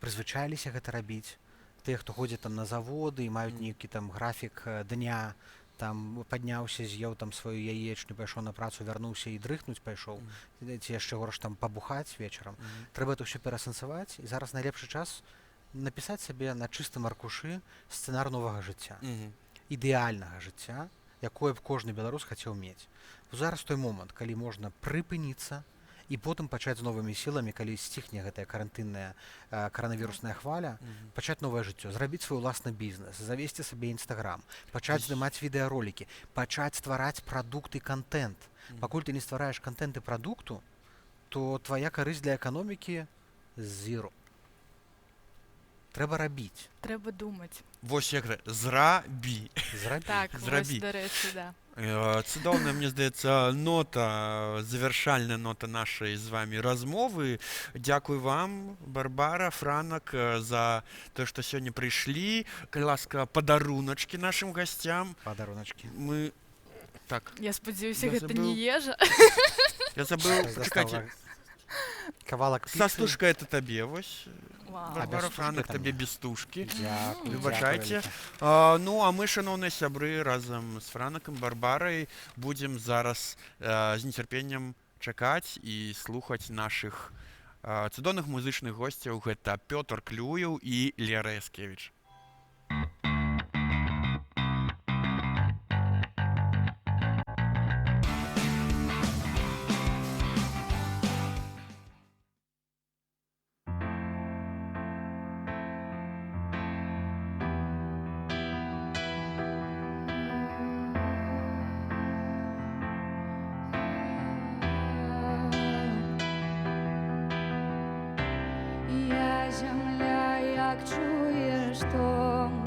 прызвычаіліся гэта рабіць. Тыя, хто ходзіць там на заводы і маюць нейкі там графік дня, там падняўся, з'еў там сваю яечню, пайшоў на працу, вярнуўся і дрыхнуць пайшоў, ці яшчэ горш там пабухаць вечарам. Трэба это ўсё пераасэнсаваць, і зараз найлепшы час напісаць сабе на чыстым аркушы сцэнар новага жыцця, ідэальнага жыцця, якое б кожны беларус хацеў мець. Зараз той момант, калі можна прыпыніцца і потым пачаць з новымі сіламі, калі сціхне гэтая карантынная каранавірусная хваля, пачаць новае жыццё, зрабіць свой уласны бізнес, завесці сабе інстаграм, пачаць здымаць відэаролікі, пачаць ствараць прадукт і кантэнт. Пакуль ты не ствараеш кантэнт і прадукту, то твая карысць для эканомікі зіро. Трэба рабіць. Трэба думаць. Вось як зрабі. Так, вось, дарэчы, да. Цудоўная, мне здаецца, завяршальная нота нашай з вамі размовы. Дзякуй вам, Барбара, Франак, за тое, што сёння прыйшлі. Калі ласка, падаруначкі нашым гасцям. Падаруначкі. Так. Я спадзяюся, гэта не ежа. Я забыў, пачакайце. Кавалак піцы. Састушка это табе, вось. Вау. Барбара без Франак стужкі табе там? без стужкі. Дзякуй, Выбачайце. дзякуй Ну, а мы, шановныя сябры, разам з Франакам Барбарай будзем зараз з нецярпеннем чакаць і слухаць нашых цудоўных музычных госцяў. Гэта Пётр Клюеў і Лера Яскевіч. Я земля, як чуєш том.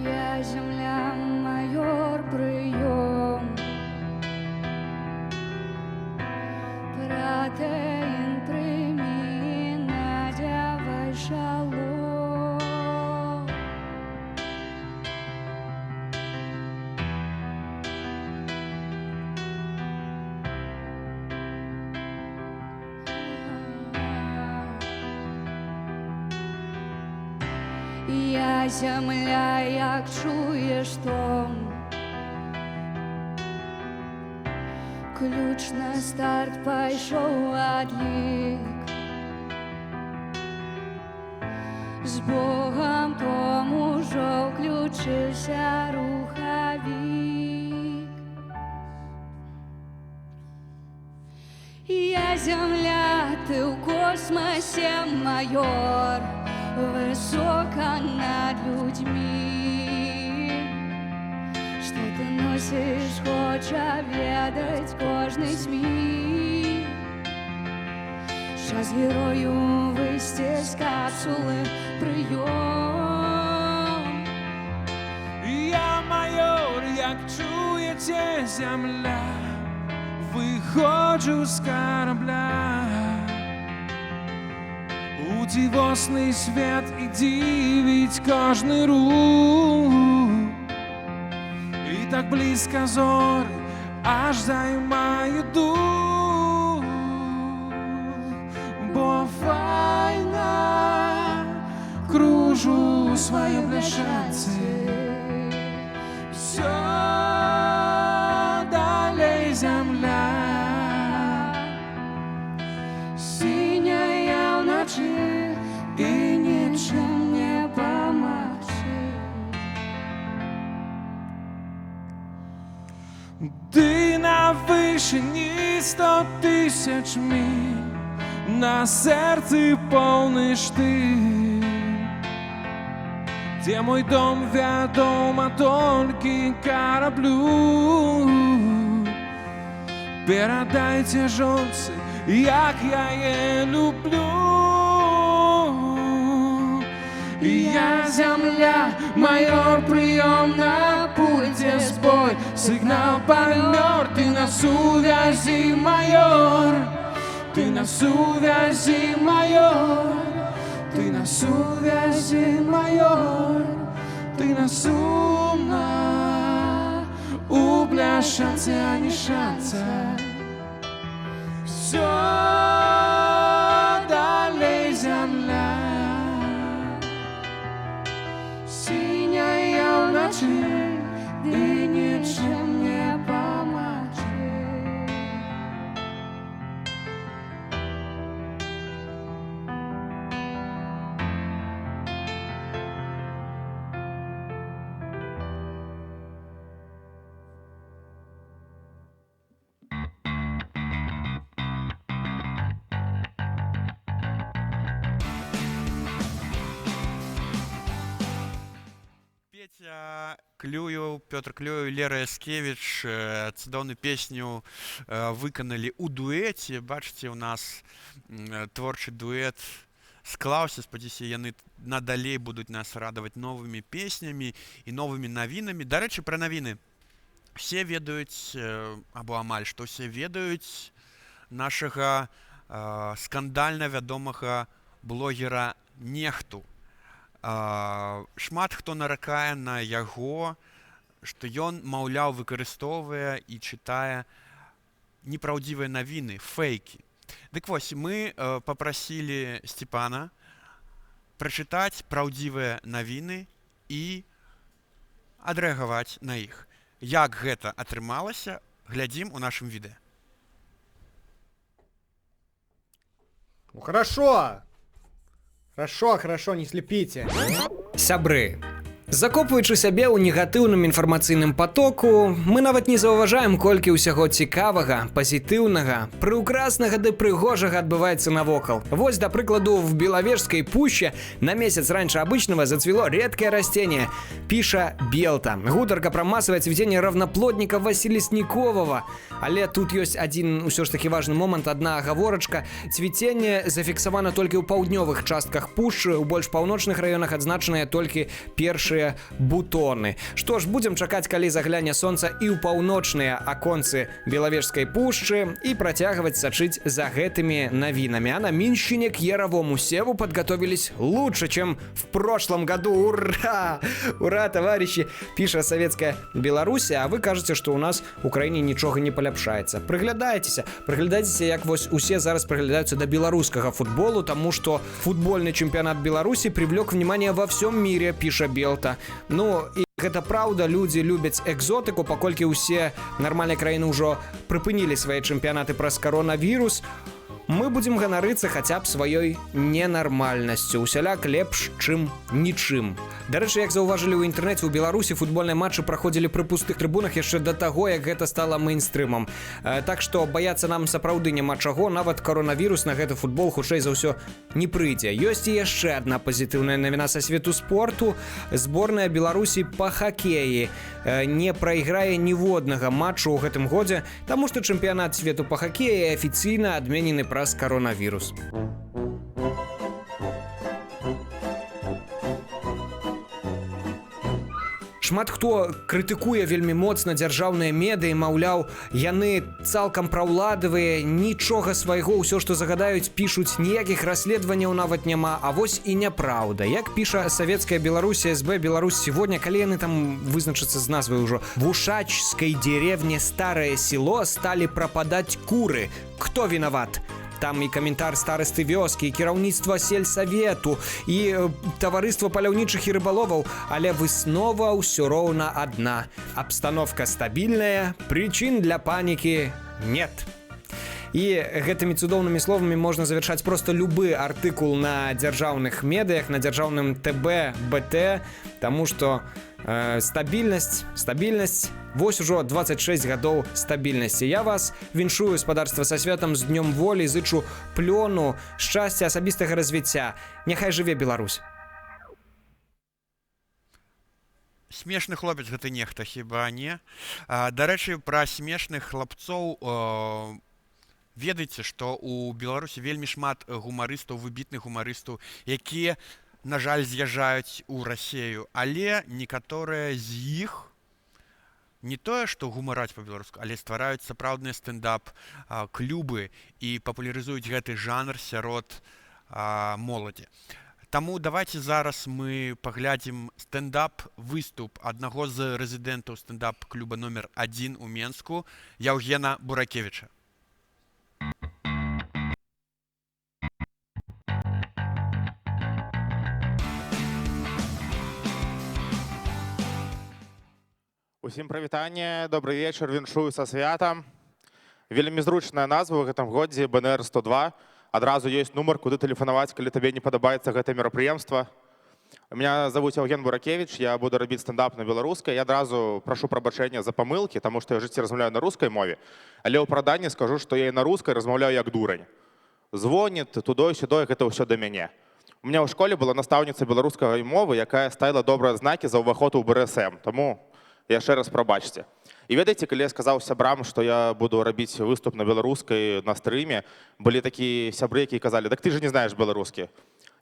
Я земля, майор, прийом. Протеїн прийми, надявай шалом. Я земля, як чуєш том. Ключ на старт пайшов адлік. З Богом тому жо включився рухавік. Я земля, ти у космосе, майор, высоко над людьми. Что ты носишь, хоча ведать кожный СМИ. Час герою вийти з капсули, прийом. Я майор, як чуєте, земля, виходжу з корабля. У дивосний світ і дивить кожний рух. І так близько зорі, аж займає дух. Бо файна, кружу у своєму бляшанці. Все далей земля. Синяя вночі і нічим не помогти. Ти на вишині 100 тисяч миль, на серці повний штиль. Где мой дом, ведомо только кораблю. Передайте жонці, як я її люблю. Я земля, майор, прием на пульте сбой. Сигнал помер, ты на связи, майор. Ты на связи, майор. Ты на связи, майор. Ты на сумна. У бляшанцы, а не шанса. Все далей земля. Синяя вночі і нічим не помогти. Петя Клюеў, Пётр Клюеў, Лера Яскевіч цудоўную песню выканалі ў дуэце. Бачыце, у нас творчы дуэт склаўся. Спадзяюся, яны надалей будуць нас радаваць новымі песнямі і новымі навінамі. Дарэчы, пра навіны. Все ведаюць, або амаль што все ведаюць нашага скандальна вядомага блогера Нехту. Шмат хто наракае на яго, што ён, маўляў, выкарыстоўвае і чытае неправдивые новины, фейки. Дык вось, мы попросили Степана прочитать правдивые новины и адрэагаваць на іх. Як гэта атрымалася, глядзім у нашым відэа. Ну хорошо. Хорошо, не слепите. Сябры. Закопваючы сябе ў негатыўным інфармацыйным потоку, мы нават не заўважаем, колькі ўсяго цікавага, пазітыўнага, прыўкраснага ды прыгожага адбываецца навокал. Вось, да прыкладу, в Беловежской пуще на месяц раньше обычного зацвело редкое растение, піша Белта. Гутарка про массовое цвітение равноплодника Василисникового. Але тут ёсць адзін усё ж таки важны момант, адна агаворачка. Цвіценне зафіксавана толькі ў паўднёвых частках пушчы, у больш паўночных раёнах адзначаныя толькі першыя бутоны. Што ж, будзем чакаць, калі загляне сонца і ў паўночныя аконцы Беловежской пушчы і працягваць сачыць за гэтымі навінамі. А на Минщине к Яровому севу подготовились лучше, чем в прошлом году. Ура! Ура, товарищи! Піша Советская Беларусь, а вы кажете, что у нас в Украине нічога не поляпшаецца. Прыглядайцеся, як вось усе зараз прыглядаюцца да беларускага футболу, тому что футбольный чемпионат Беларуси привлек внимание во всем мире, піша Белта. Ну, і гэта праўда, людзі любяць экзотыку, паколькі ўсе нармальныя краіны ўжо прыпынілі свае чэмпіянаты праз каронавірус. Мы будзем ганарыцца хаця б сваёй ненармальнасцю, усяляк лепш, чым нічым. Дарэчы, як заўважылі ў інтэрнэце, у Беларусі футбольныя матчы праходзілі пры пустых трыбунах яшчэ да таго, як гэта стала мейнстрымам. Так што баяцца нам сапраўды няма чаго, нават каронавірус на гэты футбол хутчэй за ўсё не прыйдзе. Ёсць і яшчэ адна пазітыўная навіна са свету спорту. Зборная Беларусі па хакеі не прайграе ніводнага матчу ў гэтым годзе, таму што чэмпіянат свету па хакеі афіцыйна адменены праз коронавірус. Шмат хто крытыкуе вельмі моцна дзяржаўныя медыі, маўляў, яны цалкам праўладавыя, нічога свайго, ўсё, што загадаюць, пішуць, ніякіх расследаванняў нават няма, а вось і няправда. Як піша Советская Беларусь, СБ Беларусь сегодня, калі яны там вызначацца з назвай ужо, в Ушачской деревне Старое село стали пропадать куры. Кто виноват? Там і каментар старасты вёскі, і кіраўніцтва сельсавету, і таварыства паляўнічых і рыбаловаў, але выснова ўсё роўна адна. Абстановка стабільная, прычын для панікі нет. І гэтымі цудоўнымі словамі можна завяршаць проста любы артыкул на дзяржаўных медыях, на дзяржаўным ТБ, БТ, таму што стабільнасць, вось ужо 26 гадоў стабільнасці. Я вас віншую, спадарства, са святам, з днём волі, зычу плёну, шчасця, асабістага развіцця. Няхай жыве Беларусь. Смешны хлопец гэта нехта, хіба не? Дарэчы, пра смешных хлапцоў ведаеце, што ў Беларусі вельмі шмат гумарыстаў, выбітных гумарыстаў, якія, на жаль, з'язджаюць у Расею, але некаторыя з іх не тое, што гумараць па-беларуску, але ствараюць сапраўдныя стендап-клубы і папулярызуюць гэты жанр сярод моладзі. Таму давайте зараз мы паглядзім стендап-выступ аднаго з рэзідэнтаў стендап-клуба номер 1 у Менску, Яўгена Буракевіча. Усім прывітанне, добры вечар, віншую са святам. Вельмі зручная назва ў гэтым годзе, БНР 102. Адразу ёсць нумар, куды тэлефанаваць, калі табе не падабаецца гэтае мерапрыемства. Меня зовут Яўген Буракевич, я буду рабіць стендап на беларускай. Я адразу прашу прабачэння за памылкі, таму што я ў жыцці размаўляю на рускай мове. Але ў праданні скажу, што я і на рускай размаўляю як дурань. Звоніт, тудой-сюдой, гэта ўсё да мяне. У меня ў школе была настаўніца беларускай мовы, якая ставіла добрыя знакі за ўваход у БРСМ. Таму яшчэ раз прабачце. І ведаеце, калі я сказаў сябрам, што я буду рабіць выступ на беларускай на стрыме, былі такія сябры, якія казалі: «Так ты же не знаеш беларускі».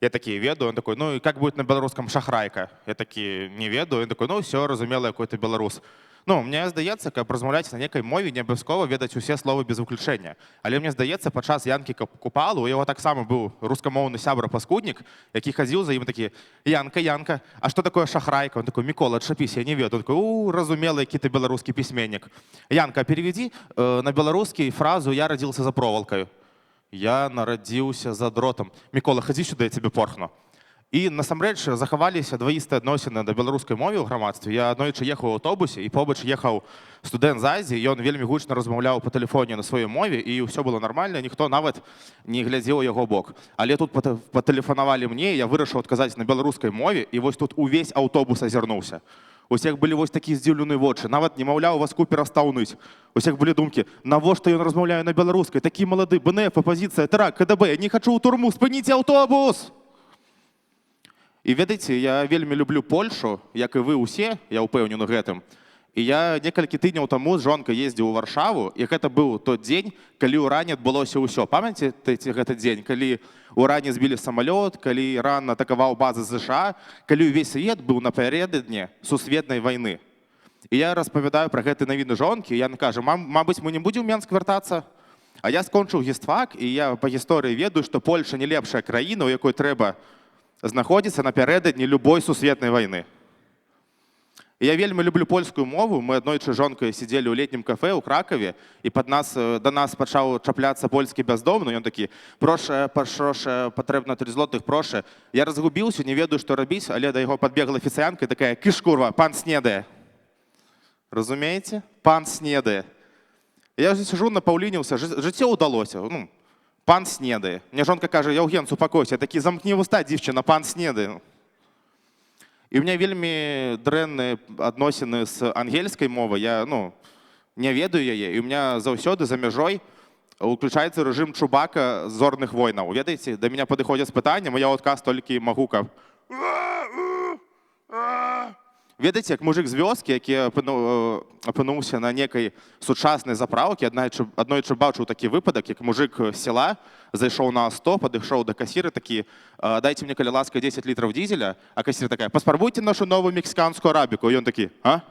Я такі: «Ведаю». Он такой: «Ну и как будет на беларускам шахрайка?» Я такі: «Не ведаю». Он такой: «Ну все, разумела, якой ты беларус». Ну, мне здаецца, каб размаўляць на некай мове, не абавязкова ведаць усе словы без выключэння. Але мне здаецца, падчас Янкі Купалу у яго таксама быў рускамоўны сябра-паскуднік, які хадзіў за ім такі: Янка, Янка, а што такое шахрайка? Он такой: Мікола, адчапіся, я не ведаю. Он такой: разумелы, які ты беларускі пісьменнік. Янка, переведи на беларускі фразу «Я родился за проволокою». Я нарадзіўся за дротам. Мікола, хадзі сюды, я тебе порхну. І насамрэч захаваліся дваістыя адносіны да беларускай мове ў грамадстве. Я аднойчы ехаў у аўтобусе, і побач ехаў студэнт з Азіі, і ён вельмі гучна размаўляў па тэлефоне на сваёй мове, і ўсё было нармальна, ніхто нават не глядзеў у яго бок. Але тут патэлефанавалі мне, я вырашыў адказаць на беларускай мове, і вось тут увесь аўтобус азірнуўся. У всех былі вось такія здзіўленыя вочы, нават немаўля, у вазку перастаў ныць. У всех былі думкі: навошта ён размаўляе на беларускай? Такі малады, БНФ, апазіцыя, тэракт, КДБ, я не хачу ў турму, спыніце аўтобус! І ведаеце, я вельмі люблю Польшу, як і вы ўсе, я ўпэўнены гэтым. І я некалькі тыдняў таму з жонкай ездзіў у Варшаву, і гэта быў той дзень, калі ў Іране адбылося ўсё. Памятаеце гэты дзень, калі ў Іране збілі самалёт, калі Іран атакаваў базы ЗША, калі ўвесь свет быў напярэдадні сусветнай вайны. І я распавядаю пра гэты навіны жонкі, і яна кажа: мабыць, мы не будзем у Менск вяртацца? А я скончыў гістфак, і я па гісторыі ведаю, што Польша не лепшая краіна, у якой трэба знаходзіцца напярэдадні любой сусветнай вайны. Я вельмі люблю польскую мову. Мы аднойчы з жонкай сидзелі ў летнім кафе ў Кракаве, і да нас пачаў чапляцца польскі бяздомны. Ён такі: проша, патрэбна 3 злотых, проша. Я разгубіўся, не ведаю, што рабіць, але да яго падбегла афіцыянтка і такая: кыш, курва, пан снедае. Разумееце? Пан снедае. Я вже сижу, напаўлініўся, жыццё ўдалося. Пан снедае. Мне жонка кажа: Яўген, супакойся. Я такі: замкні вуста, дзівчына, пан снедае. І ў меня вельмі дрэнныя адносіны з ангельскай мовай. Я не ведаю яе. І ў меня заўсёды за мяжой уключаецца рэжым Чубака з «Зорных войнаў». Ведаеце, да мяне падыходзяць з пытаннем, а я ў адказ толькі магу каб... Ведаеце, як мужик з вёскі, які апынуўся на некай сучаснай запраўкі, аднойчы бачыў такі выпадак, як мужик з села зайшоў на А100, падышоў да касіры, такі: дайце мне, калі ласка, 10 літраў дізеля. А касіра такая: паспрабуйце нашу новую мексіканскую арабіку. І ён такі: а?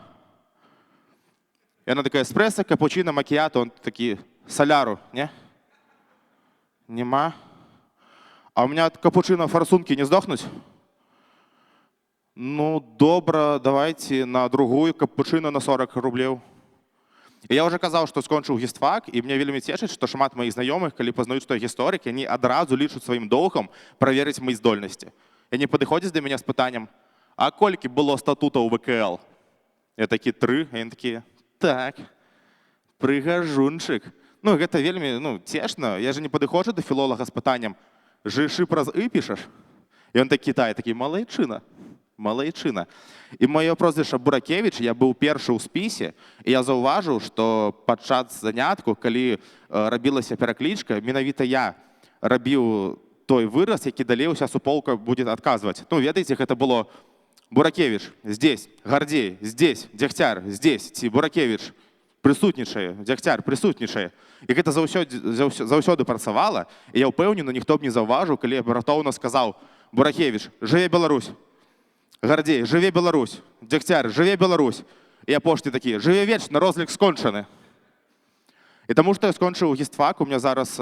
Яна такая: эспрэса, капучино, макіято. Он такі: соляру, не? Нема. А у меня капучино форсунки не здохнуць? Ну, добра, давайте на другую капучино на 40 рублёў. І я ўжо казаў, што скончыў гістфак, і мне вельмі цешыць, што шмат маіх знаёмых, калі пазнаюць, што я гісторык, яны адразу лічаць сваім доўгам праверыць мои здольнасці. Яны падыходзяць да мяне з пытаннем: а колькі было статутаў ВКЛ? Я такі: 3. А яны такія: так, прыгажунчык. Гэта вельмі цешна. Я же не падыходжу да філолага з пытаннем: жышы праз «ы» пішаш? І ён такі кітае, такі: малайчына. Малайчына. І маё прозвішча Буракевіч, я быў першы ў спісе, і я заўважыў, што падчас занятку, калі рабілася пераклічка, менавіта я рабіў той выраз, які далей уся суполка будзе адказваць. Ведаеце, гэта было: Буракевіч, здесь, Гардзей, здесь, Дзягцяр, здесь, ці Буракевіч прысутнічае, Дзягцяр прысутнічае. І гэта заўсёды працавала, і я ўпэўнены, ніхто б не заўважыў, калі я раптоўна сказаў: Буракевіч, жыве Беларусь! Гардзей, жыве Беларусь! Дзягцяр, жыве Беларусь! І апошні такі: жыве вечна, розлік скончаны. І таму што я скончыў гістфак, у меня зараз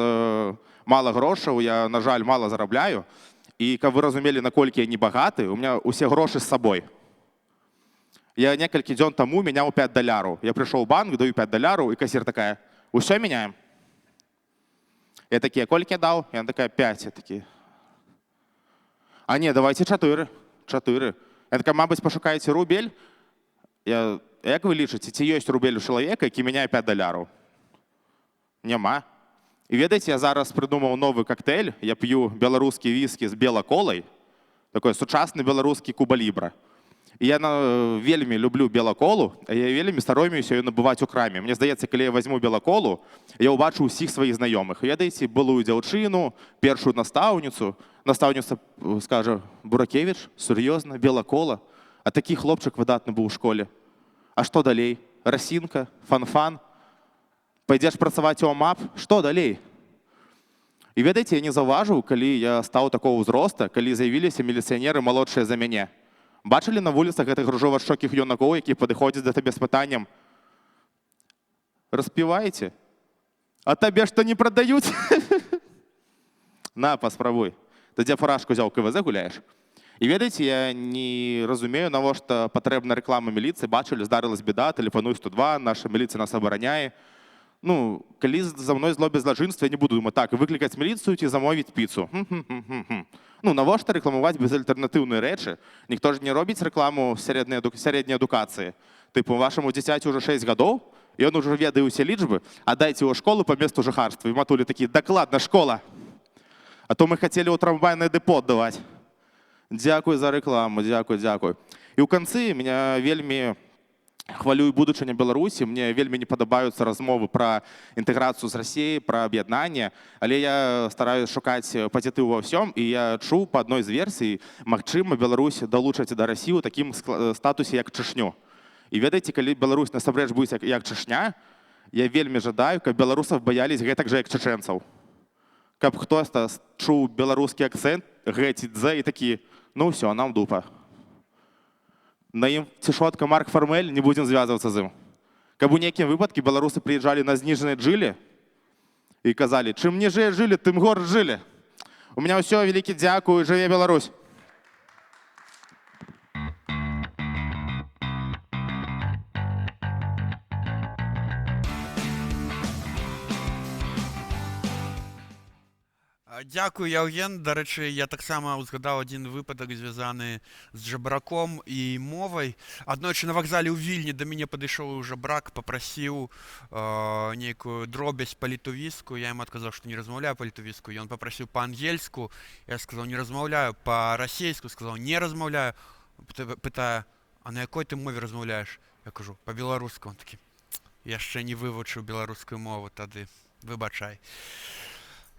мала грошаў, я, на жаль, мала зарабляю. І каб вы разумелі, наколькі я не багаты, у меня усе грошы з сабой. Я некалькі дзён таму мяняў $5. Я прыйшоў у банк, даю $5, і касір такая: усё мяняем? Я такі: колькі даў? Яна такая: 5. Я такі: а не, давайте 4. 4. Я такая: мабыць, пашукаеце рубель? Як вы лічыце, ці ёсць рубель у чалавека, які мяняе $5? Няма. І ведаеце, я зараз прыдумаў новы коктейль. Я п'ю беларускі віскі з белаколай, такой сучасны беларускі Куба Лібра. І я вельмі люблю белаколу, а я вельмі стараюся її набываць у краме. Мне здаецца, калі я возьму белаколу, я ўбачу ўсіх сваіх знаёмых. Ведаеце, былую дзяўчыну, першую настаўніцу. Настаўніца скажа: Буракевіч, сур'ёзна, белакола? А такі хлопчык выдатны быў у школе. А што далей? Расінка, фан-фан? Пайдзеш працаваць у АМАП? Што далей? І ведаеце, я не заўважыў, калі я стаў такого ўзроста, калі з'явіліся міліцыянеры малодшыя за мяне. Бачылі на вуліцах гэтых ружова-шчокіх юнакоў, які падыходзяць да табе з пытаннем: Распеваете? А тебе что не продают? На, паспрабуй. Тоді фуражку взяв, КВЗ гуляєш. І ведаеце, я не разумею, навошта патрэбна рэклама міліцыі. Бачылі, здарылась беда, тэлефануй 102, наша міліцыя нас абараняе. Ну, калі за мной злобяць злачынства, я не буду думаць, так, выклікаць міліцыю ці замовіць піцу. Ну, навошта рэкламаваць безальтэрнатыўныя рэчы? Ніхто ж не робіць рэкламу сярэдняй адукацыі. Тыпу, вашаму дзіцяці ўжо 6 гадоў, і ён ужо ведае ўсе лічбы, аддайце ў школу па месту жыхарства. І матулі такі, дакладна, школа. А то мы хацелі ў трамвайнае дэпо аддаваць. Дзякуй за рэкламу, дзякуй, дзякуй. І ў канцы меня вельмі хвалюе будучыня Беларусі. Мне вельмі не падабаюцца размовы пра інтэграцыю з Расіяй, пра аб'яднанне, але я стараюсь шукаць пазітыў ва ўсём, і я чуў па адной з версій, магчыма, Беларусь далучаць да Расіі ў такім статусе, як Чачню. І ведаеце, калі Беларусь насамрэч будзе як Чачня, я вельмі жадаю, каб беларусаў баяліся гэтак жа, як чачэнцаў. Каб хтось чуў беларускі акцэнт, гэці-дзе, і такі, ну ўсё, нам дупа. На ім цішотка Марк Фармель, не будзем звязвацца з ім. Каб у нейкім выпадку беларусы прыязджалі на зніжаныя жылі і казалі, чым ніжэй жылі, тым горш жылі. У меня ўсё, вялікі дзякуй, жыве Беларусь. Дякую, Яўген. Дарэчы, я таксама узгадаў адзін выпадак, звязаны з жабраком і мовай. Аднойчы на вакзале ў Вільні да мяне падышоў жабрак, папрасіў нейкую дробязь па-літувіску. Я яму адказаў, што не размаўляю па-літувіску. Ён папрасіў па-ангельску. Я сказаў, не размаўляю. Па-расейску сказаў, не размаўляю. Пытае, а на якой ты мове размаўляеш? Я кажу, па-беларуску. Он такі, яшчэ не вывучыў беларускую мову тады. Выбачай.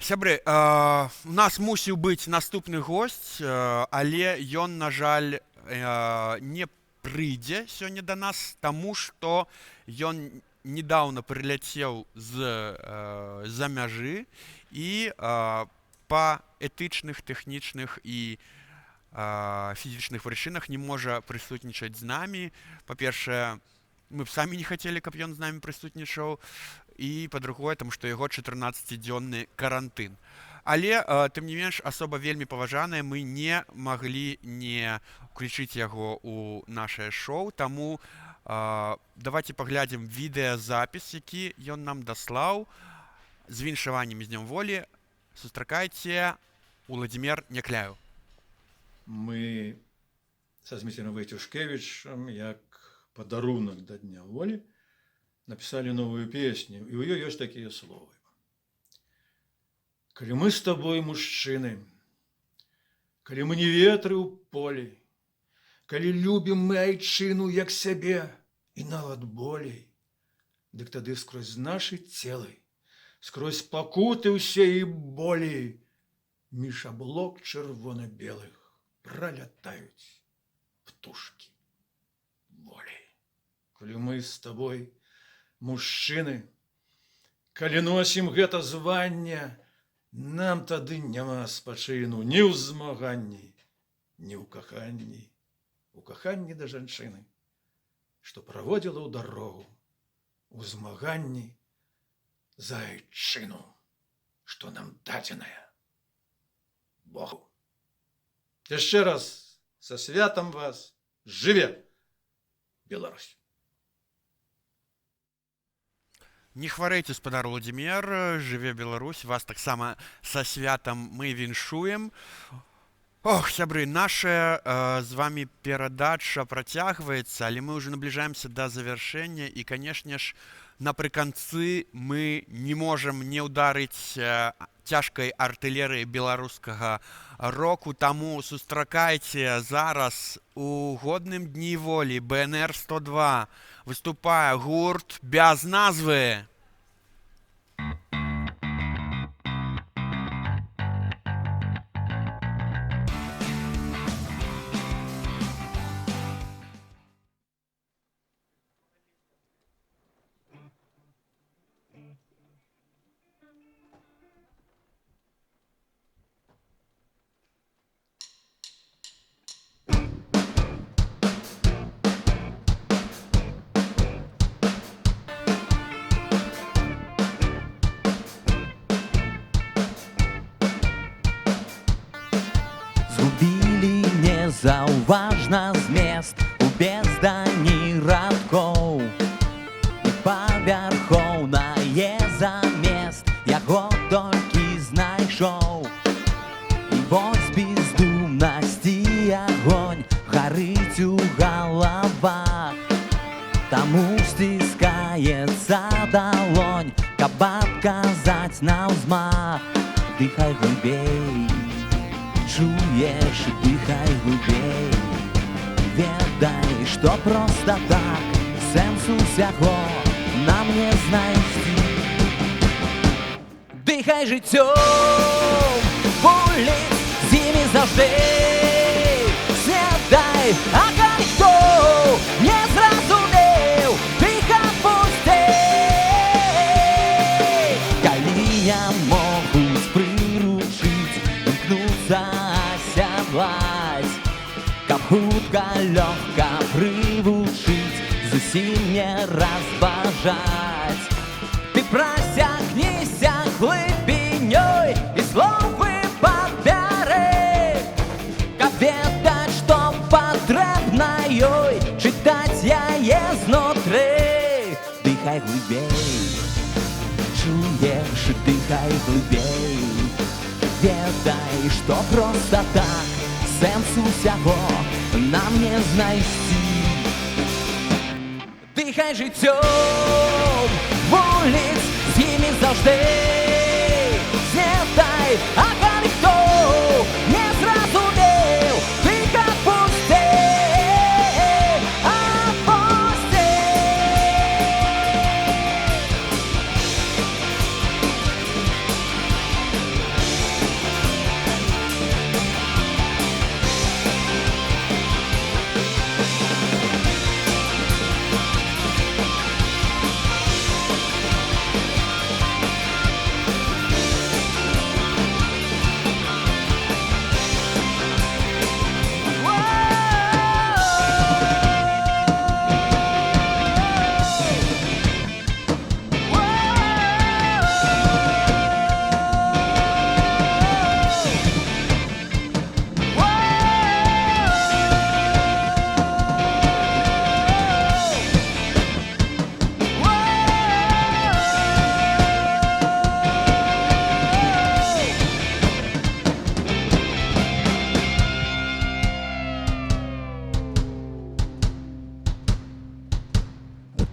Сябры, у нас мусіў быць наступны госць, але ён, на жаль, не прыйдзе сёння да нас, таму што ён недаўна прыляцеў з-за мяжы і па этычных, тэхнічных і фізічных прычынах не можа прысутнічаць з намі. Па-першае, мы б самі не хацелі, каб ён з намі прысутнічаў, і па-другое, таму што яго 14-дзённы карантын. Але, тым не менш, асоба вельмі паважаная, мы не маглі не ўключыць яго ў нашае шоу, таму давайте паглядзім відэазапіс, які ён нам даслаў з віншаваннем з Днём волі. Сустракайце, Уладзімір Някляеў. Мы са Зміцерам Войцюшкевічам, як падарунак да Дня волі, написали новую песню, и у ее есть такие слова. «Коли мы с тобой мужчины, коли мы не ветры у полей, коли любим мы айчину, як себе, и нават болей, дык тады скрозь наши телы, скрозь пакуты ўсе і болі, між аблок чырвона-белых пролятаюць птушки волей. Коли мы с тобой мужчыны, калі носім гэта званне, нам тады няма спачыну ні ў змаганні, ні ў каханні. У каханні да жанчыны, што праводзіла ў дарогу, у змаганні за айчыну, што нам дадзеная Богу. Яшчэ раз са святам вас, жыве Беларусь! Не хварэйце, спадар Уладзімір, жыве Беларусь, вас таксама са святам мы віншуем. Ох, сябры, наша з вами перадача працягваецца, але мы ўжо набліжаемся да завяршэння і, канешне ж, напрыканцы мы не можам не ўдарыць цяжкай артылерыі беларускага року, таму сустракайце зараз у годным дні волі БНР 102 выступае гурт без назвы. важна змест у бездані радкоў. І павярхоўнае замест яго толькі знайшоў. І вось бездумнасці агонь гарыць у галавах. Таму стискаецца далонь, каб адказаць наўзмах. Дыхай глыбей, чуеш, дыхай глыбей. Ведай, што проста так сэнс усяго нам не знайсці. Дыхай жыццём вуліц, з імі заўжды снядай, а калі хто не зразумеў, дыхай пусцей. Калі не могуць прыручыць, імкнуцца асядлаць, каб хутка, лёгка прывучыць, зусім не разважаць. Ты прасягнися глыбінёй і словы падбяры, каб ведаць, што патрэбна ёй, чытаць яе знутры. Дыхай глыбей, чуеш, дыхай глыбей. Ведай, што проста так сэнс усяго нам не знайсці. Дыхай жыццём вуліц, з імі заўжды снядай, а калі хто не зразумеў, дыхай пусцей,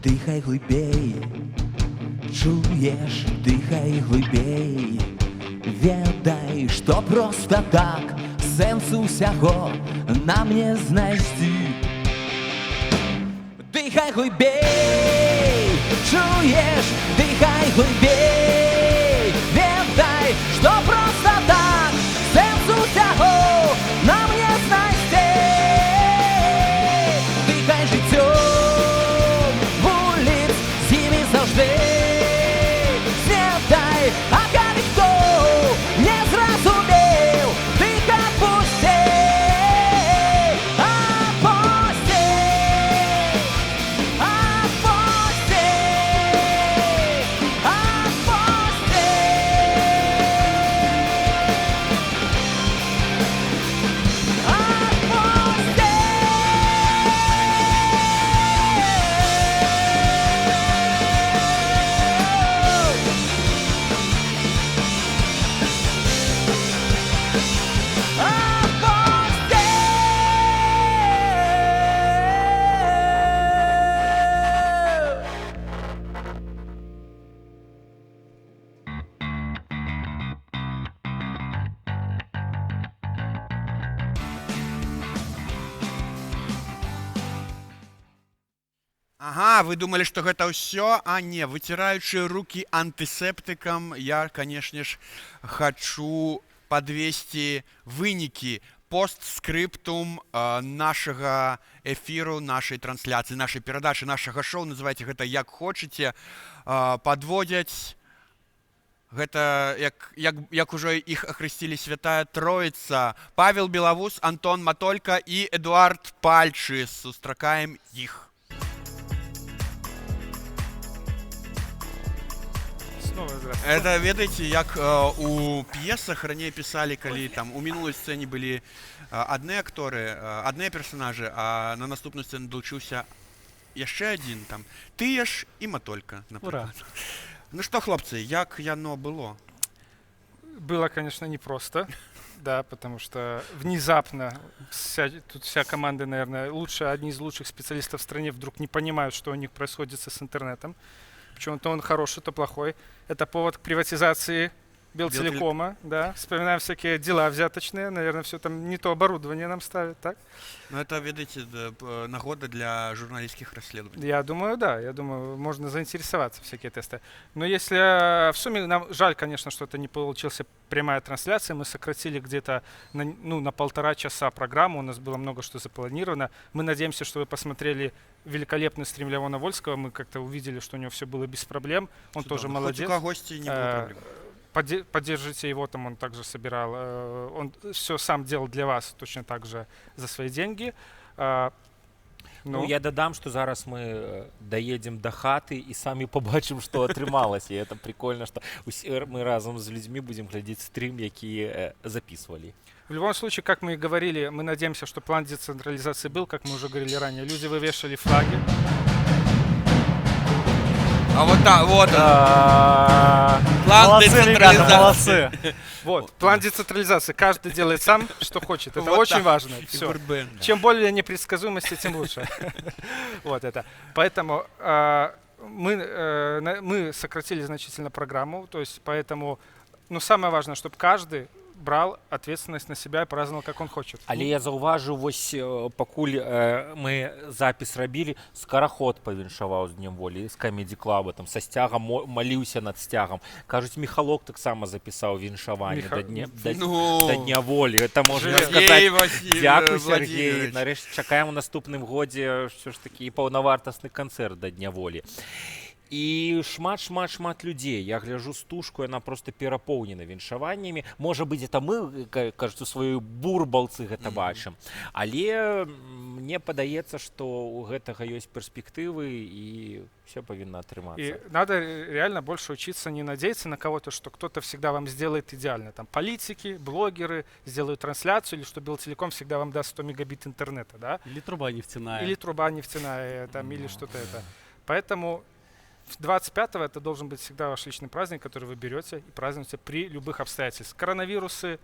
дыхай глыбей, чуеш, дыхай глыбей. Ведай, што проста так сэнс усяго нам не знайсці. Дыхай глыбей, чуеш, дыхай глыбей. Ведай, што проста так сэнс усяго нам не знайсці. Дыхай жыццём вуліц, з імі заўжды снядай, а калі хто не зразумеў, дыхай пусцей, апусцей, апусцей, Ага, вы думали, што гэта ўсё? А не, выціраючы рукі антысептыкам, я, канешне ж, хачу падвесці вынікі постскрыптум нашага эфіру, нашай трансляцыі, нашай перадачы, нашага шоу, называйце гэта як хочаце, падводзяць гэта, як ужо іх ахрысцілі святая Троіца, Павел Белавус, Антон Матолька і Эдуард Пальчы. Сустракаем іх. снова здравствуйте. Это, ведаеце, як у п'есах раней пісалі, калі там у мінулай сцэне былі адны акторы, адныя персонажы, а на наступную сцэну далучыўся яшчэ адзін там. Тыя ж і Матолька, напрыклад. Ну што, хлопцы, як яно было? Было, конечно, непросто. Да, потому что внезапно тут вся команда, наверное, одни из лучших специалистов в стране вдруг не понимают, что у них происходит с интернетом. Причем то он хороший, то плохой. Это повод к приватизации Белтелекома, да. Вспоминаем всякие дела взяточные, наверное, все там не то оборудование нам ставят, так? Ну, это, видите, нагода для журналистских расследований. Я думаю, да. Я думаю, можно заинтересоваться всякие тесты. Но если в сумме, нам жаль, конечно, что это не получилась прямая трансляция. Мы сократили где-то на 1,5 часа программу. У нас было много что запланировано. Мы надеемся, что вы посмотрели великолепный стрим Леона Вольского. Мы как-то увидели, что у него все было без проблем. Он тоже молодец. Хоть у гостей не было проблем. Поддержите его, там он также собирал. Он все сам делал для вас, точно так же за свои деньги. Ну, я дадам, что зараз мы доедем до хаты и сами побачим, что атрымалось. И это прикольно, что мы разом с людьми будем глядеть стрим, які записывали. В любом случае, как мы и говорили, мы надеемся, что план децентрализации был, как мы уже говорили ранее. Люди вывешивали флаги. А вот так, вот план децентрализации. Вот, план децентрализации. Каждый делает сам, что хочет. Это очень важно. Всё. Чем более непредсказуемости, тем лучше. Вот это. Поэтому мы сократили значительно программу. То есть, поэтому, самое важное, чтобы каждый брал ответственность на себя и праздновал, как он хочет. Але я заўважыў, вось пакуль мы запіс рабілі, Скараход павіншаваў з Днем волі, з Камеді Клаба, там са сцягам маліўся над сцягам. Кажуць, Міхалок таксама запісаў віншаванне да Дня волі. Это можна сказаць. Дзякуй, Сергей. Нарэшце чакаем у наступным годзе ўсё ж такі паўнавартасны канцэрт да Дня волі. І шмат людзей. Я гляджу стужку, яна просто перапоўнена віншаваннямі. Можа быць, это мы, кажуць, у сваёй бурбалцы гэта бачым. Але мне падаецца, што у гэтага ёсць перспектывы і все павінна атрымацца. И надо реально больше учиться не надеяться на кого-то, что кто-то всегда вам сделает идеально. Там политики, блогеры сделают трансляцию, или что Белтелеком всегда вам даст 100 мегабит интернета, да? Или труба нефтяная. Или труба нефтяная, там, или что-то это. Поэтому 25-го это должен быть всегда ваш личный праздник, который вы берете и празднуете при любых обстоятельствах. Коронавирусы,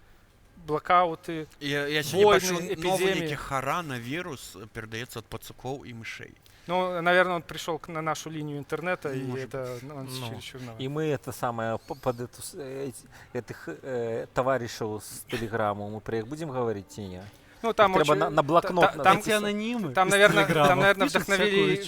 блокауты, войны, эпидемии. Коронавирус передается от пацуков и мышей. Ну, наверное, он пришел на нашу линию интернета, и это чересчур. И мы это самое под этих товарищей с телеграмму мы про них будем говорить или нет? Ну, там треба на блокнот. Там наверное,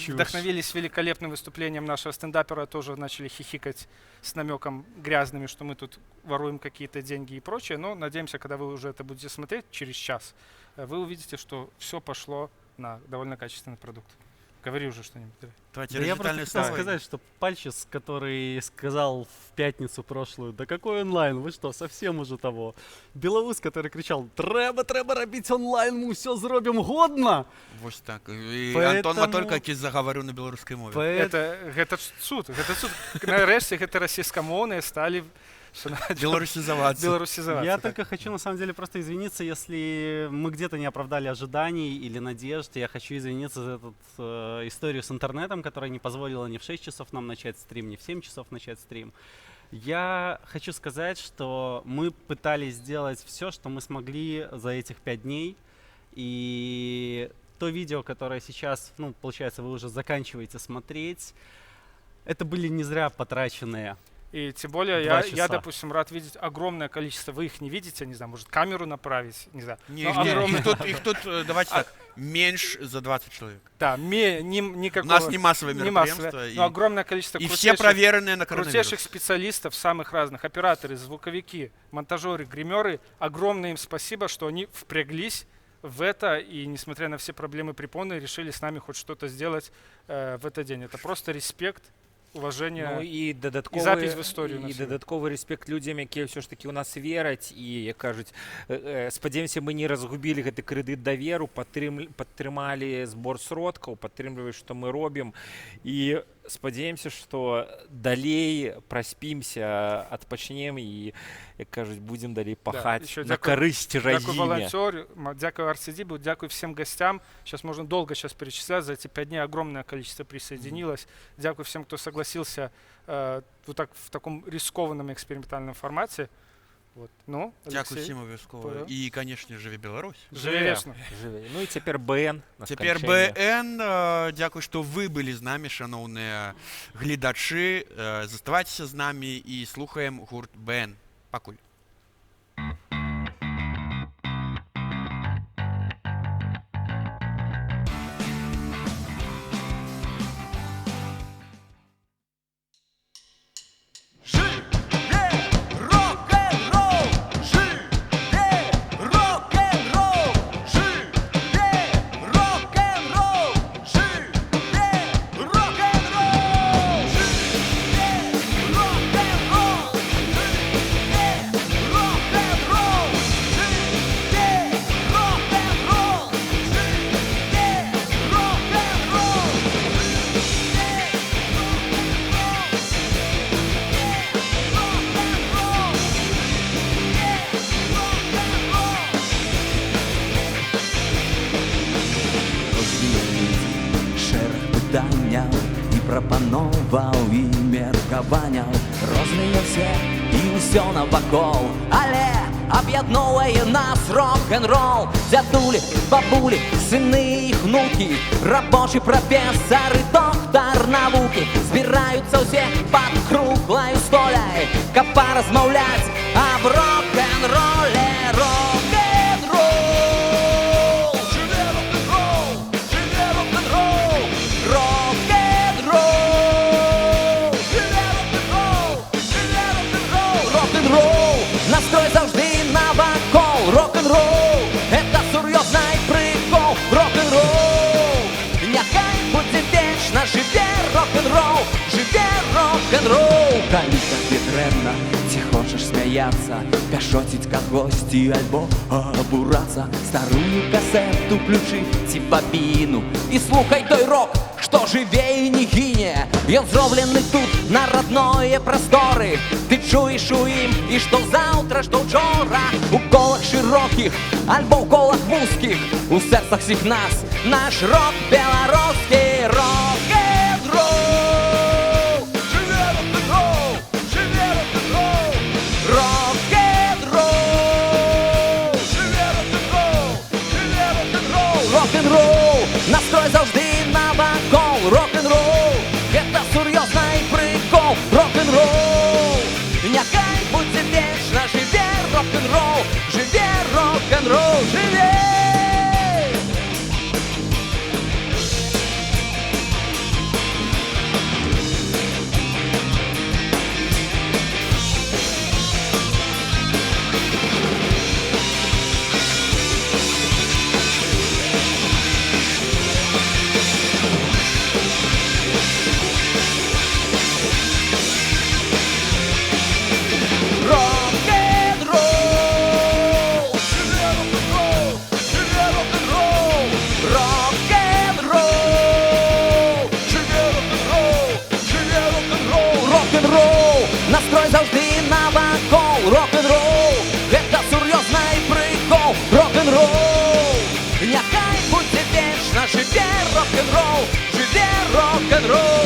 вдохновились великолепным выступлением нашего стендапера, тоже начали хихикать с намеком грязными, что мы тут воруем какие-то деньги и прочее. Но надеемся, когда вы уже это будете смотреть через час, вы увидите, что все пошло на довольно качественный продукт. Говори уже что-нибудь. Да я просто хотел сказать, что Пальчис, который сказал в пятницу прошлую, да какой онлайн, вы что, совсем уже того. Белоус, который кричал, треба робить онлайн, мы все зробим годно. Вот так. И Антон Матолька, який заговорил на белорусской мове. Это суд. Нарешті это российскомовные стали белорусизоваться. Я только хочу, на самом деле, просто извиниться, если мы где-то не оправдали ожиданий или надежд. Я хочу извиниться за эту историю с интернетом, которая не позволила ни в 6 часов нам начать стрим, ни в 7 часов начать стрим. Я хочу сказать, что мы пытались сделать все, что мы смогли за этих 5 дней. И то видео, которое сейчас, получается, вы уже заканчиваете смотреть, это были не зря потраченные. И тем более я, допустим, рад видеть огромное количество. Вы их не видите, не знаю, может камеру направить, не знаю. Их тут, давайте так, меньше за 20 человек. Да, никакого. У нас не массовое мероприятие. Но огромное количество и все проверенные на коронавирус. Крутейших специалистов, самых разных, операторы, звуковики, монтажеры, гримеры. Огромное им спасибо, что они впряглись в это и, несмотря на все проблемы препоны, решили с нами хоть что-то сделать в этот день. Это просто респект. Уважение і запись в історію. І додатковий респект людям, які все ж таки у нас вірять і, як кажуть, спадзяемся, мы не разгубілі гэты крэдыт даверу, падтрымалі збор сродкаў, падтрымліваюць, што мы робім. І спадзяемся, што далей праспімся, адпачнем і, як кажуць, будзем далей пахаць на карысць радзіме. Дякую волонтеру, дякую Арцидибу, дякую всем гостям. Сейчас можно долго перечислять, за эти 5 дней огромное количество присоединилось. Дякую всем, кто согласился вот так в таком рискованном экспериментальном формате. Вот. Ну, дякую всім обов'язково. І, звісно, живе Білорусь. Живе. Ну і цяпер БН. Цяпер БН. Дякую, што вы былі з намі, шаноўныя гледачы. Заставайцеся з намі і слухаем гурт БН. Пакуль. Прапановаў і меркаванняў розныя все і ўсё навакол, але аб'ядноўвае нас рок-н-рол. Дзядулі, бабулі, сыны і внукі, рабочы, прафесар і доктар навукі збіраюцца ўсе пад круглай столяй, каб паразмаўляць аб рок-н-роле. Настрой заўжды навакол. Рок-н-рол — это сур'ёзна і прыкол. Рок-н-рол няхай будзе вечна. Жыве рок-н-рол, жыве рок-н-рол. Калі табе дрэнна, ці хочаш смяяцца, пяшоціць кагосьці альбо абурацца, старую касету ключы ці бабіну і слухай той рок, што жыве і не гіне. Ён зроблены тут, на родное прасторы. Ты чуеш у ім і што заўтра, што ўчора. У колах шырокіх, альбо ў колах вузкіх, у сэрцах всіх нас наш рок беларускі. Рок-н-рол, жыве рок-н-рол, жыве рок-н-рол. Рок-н-рол, жыве рок-н-рол, жыве рок-н-рол. Рок-н-рол, настрой заўжды навакол. Рок-н-рол — это сур'ёзна і прыкол. Рок-н-рол няхай будзе вечна. Жыве рок-н-рол, жыве рок-н-рол, жыве. Настрой заўжды навакол. Рок-н-рол — это сур'ёзна і прыкол. Рок-н-рол няхай будзе вечна. Жыве рок-н-рол, жыве рок-н-рол.